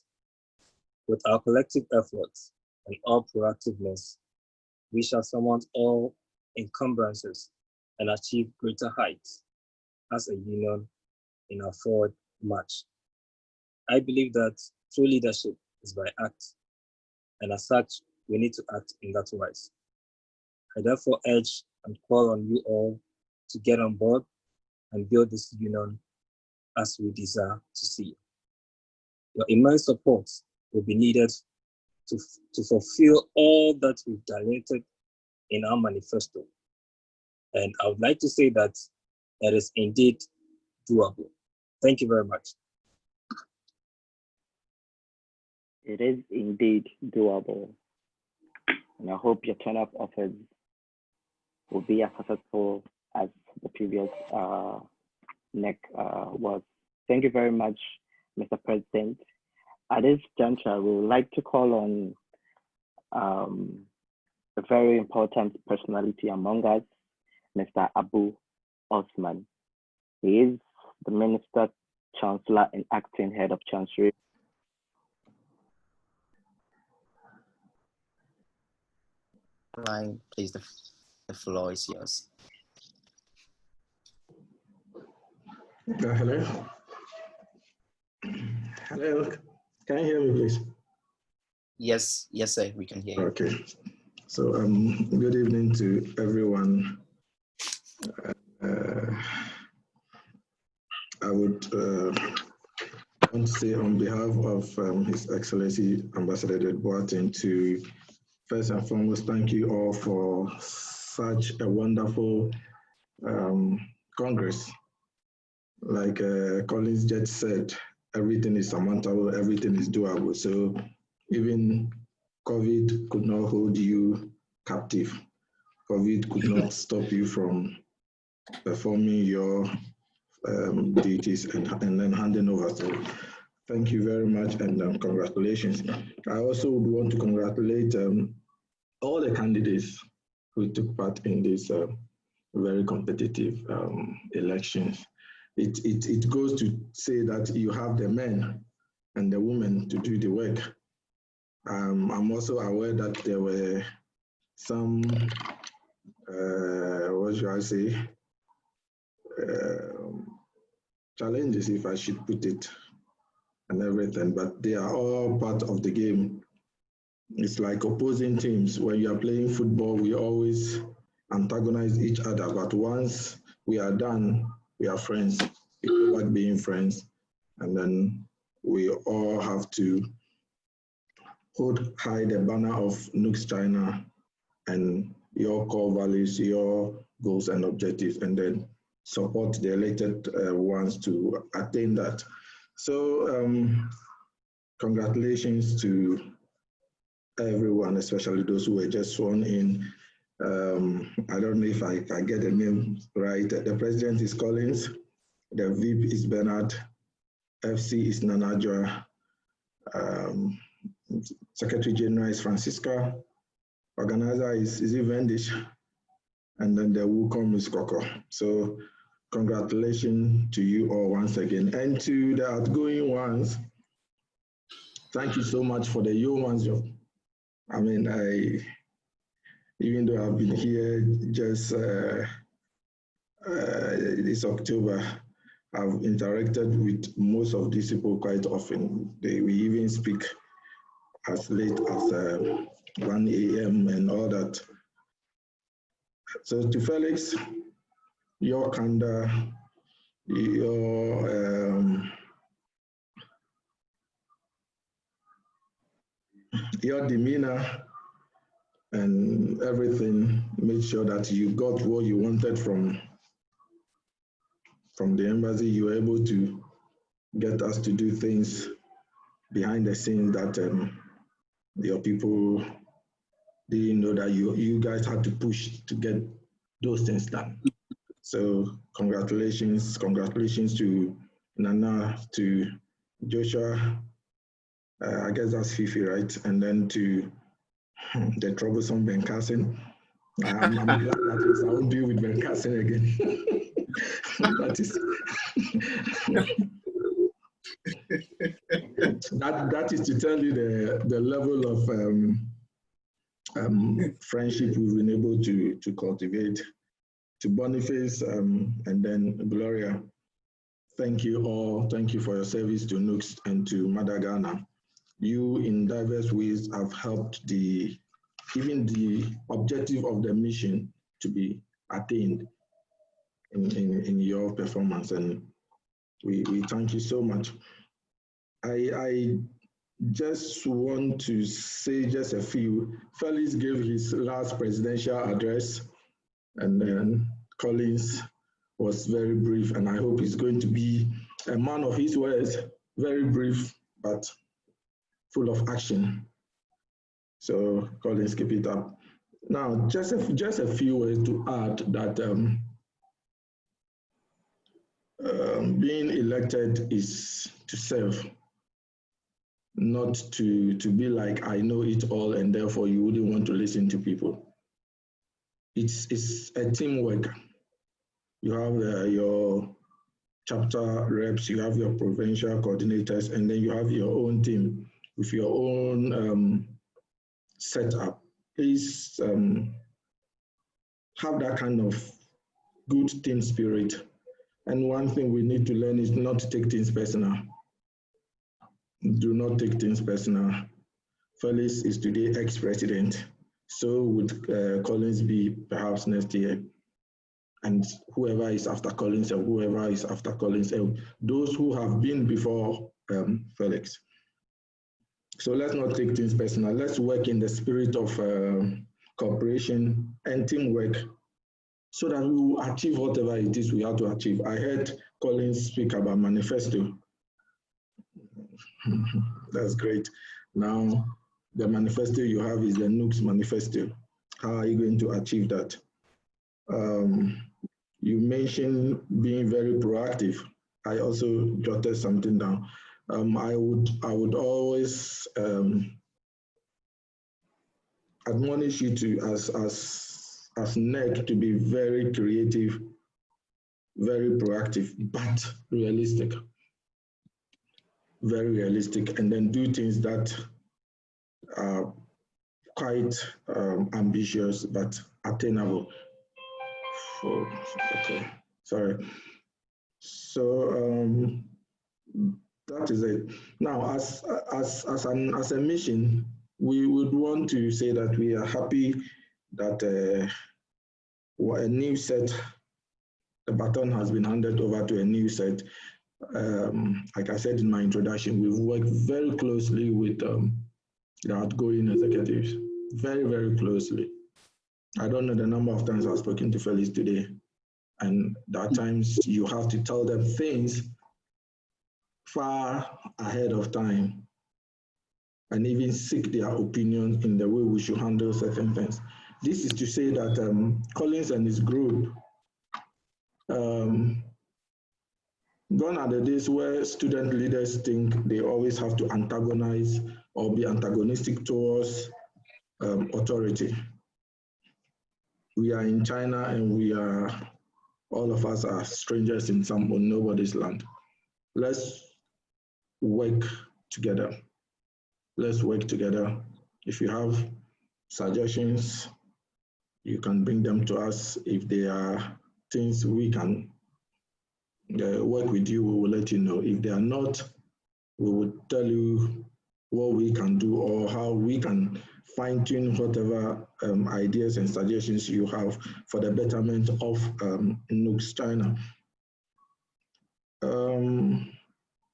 Speaker 11: with our collective efforts and all proactiveness, we shall surmount all encumbrances and achieve greater heights as a union in our forward march. I believe that true leadership is by act, and as such, we need to act in that wise. I therefore urge and call on you all to get on board and build this union as we desire to see. Your immense support will be needed to fulfill all that we've dilated in our manifesto. And I would like to say that it is indeed doable. Thank you very much.
Speaker 2: It is indeed doable. And I hope your turn of offers will be as successful as the previous NEC was. Thank you very much, Mr. President. At this juncture, we would like to call on a very important personality among us, Mr. Abu Osman. He is the Minister, Chancellor, and Acting Head of Chancery.
Speaker 7: Line, please, the floor is yours.
Speaker 1: Hello. Hello. Can you hear me, please?
Speaker 7: Yes, sir, we can hear you.
Speaker 1: Okay. So, good evening to everyone. I would want to say on behalf of His Excellency Ambassador Boateng to first and foremost thank you all for such a wonderful Congress. Like Collins just said, everything is surmountable, everything is doable. So even COVID could not hold you captive. COVID could not stop you from performing your duties and then handing over. So thank you very much and congratulations. I also would want to congratulate all the candidates who took part in this very competitive elections. It goes to say that you have the men and the women to do the work. I'm also aware that there were some, what should I say, challenges, if I should put it, and everything, but they are all part of the game. It's like opposing teams. When you are playing football, we always antagonize each other, but once we are done, we are friends. We go back being friends, and then we all have to hold high the banner of NUGS-China and your core values, your goals and objectives, and then support the elected ones to attain that. So congratulations to everyone, especially those who were just sworn in. I don't know if I get the name right. The president is Collins, the VP is Bernard, FC is Nanajwa, Secretary General is Francisca, organizer is Vendish, and then the WUCOM is Coco. So congratulations to you all once again. And to the outgoing ones, thank you so much for the yeoman's job. I mean, even though I've been here just this October, I've interacted with most of these people quite often. We even speak as late as 1 a.m. and all that. So to Felix, your candor, your demeanor and everything made sure that you got what you wanted from the embassy. You were able to get us to do things behind the scenes that your people didn't know that you guys had to push to get those things done. So congratulations to Nana, to Joshua, I guess that's Fifi, right? And then to the troublesome Ben Carson. I'm glad that I won't deal with Ben Carson again. that is to tell you the level of friendship we've been able to cultivate. To Boniface and then Gloria, thank you all. Thank you for your service to NUGS and to Madagascar. You, in diverse ways, have helped even the objective of the mission to be attained in your performance, and we thank you so much. I just want to say just a few. Felix gave his last presidential address, and then Collins was very brief, and I hope he's going to be a man of his words, very brief, but full of action. So Collins, keep it up. Now, just a few words to add that being elected is to serve, not to be like, I know it all, and therefore you wouldn't want to listen to people. It's a teamwork. You have your chapter reps, you have your provincial coordinators, and then you have your own team with your own setup. Please have that kind of good team spirit. And one thing we need to learn is not to take things personal. Do not take things personal. Felix is today ex-president. So would Collins be perhaps next year. And whoever is after Collins and whoever is after Collins, and those who have been before Felix. So let's not take things personal. Let's work in the spirit of cooperation and teamwork so that we will achieve whatever it is we have to achieve. I heard Collins speak about manifesto. That's great. Now, the manifesto you have is the NUGS manifesto. How are you going to achieve that? You mentioned being very proactive. I also jotted something down. I would always admonish you to, as NEC, to be very creative, very proactive, but realistic. Very realistic, and then do things that are quite ambitious but attainable. Okay, sorry. So that is it. Now, as a mission, we would want to say that we are happy that a new set, the baton has been handed over to a new set. Like I said in my introduction, we've worked very closely with the outgoing executives, very, very closely. I don't know the number of times I've spoken to Felix today, and there are times you have to tell them things far ahead of time.
Speaker 10: and even seek their opinion in the way we should handle certain things. This is to say that Collins and his group, gone are the days where student leaders think they always have to antagonize or be antagonistic towards authority. We are in China and all of us are strangers in some or nobody's land. Let's work together. Let's work together. If you have suggestions, you can bring them to us. If there are things we can work with you, we will let you know. If they are not, we will tell you what we can do or how we can fine-tune whatever ideas and suggestions you have for the betterment of NUGS-China.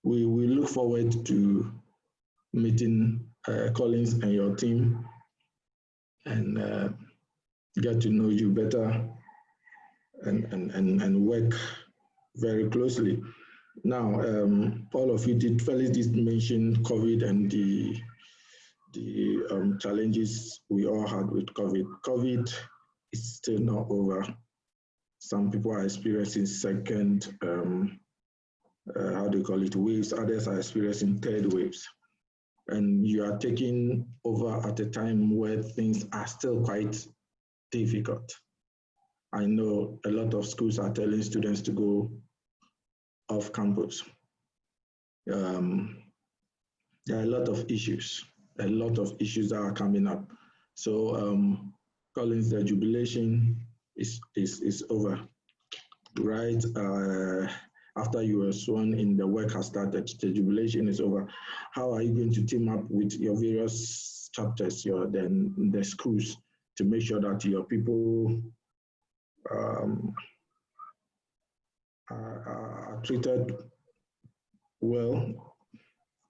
Speaker 10: We look forward to meeting Collins and your team and get to know you better and work very closely. Now, all of you Felix did mention COVID and the challenges we all had with COVID. COVID is still not over. Some people are experiencing second, waves. Others are experiencing third waves. And you are taking over at a time where things are still quite difficult. I know a lot of schools are telling students to go off campus. There are a lot of issues that are coming up. So Collins, the jubilation is over, right? After you were sworn in, the work has started, the jubilation is over. How are you going to team up with your various chapters, the schools, to make sure that your people are treated well,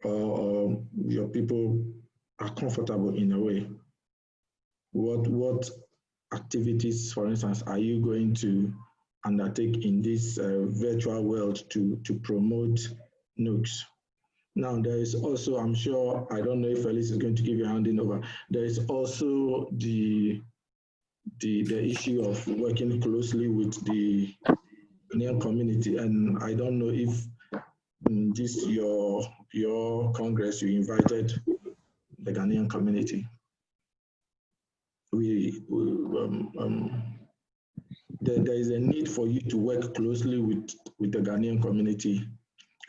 Speaker 10: or your people are comfortable in a way? What activities, for instance, are you going to undertake in this virtual world to promote NUGS? Now, there is also, I'm sure, I don't know if Felix is going to give you a handing over, there is also the issue of working closely with the Ghanaian community, and I don't know if in this your Congress you invited the Ghanaian community. There is a need for you to work closely with the Ghanaian community,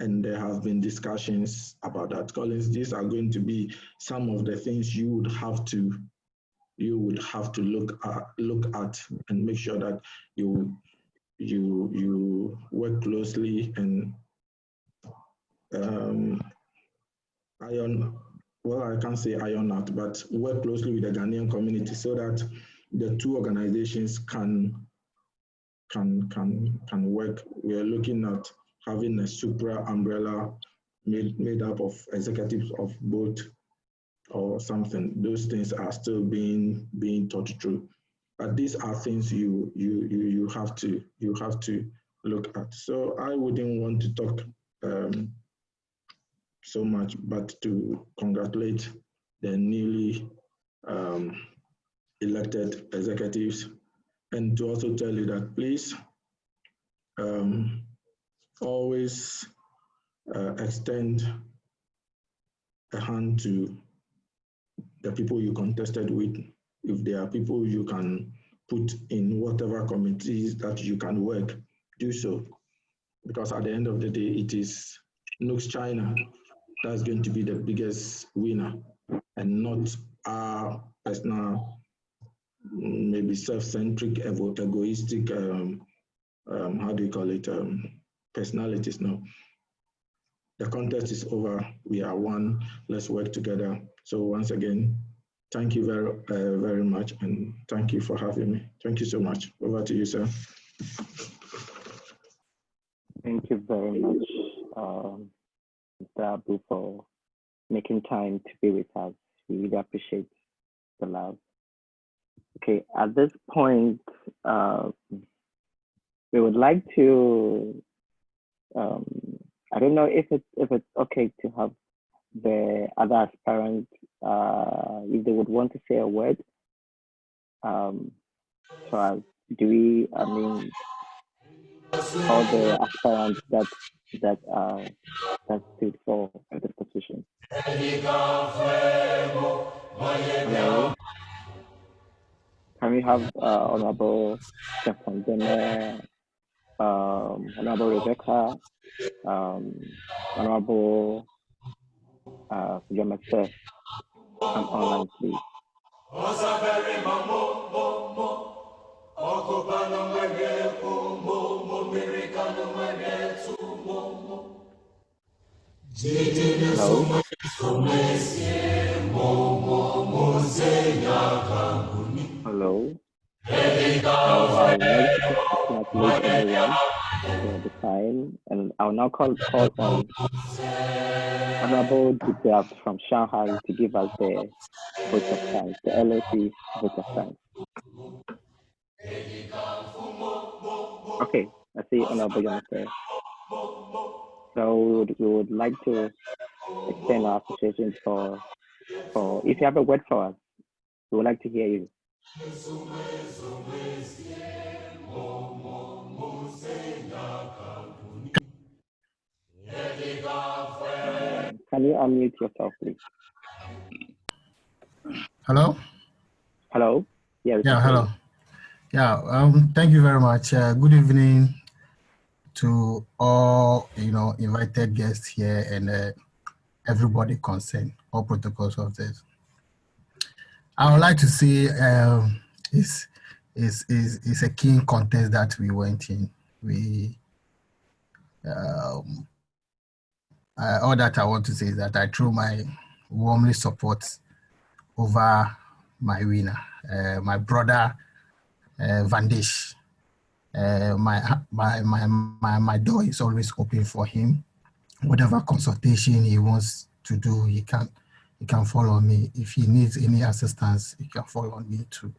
Speaker 10: and there have been discussions about that. Collins, these are going to be some of the things you would have to look at and make sure that you work closely and I can't say iron out, but work closely with the Ghanaian community so that the two organizations can work. We are looking at having a super umbrella made up of executives of both or something. Those things are still being thought through. But these are things you have to look at. So I wouldn't want to talk so much, but to congratulate the newly elected executives, and to also tell you that please always extend a hand to the people you contested with. If there are people you can put in whatever committees that you can work, do so. Because at the end of the day, it is NUGS-China that's going to be the biggest winner, and not our personal, maybe self-centric, egoistic, personalities. No. The contest is over. We are one. Let's work together. So once again, thank you very much, and thank you for having me. Thank you so much. Over to you, sir.
Speaker 2: Thank you very much, Mr. Abu, for making time to be with us. We really appreciate the love. Okay, at this point, we would like to, I don't know if it's okay to have the other aspirant if they would want to say a word. So as do we, I mean, all the aspirants that stood for this position. Hello. Can we have Honorable Stefan, Honorable Rebecca, Honorable Yomese come online, please. Hello. Hello. So I would like to congratulate everyone for the time, and I'll now call on Honorable Digraf from Shanghai to give us the vote of thanks, the LOC vote of thanks. Okay, I see Honorable Yomase. So we would like to extend our appreciation for if you have a word for us, we would like to hear you. Can you unmute yourself, please?
Speaker 12: Hello?
Speaker 2: Hello?
Speaker 12: Yeah, hello. Yeah, thank you very much. Good evening to all, invited guests here and everybody concerned, all protocols of this. I would like to say it's a keen contest that we went in. All that I want to say is that I threw my warmly support over my winner, my brother Vandish. My door is always open for him. Whatever consultation he wants to do, he can follow me. If he needs any assistance, he can follow me too.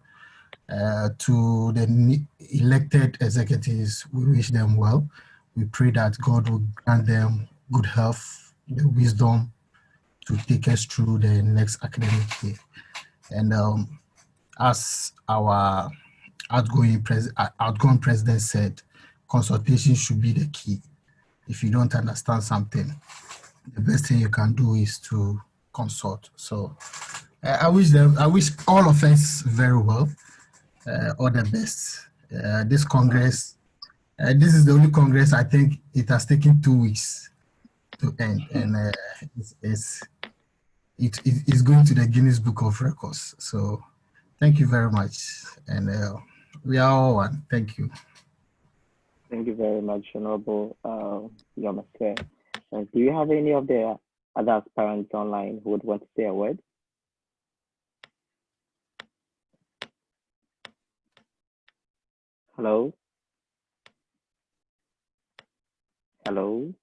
Speaker 12: To the elected executives, we wish them well. We pray that God will grant them good health, the wisdom to take us through the next academic year. And as our outgoing president said, consultation should be the key. If you don't understand something, the best thing you can do is to consult. So I wish all of us very well, all the best. This Congress, this is the only Congress I think it has taken 2 weeks to end, and it's going to the Guinness Book of Records. So thank you very much, and we are all one. Thank you.
Speaker 2: Thank you very much, Honorable Yomase. Do you have any of the other aspirants online who would want to say a word? Hello? Hello?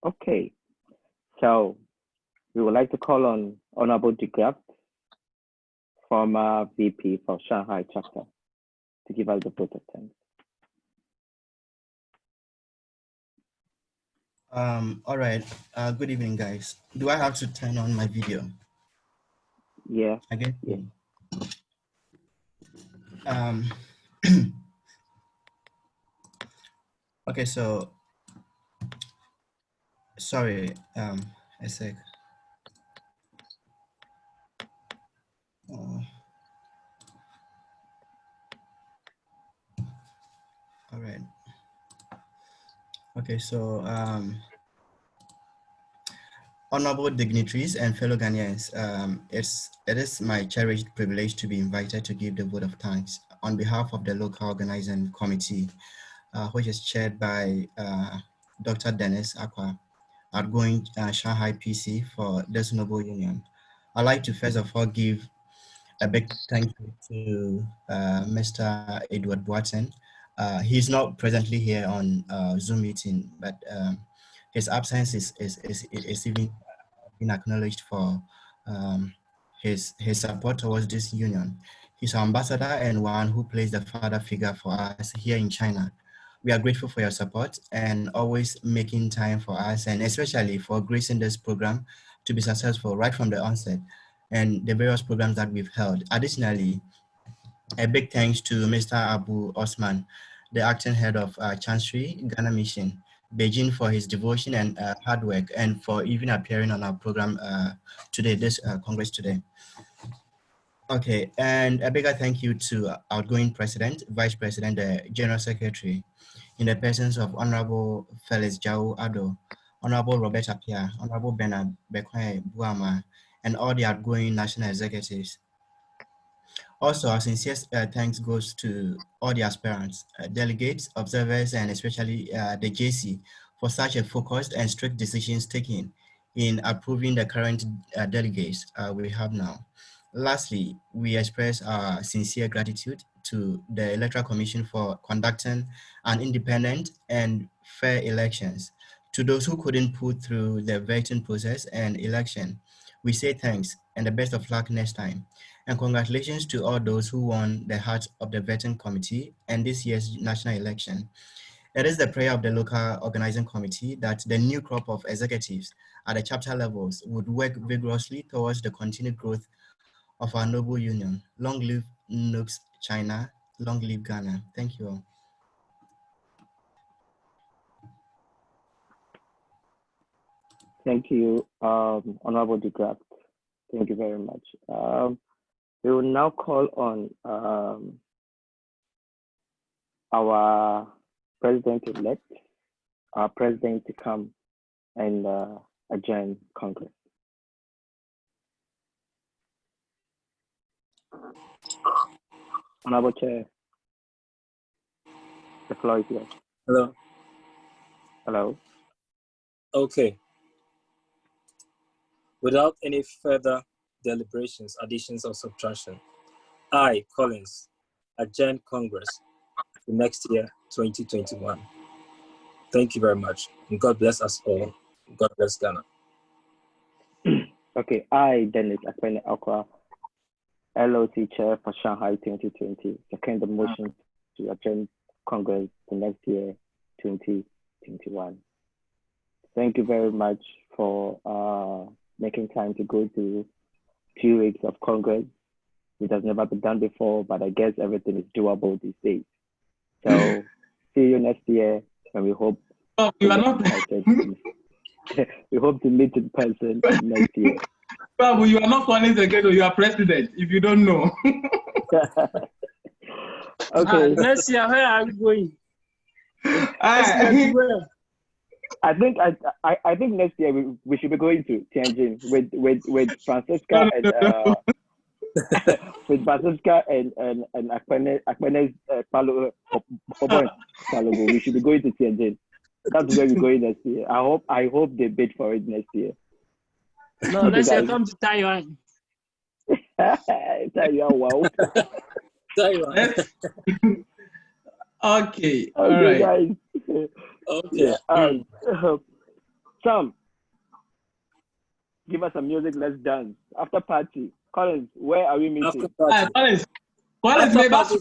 Speaker 2: Okay, so we would like to call on Honorable Digraf, former VP for Shanghai chapter, to give us the vote of thanks.
Speaker 7: All right. Good evening, guys. Do I have to turn on my video?
Speaker 2: Yeah.
Speaker 7: Again? Yeah. Okay, so sorry, a sec. All right. Okay, so honorable dignitaries and fellow Ghanaians, it is my cherished privilege to be invited to give the vote of thanks on behalf of the local organizing committee, which is chaired by Dr. Dennis Akwa, outgoing Shanghai PC for this noble union. I'd like to first of all give a big thank you to Mr. Edward Boateng. He's not presently here on Zoom meeting, but his absence is even been acknowledged for his support towards this union. He's our ambassador and one who plays the father figure for us here in China. We are grateful for your support and always making time for us, and especially for gracing this program to be successful right from the onset and the various programs that we've held. Additionally, a big thanks to Mr. Abu Osman, the acting head of Chancery Ghana Mission, Beijing, for his devotion and hard work, and for even appearing on our program today, this Congress today. Okay, and a bigger thank you to outgoing President, Vice President, the General Secretary, in the persons of Honorable Felix Jao Ado, Honorable Robert Apia, Honorable Bernard Bekwe Buama, and all the outgoing national executives. Also, our sincere thanks goes to all the aspirants, delegates, observers, and especially the JC for such a focused and strict decisions taken in approving the current delegates we have now. Lastly, we express our sincere gratitude to the Electoral Commission for conducting an independent and fair elections. To those who couldn't put through the vetting process and election, we say thanks and the best of luck next time. And congratulations to all those who won the heart of the vetting committee and this year's national election. It is the prayer of the local organizing committee that the new crop of executives at the chapter levels would work vigorously towards the continued growth of our noble union. Long live NUGS-China, long live Ghana. Thank you all.
Speaker 2: Thank you, Honorable de Graaf. Thank you very much. We will now call on our president-elect, our president to come and adjourn Congress. Honorable Chair, the floor is yours.
Speaker 11: Hello.
Speaker 2: Hello.
Speaker 11: Okay. Without any further deliberations, additions, or subtraction, I, Collins, adjourn Congress for next year, 2021. Thank you very much, and God bless us all. God bless Ghana.
Speaker 2: Okay, I, Dennis Akpene Akwa, LOC Chair for Shanghai 2020, second the motion to adjourn Congress to next year, 2021. Thank you very much for making time to go to 2 weeks of Congress. It has never been done before, but I guess everything is doable these days. So see you next year, and we hope
Speaker 23: you are not
Speaker 2: we hope to meet in person next year.
Speaker 23: Babu, you are not calling again, you are president, if you don't know.
Speaker 2: Okay.
Speaker 22: Next year, where are we going?
Speaker 2: I think next year we should be going to Tianjin with Francisca and with Francisca and Akpene's Palogo. We should be going to Tianjin. That's where we're going next year. I hope they bid for it next year.
Speaker 22: No, next year come to Taiwan.
Speaker 2: Taiwan, wow.
Speaker 11: Taiwan.
Speaker 23: Okay, all right.
Speaker 2: Guys.
Speaker 11: Okay.
Speaker 2: Sam, give us some music. Let's dance. After party. Collins, where are we meeting?
Speaker 11: After party.
Speaker 23: Collins,
Speaker 11: After
Speaker 23: may
Speaker 11: party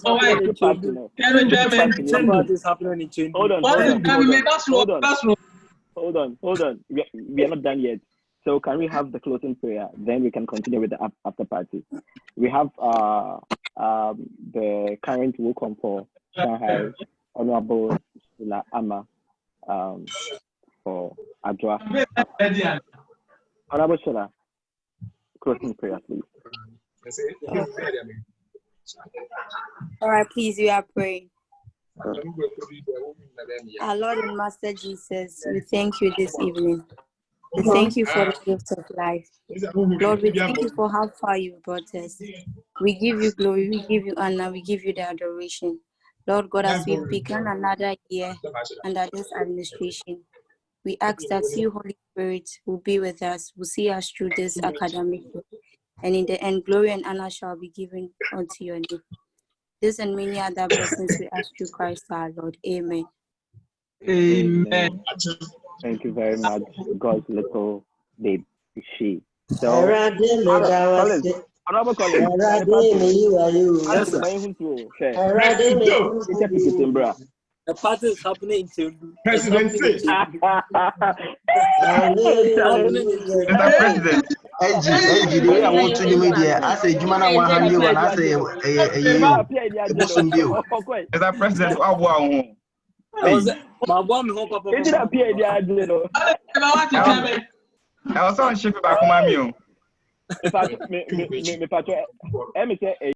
Speaker 11: is happening in Chin.
Speaker 2: Hold on. We are not done yet. So can we have the closing prayer? Then we can continue with the after party. We have the current welcome for Shanghai, Honorable Sula Ama, for Adwa. Honorable Sula, closing prayer, please.
Speaker 8: All right, please, we are praying. Our Lord and Master Jesus, we thank you this evening. We thank you for the gift of life. Lord, we thank you for how far you brought us. We give you glory, we give you honor, we give you the adoration. Lord God, as we've begun another year under this administration, we ask that you, Holy Spirit, will be with us, will see us through this academic year. And in the end, glory and honor shall be given unto your name. This and many other blessings we ask through Christ our Lord. Amen.
Speaker 23: Amen.
Speaker 2: Thank you very much, God's little baby, she. So, Honorable Collins,
Speaker 11: A party is happening in Chengdu.
Speaker 16: Presidency.
Speaker 11: Mr.
Speaker 16: President.
Speaker 18: The way I want to the media, I say Jumana 101, I say
Speaker 16: Mr. President, wow.
Speaker 11: My bomb home papa.
Speaker 16: I was on ship back on my meal.
Speaker 19: In fact, me